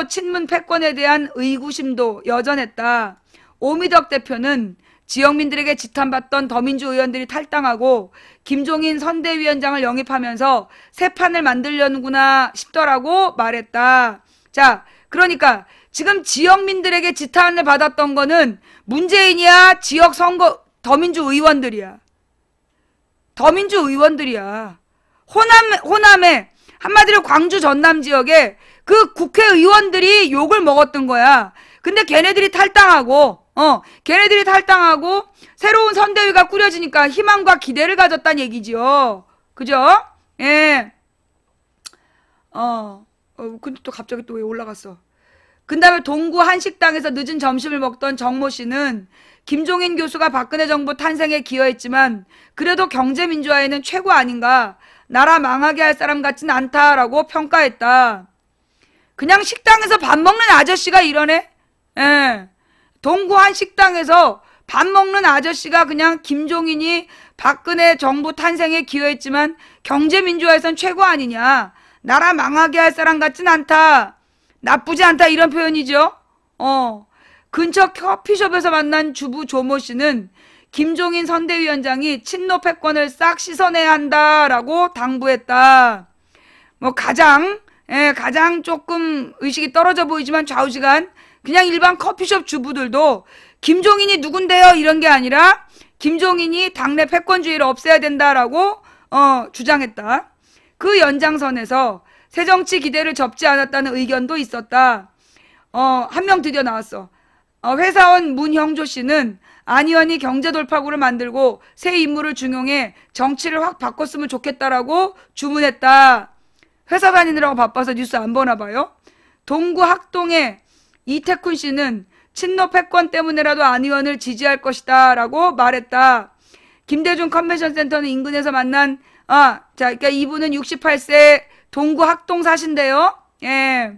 친문 패권에 대한 의구심도 여전했다. 오미덕 대표는 지역민들에게 지탄받던 더민주 의원들이 탈당하고 김종인 선대위원장을 영입하면서 새 판을 만들려는구나 싶더라고 말했다. 자, 그러니까 지금 지역민들에게 지탄을 받았던 거는 문재인이야, 지역 선거 더민주 의원들이야. 더민주 의원들이야. 호남에 한마디로 광주 전남 지역에 그 국회의원들이 욕을 먹었던 거야. 근데 걔네들이 탈당하고 새로운 선대위가 꾸려지니까 희망과 기대를 가졌다는 얘기죠. 그죠? 예. 근데 또 갑자기 또 왜 올라갔어? 그 다음에 동구 한식당에서 늦은 점심을 먹던 정모 씨는 김종인 교수가 박근혜 정부 탄생에 기여했지만 그래도 경제민주화에는 최고 아닌가. 나라 망하게 할 사람 같진 않다라고 평가했다. 그냥 식당에서 밥 먹는 아저씨가 이러네? 예. 동구 한식당에서 밥 먹는 아저씨가 그냥 김종인이 박근혜 정부 탄생에 기여했지만 경제민주화에선 최고 아니냐. 나라 망하게 할 사람 같진 않다. 나쁘지 않다 이런 표현이죠. 근처 커피숍에서 만난 주부 조모 씨는 김종인 선대위원장이 친노 패권을 싹 씻어내야 한다라고 당부했다. 가장 조금 의식이 떨어져 보이지만 좌우지간 그냥 일반 커피숍 주부들도 김종인이 누군데요? 이런 게 아니라 김종인이 당내 패권주의를 없애야 된다라고 주장했다. 그 연장선에서 새정치 기대를 접지 않았다는 의견도 있었다. 한 명 드디어 나왔어. 회사원 문형조 씨는 안 의원이 경제돌파구를 만들고 새 인물을 중용해 정치를 확 바꿨으면 좋겠다라고 주문했다. 회사 다니느라고 바빠서 뉴스 안 보나 봐요. 동구 학동의 이태쿤 씨는 친노 패권 때문에라도 안 의원을 지지할 것이다 라고 말했다. 김대중 컨벤션 센터는 인근에서 만난 그러니까 이분은 68세 동구 학동 사신데요. 예.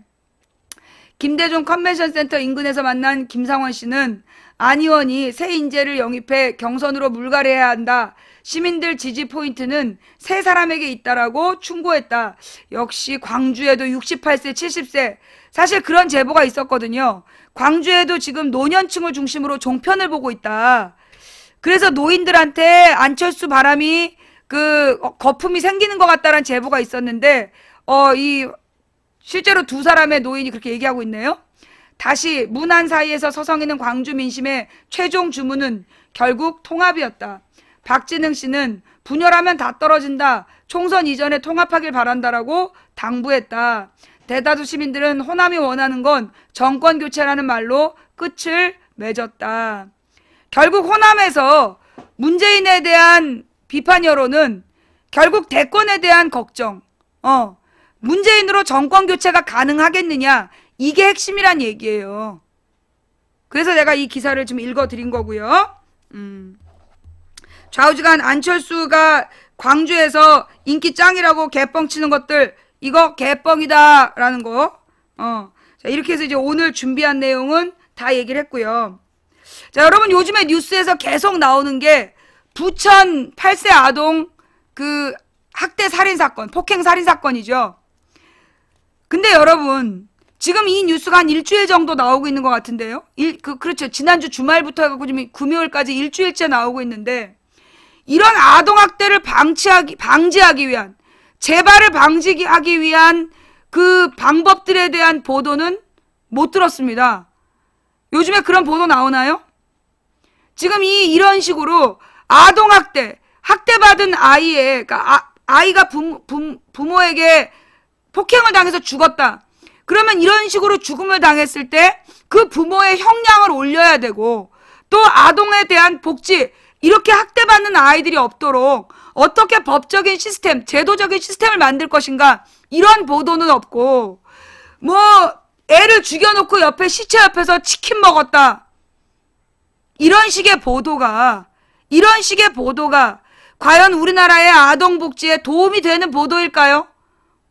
김대중 컨벤션 센터 인근에서 만난 김상원 씨는 안 의원이 새 인재를 영입해 경선으로 물갈이해야 한다. 시민들 지지 포인트는 세 사람에게 있다라고 충고했다. 역시 광주에도 68세, 70세 사실 그런 제보가 있었거든요. 광주에도 지금 노년층을 중심으로 종편을 보고 있다. 그래서 노인들한테 안철수 바람이 거품이 생기는 것 같다는 제보가 있었는데, 실제로 두 사람의 노인이 그렇게 얘기하고 있네요. 다시 문안 사이에서 서성이는 광주 민심의 최종 주문은 결국 통합이었다. 박진흥 씨는 분열하면 다 떨어진다. 총선 이전에 통합하길 바란다라고 당부했다. 대다수 시민들은 호남이 원하는 건 정권 교체라는 말로 끝을 맺었다. 결국 호남에서 문재인에 대한 비판 여론은 결국 대권에 대한 걱정, 문재인으로 정권 교체가 가능하겠느냐, 이게 핵심이란 얘기예요. 그래서 내가 이 기사를 좀 읽어드린 거고요. 좌우지간 안철수가 광주에서 인기 짱이라고 개뻥치는 것들, 이거 개뻥이다 라는 거. 자, 이렇게 해서 이제 오늘 준비한 내용은 다 얘기를 했고요. 자, 여러분 요즘에 뉴스에서 계속 나오는 게 부천 8세 아동 그 학대 살인 사건, 폭행 살인 사건이죠. 근데 여러분 지금 이 뉴스가 한 일주일 정도 나오고 있는 것 같은데요. 그렇죠. 지난주 주말부터 해갖고 지금 금요일까지 일주일째 나오고 있는데, 이런 아동학대를 방지하기 위한, 재발을 방지하기 위한 그 방법들에 대한 보도는 못 들었습니다. 요즘에 그런 보도 나오나요? 지금 이런 식으로 아동학대, 학대받은 그러니까 아이가 부모에게 폭행을 당해서 죽었다. 그러면 이런 식으로 죽음을 당했을 때 그 부모의 형량을 올려야 되고, 또 아동에 대한 복지, 이렇게 학대받는 아이들이 없도록 어떻게 법적인 시스템, 제도적인 시스템을 만들 것인가, 이런 보도는 없고, 애를 죽여놓고 시체 옆에서 치킨 먹었다, 이런 식의 보도가 과연 우리나라의 아동복지에 도움이 되는 보도일까요?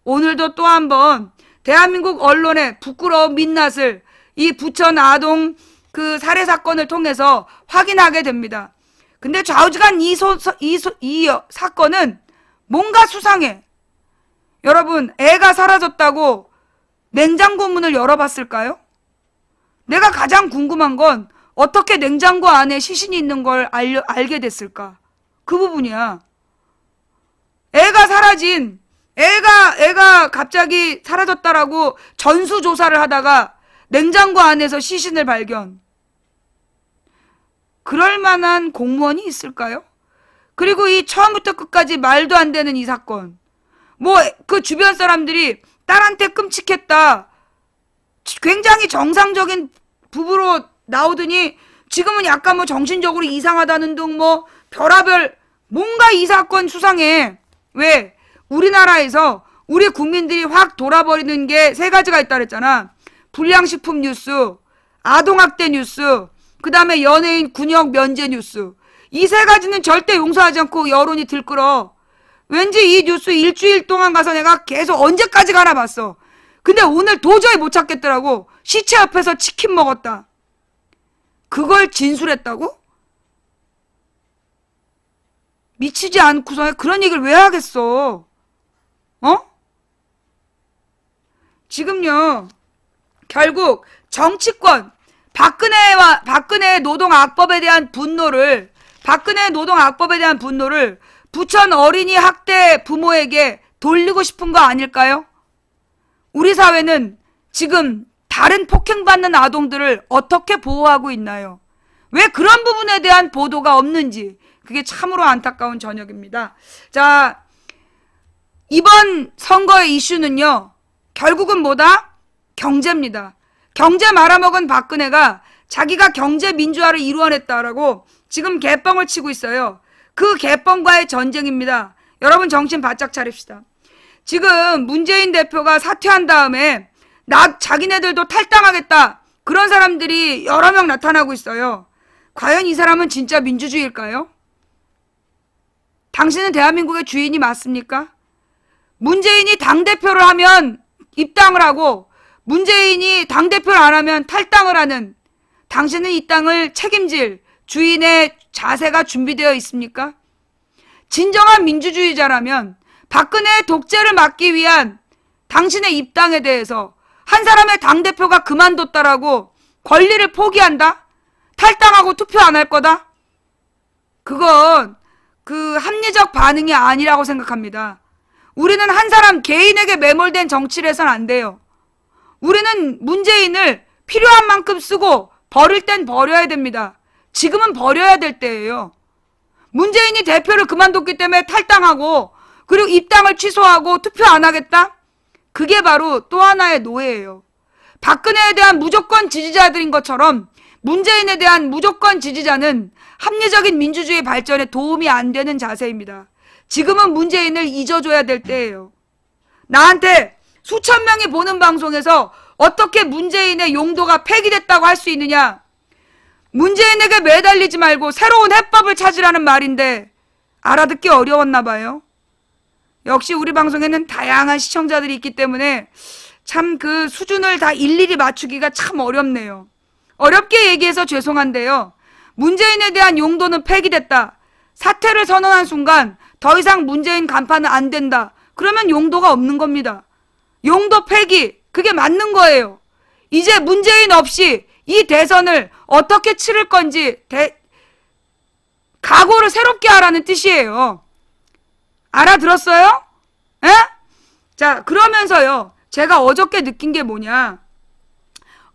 오늘도 또 한번 대한민국 언론의 부끄러운 민낯을 이 부천 아동 그 살해 사건을 통해서 확인하게 됩니다. 근데 좌우지간 이 사건은 뭔가 수상해. 여러분, 애가 사라졌다고 냉장고 문을 열어봤을까요? 내가 가장 궁금한 건 어떻게 냉장고 안에 시신이 있는 걸 알게 됐을까? 그 부분이야. 애가 갑자기 사라졌다라고 전수조사를 하다가 냉장고 안에서 시신을 발견. 그럴 만한 공무원이 있을까요? 그리고 이 처음부터 끝까지 말도 안 되는 이 사건. 그 주변 사람들이 딸한테 끔찍했다, 굉장히 정상적인 부부로 나오더니 지금은 약간 정신적으로 이상하다는 등 별하별, 뭔가 이 사건 수상해. 왜? 우리나라에서 우리 국민들이 확 돌아버리는 게 세 가지가 있다 그랬잖아. 불량식품 뉴스, 아동학대 뉴스, 그 다음에 연예인 군역 면제 뉴스. 이 세 가지는 절대 용서하지 않고 여론이 들끓어. 왠지 이 뉴스 일주일 동안 가서 내가 계속 언제까지 가나 봤어. 근데 오늘 도저히 못 찾겠더라고. 시체 옆에서 치킨 먹었다. 그걸 진술했다고? 미치지 않고서 그런 얘기를 왜 하겠어? 지금요, 결국 정치권, 박근혜의 노동악법에 대한 분노를 부천 어린이 학대 부모에게 돌리고 싶은 거 아닐까요? 우리 사회는 지금 다른 폭행받는 아동들을 어떻게 보호하고 있나요? 왜 그런 부분에 대한 보도가 없는지, 그게 참으로 안타까운 저녁입니다. 자, 이번 선거의 이슈는요, 결국은 뭐다? 경제입니다. 경제 말아먹은 박근혜가 자기가 경제 민주화를 이루어냈다라고 지금 개뻥을 치고 있어요. 그 개뻥과의 전쟁입니다. 여러분 정신 바짝 차립시다. 지금 문재인 대표가 사퇴한 다음에 자기네들도 탈당하겠다, 그런 사람들이 여러 명 나타나고 있어요. 과연 이 사람은 진짜 민주주의일까요? 당신은 대한민국의 주인이 맞습니까? 문재인이 당대표를 하면 입당을 하고, 문재인이 당대표를 안 하면 탈당을 하는, 당신은 이 땅을 책임질 주인의 자세가 준비되어 있습니까? 진정한 민주주의자라면 박근혜의 독재를 막기 위한 당신의 입당에 대해서 한 사람의 당대표가 그만뒀다라고 권리를 포기한다? 탈당하고 투표 안 할 거다? 그건 그 합리적 반응이 아니라고 생각합니다. 우리는 한 사람 개인에게 매몰된 정치를 해서는 안 돼요. 우리는 문재인을 필요한 만큼 쓰고 버릴 땐 버려야 됩니다. 지금은 버려야 될 때예요. 문재인이 대표를 그만뒀기 때문에 탈당하고 그리고 입당을 취소하고 투표 안 하겠다? 그게 바로 또 하나의 노예예요. 박근혜에 대한 무조건 지지자들인 것처럼 문재인에 대한 무조건 지지자는 합리적인 민주주의 발전에 도움이 안 되는 자세입니다. 지금은 문재인을 잊어줘야 될 때예요. 나한테 수천 명이 보는 방송에서 어떻게 문재인의 용도가 폐기됐다고 할 수 있느냐? 문재인에게 매달리지 말고 새로운 해법을 찾으라는 말인데 알아듣기 어려웠나 봐요. 역시 우리 방송에는 다양한 시청자들이 있기 때문에 참 그 수준을 다 일일이 맞추기가 참 어렵네요. 어렵게 얘기해서 죄송한데요. 문재인에 대한 용도는 폐기됐다. 사퇴를 선언한 순간 더 이상 문재인 간파는 안 된다. 그러면 용도가 없는 겁니다. 용도 폐기, 그게 맞는 거예요. 이제 문재인 없이 이 대선을 어떻게 치를 건지 각오를 새롭게 하라는 뜻이에요. 알아들었어요? 에? 자, 그러면서요. 제가 어저께 느낀 게 뭐냐.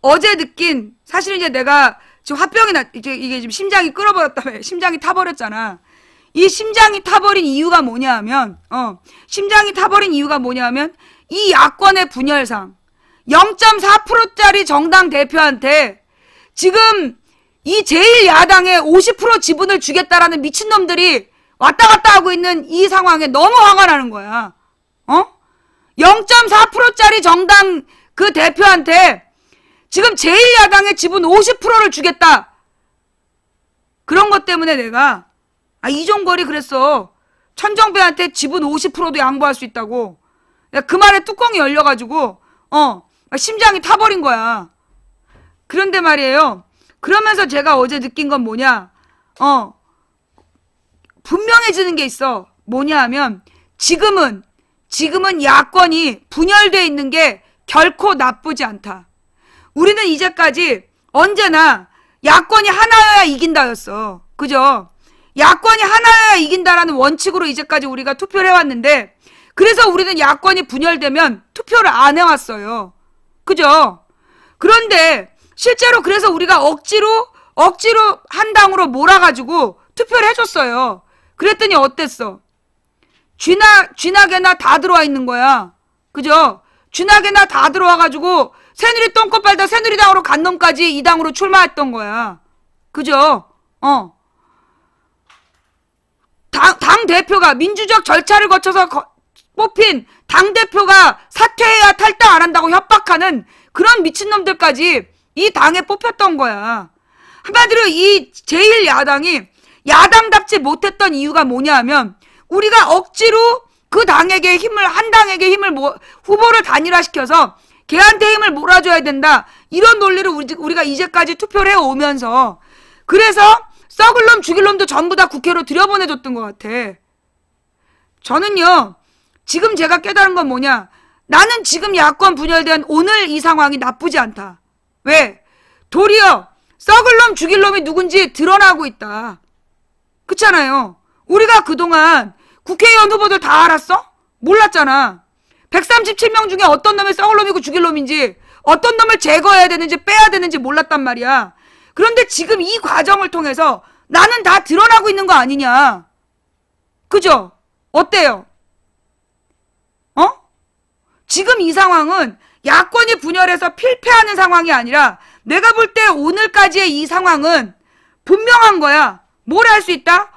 어제 느낀, 사실은 이제 내가 지금 화병이 이게 지금 심장이 끓어버렸다며. 심장이 타버렸잖아. 이 심장이 타버린 이유가 뭐냐 하면, 심장이 타버린 이유가 뭐냐 하면, 이 야권의 분열상, 0.4%짜리 정당 대표한테 지금 이 제1야당의 50% 지분을 주겠다라는 미친놈들이 왔다 갔다 하고 있는 이 상황에 너무 화가 나는 거야. 0.4%짜리 정당 그 대표한테 지금 제1야당의 지분 50%를 주겠다. 그런 것 때문에 내가 이종걸이 그랬어. 천정배한테 지분 50%도 양보할 수 있다고. 그 말에 뚜껑이 열려가지고 심장이 타버린 거야. 그런데 말이에요. 그러면서 제가 어제 느낀 건 뭐냐. 분명해지는 게 있어. 뭐냐 하면 지금은 야권이 분열되어 있는 게 결코 나쁘지 않다. 우리는 이제까지 언제나 야권이 하나여야 이긴다였어. 그죠? 야권이 하나여야 이긴다라는 원칙으로 이제까지 우리가 투표를 해왔는데 그래서 우리는 야권이 분열되면 투표를 안 해왔어요. 그죠? 그런데 실제로 그래서 우리가 억지로 한 당으로 몰아가지고 투표를 해줬어요. 그랬더니 어땠어? 쥐나개나 다 들어와 있는 거야. 그죠? 쥐나개나 다 들어와가지고 새누리 똥꼬 빨다 새누리당으로 간 놈까지 이 당으로 출마했던 거야. 그죠? 당 대표가 민주적 절차를 거쳐서 뽑힌 당 대표가 사퇴해야 탈당 안 한다고 협박하는 그런 미친놈들까지 이 당에 뽑혔던 거야. 한마디로 이 제1야당이 야당답지 못했던 이유가 뭐냐 하면 우리가 억지로 그 당에게 한 당에게 힘을 후보를 단일화시켜서 걔한테 힘을 몰아줘야 된다. 이런 논리를 우리가 이제까지 투표를 해오면서 그래서 썩을 놈 죽일 놈도 전부 다 국회로 들여보내줬던 것 같아. 저는요. 지금 제가 깨달은 건 뭐냐. 나는 지금 야권 분열된 오늘 이 상황이 나쁘지 않다. 왜? 도리어 썩을 놈 죽일 놈이 누군지 드러나고 있다. 그렇잖아요. 우리가 그동안 국회의원 후보들 다 알았어? 몰랐잖아. 137명 중에 어떤 놈이 썩을 놈이고 죽일 놈인지 어떤 놈을 제거해야 되는지 빼야 되는지 몰랐단 말이야. 그런데 지금 이 과정을 통해서 나는 다 드러나고 있는 거 아니냐. 그죠? 어때요? 지금 이 상황은 야권이 분열해서 필패하는 상황이 아니라 내가 볼 때 오늘까지의 이 상황은 분명한 거야. 뭘 할 수 있다?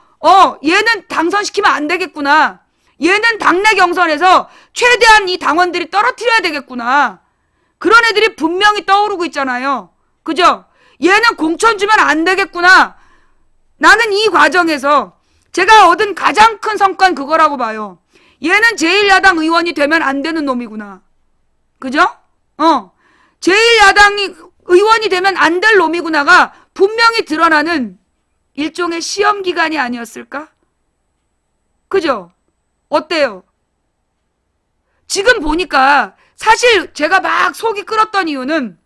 얘는 당선시키면 안 되겠구나. 얘는 당내 경선에서 최대한 이 당원들이 떨어뜨려야 되겠구나. 그런 애들이 분명히 떠오르고 있잖아요. 그죠? 얘는 공천 주면 안 되겠구나. 나는 이 과정에서 제가 얻은 가장 큰 성과는 그거라고 봐요. 얘는 제1야당 의원이 되면 안 되는 놈이구나. 그죠? 제1야당이 의원이 되면 안 될 놈이구나가 분명히 드러나는 일종의 시험 기간이 아니었을까? 그죠? 어때요? 지금 보니까 사실 제가 막 속이 끓었던 이유는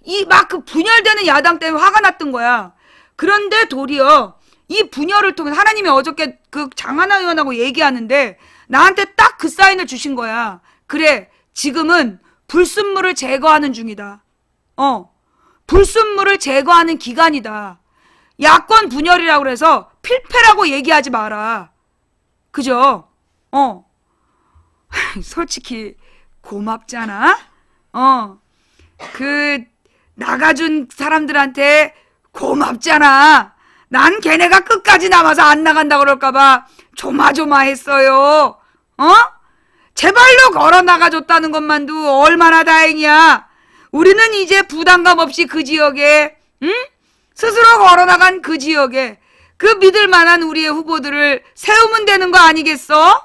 이 막 그 분열되는 야당 때문에 화가 났던 거야. 그런데 도리어 이 분열을 통해서 하나님이 어저께 그 장하나 의원하고 얘기하는데 나한테 딱 그 사인을 주신 거야. 그래, 지금은 불순물을 제거하는 중이다. 불순물을 제거하는 기간이다. 야권 분열이라고 해서 필패라고 얘기하지 마라. 그죠? 솔직히 고맙잖아? 나가준 사람들한테 고맙잖아. 난 걔네가 끝까지 남아서 안 나간다 그럴까봐 조마조마했어요. 제발로 걸어 나가줬다는 것만도 얼마나 다행이야. 우리는 이제 부담감 없이 그 지역에, 스스로 걸어 나간 그 지역에 그 믿을 만한 우리의 후보들을 세우면 되는 거 아니겠어?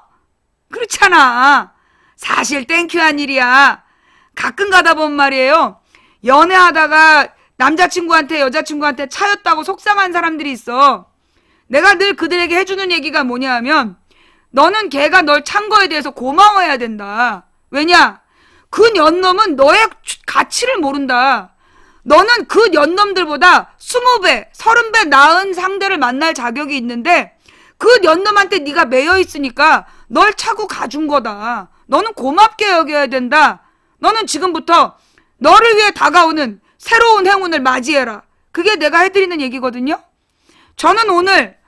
그렇잖아. 사실 땡큐한 일이야. 가끔 가다 보면 말이에요. 연애하다가 남자친구한테 여자친구한테 차였다고 속상한 사람들이 있어. 내가 늘 그들에게 해주는 얘기가 뭐냐 하면 너는 걔가 널 찬 거에 대해서 고마워해야 된다. 왜냐? 그 년놈은 너의 가치를 모른다. 너는 그 년놈들보다 20배, 30배 나은 상대를 만날 자격이 있는데 그 년놈한테 네가 매여 있으니까 널 차고 가준 거다. 너는 고맙게 여겨야 된다. 너는 지금부터 너를 위해 다가오는 새로운 행운을 맞이해라. 그게 내가 해드리는 얘기거든요. 저는 오늘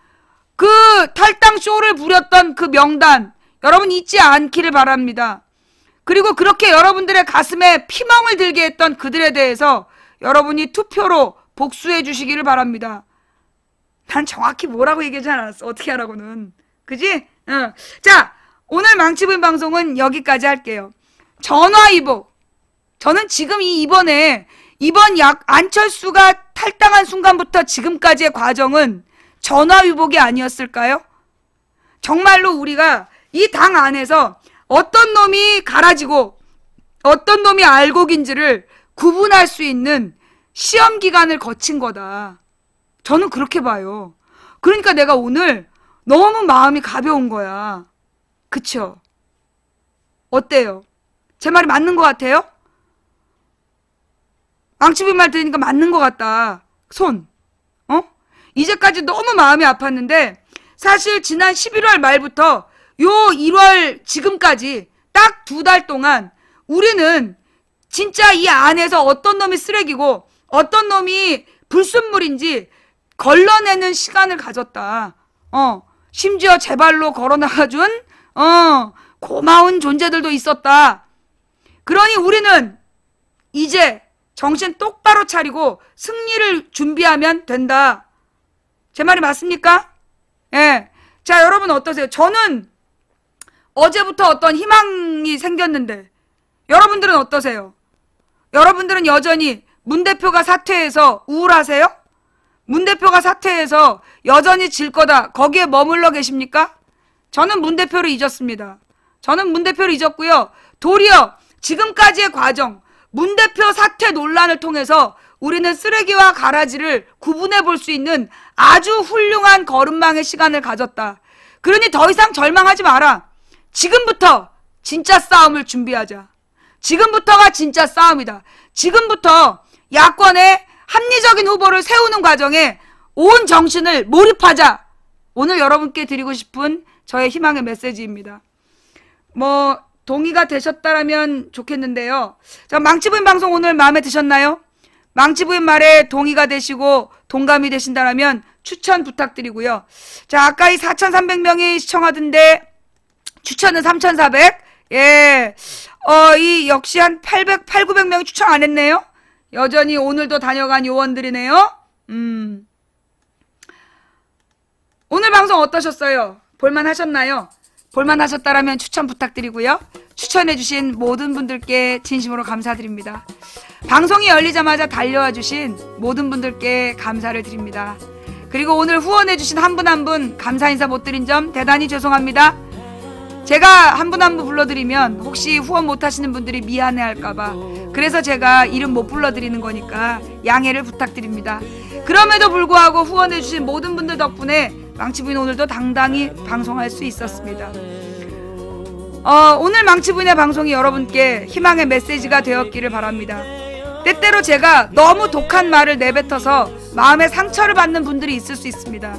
그 탈당 쇼를 부렸던 그 명단 여러분 잊지 않기를 바랍니다. 그리고 그렇게 여러분들의 가슴에 피멍을 들게 했던 그들에 대해서 여러분이 투표로 복수해 주시기를 바랍니다. 난 정확히 뭐라고 얘기하지 않았어. 어떻게 하라고는. 그지? 자, 오늘 망치부인 방송은 여기까지 할게요. 전화위복. 저는 지금 이번 안철수가 탈당한 순간부터 지금까지의 과정은 전화위복이 아니었을까요? 정말로 우리가 이 당 안에서 어떤 놈이 가라지고 어떤 놈이 알곡인지를 구분할 수 있는 시험 기간을 거친 거다. 저는 그렇게 봐요. 그러니까 내가 오늘 너무 마음이 가벼운 거야. 그쵸? 어때요? 제 말이 맞는 것 같아요? 망치부인 말 들으니까 맞는 것 같다. 손. 이제까지 너무 마음이 아팠는데 사실 지난 11월 말부터 요 1월 지금까지 딱 2달 동안 우리는 진짜 이 안에서 어떤 놈이 쓰레기고 어떤 놈이 불순물인지 걸러내는 시간을 가졌다. 심지어 제 발로 걸어나가준 고마운 존재들도 있었다. 그러니 우리는 이제 정신 똑바로 차리고 승리를 준비하면 된다. 제 말이 맞습니까? 예. 자, 여러분 어떠세요? 저는 어제부터 어떤 희망이 생겼는데 여러분들은 어떠세요? 여러분들은 여전히 문 대표가 사퇴해서 우울하세요? 문 대표가 사퇴해서 여전히 질 거다. 거기에 머물러 계십니까? 저는 문 대표를 잊었습니다. 저는 문 대표를 잊었고요. 도리어 지금까지의 과정, 문 대표 사퇴 논란을 통해서 우리는 쓰레기와 가라지를 구분해 볼 수 있는 아주 훌륭한 걸음망의 시간을 가졌다. 그러니 더 이상 절망하지 마라. 지금부터 진짜 싸움을 준비하자. 지금부터가 진짜 싸움이다. 지금부터 야권의 합리적인 후보를 세우는 과정에 온 정신을 몰입하자. 오늘 여러분께 드리고 싶은 저의 희망의 메시지입니다. 동의가 되셨다면 좋겠는데요. 자, 망치부인 방송 오늘 마음에 드셨나요? 망치부인 말에 동의가 되시고 동감이 되신다면 추천 부탁드리고요. 자, 아까 이 4,300명이 시청하던데 추천은 3,400. 예. 이 역시 한 800-900명이 추천 안 했네요. 여전히 오늘도 다녀간 요원들이네요. 오늘 방송 어떠셨어요? 볼만하셨나요? 볼만하셨다면 추천 부탁드리고요. 추천해주신 모든 분들께 진심으로 감사드립니다. 방송이 열리자마자 달려와 주신 모든 분들께 감사를 드립니다. 그리고 오늘 후원해주신 한 분 한 분 감사 인사 못 드린 점 대단히 죄송합니다. 제가 한 분 한 분 불러드리면 혹시 후원 못하시는 분들이 미안해할까봐 그래서 제가 이름 못 불러드리는 거니까 양해를 부탁드립니다. 그럼에도 불구하고 후원해주신 모든 분들 덕분에 망치부인 오늘도 당당히 방송할 수 있었습니다. 오늘 망치부인의 방송이 여러분께 희망의 메시지가 되었기를 바랍니다. 때때로 제가 너무 독한 말을 내뱉어서 마음에 상처를 받는 분들이 있을 수 있습니다.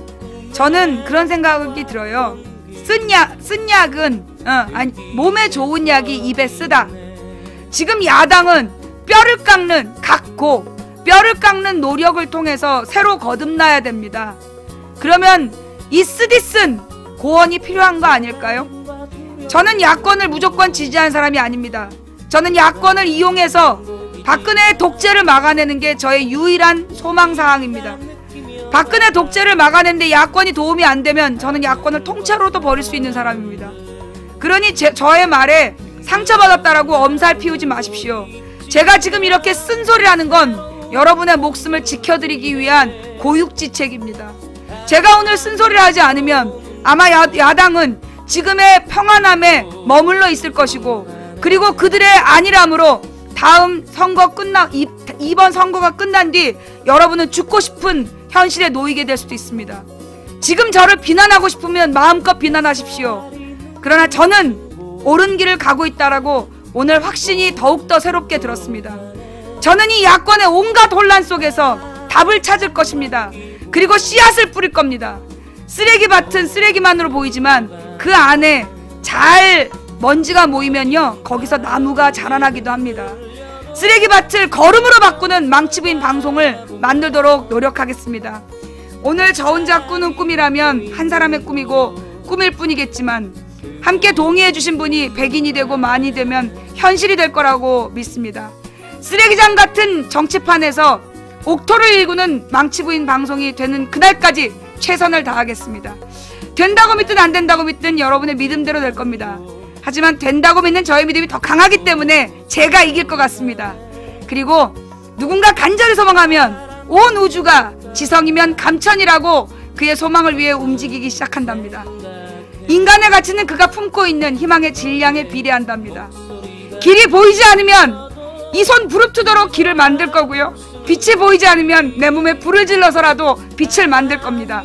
저는 그런 생각이 들어요. 쓴 약은 아니, 몸에 좋은 약이 입에 쓰다. 지금 야당은 뼈를 깎는 노력을 통해서 새로 거듭나야 됩니다. 그러면 이 쓰디쓴 고언이 필요한 거 아닐까요? 저는 야권을 무조건 지지하는 사람이 아닙니다. 저는 야권을 이용해서 박근혜의 독재를 막아내는 게 저의 유일한 소망사항입니다. 박근혜 독재를 막아내는데 야권이 도움이 안 되면 저는 야권을 통째로도 버릴 수 있는 사람입니다. 그러니 저의 말에 상처받았다라고 엄살 피우지 마십시오. 제가 지금 이렇게 쓴소리라는 건 여러분의 목숨을 지켜드리기 위한 고육지책입니다. 제가 오늘 쓴소리를 하지 않으면 아마 야당은 지금의 평안함에 머물러 있을 것이고, 그리고 그들의 안일함으로 다음 선거 이번 선거가 끝난 뒤 여러분은 죽고 싶은 현실에 놓이게 될 수도 있습니다. 지금 저를 비난하고 싶으면 마음껏 비난하십시오. 그러나 저는 옳은 길을 가고 있다라고 오늘 확신이 더욱더 새롭게 들었습니다. 저는 이 야권의 온갖 혼란 속에서 답을 찾을 것입니다. 그리고 씨앗을 뿌릴 겁니다. 쓰레기밭은 쓰레기만으로 보이지만 그 안에 잘 먼지가 모이면요, 거기서 나무가 자라나기도 합니다. 쓰레기밭을 걸음으로 바꾸는 망치부인 방송을 만들도록 노력하겠습니다. 오늘 저 혼자 꾸는 꿈이라면 한 사람의 꿈이고 꿈일 뿐이겠지만, 함께 동의해 주신 분이 100인이 되고 만이 되면 현실이 될 거라고 믿습니다. 쓰레기장 같은 정치판에서 옥토를 일구는 망치부인 방송이 되는 그날까지 최선을 다하겠습니다. 된다고 믿든 안 된다고 믿든 여러분의 믿음대로 될 겁니다. 하지만 된다고 믿는 저의 믿음이 더 강하기 때문에 제가 이길 것 같습니다. 그리고 누군가 간절히 소망하면 온 우주가 지성이면 감천이라고 그의 소망을 위해 움직이기 시작한답니다. 인간의 가치는 그가 품고 있는 희망의 질량에 비례한답니다. 길이 보이지 않으면 이 손 부릅뜨도록 길을 만들 거고요, 빛이 보이지 않으면 내 몸에 불을 질러서라도 빛을 만들 겁니다.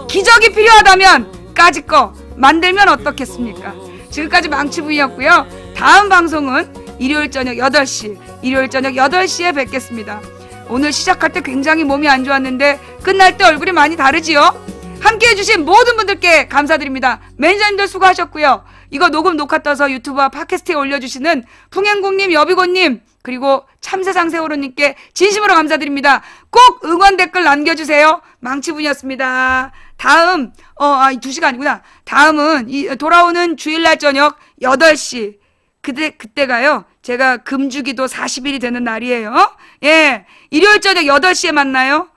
기적이 필요하다면 까짓 거 만들면 어떻겠습니까? 지금까지 망치부이었고요. 다음 방송은 일요일 저녁 8시에 뵙겠습니다. 오늘 시작할 때 굉장히 몸이 안 좋았는데 끝날 때 얼굴이 많이 다르지요? 함께해 주신 모든 분들께 감사드립니다. 매니저님들 수고하셨고요. 이거 녹화 떠서 유튜브와 팟캐스트에 올려주시는 풍행국님, 여비고님, 그리고 참세상 세월호님께 진심으로 감사드립니다. 꼭 응원 댓글 남겨주세요. 망치분이었습니다. 다음 2시가 아니구나. 다음은 돌아오는 주일날 저녁 8시 그때가요, 제가 금주기도 40일이 되는 날이에요. 예, 일요일 저녁 8시에 만나요.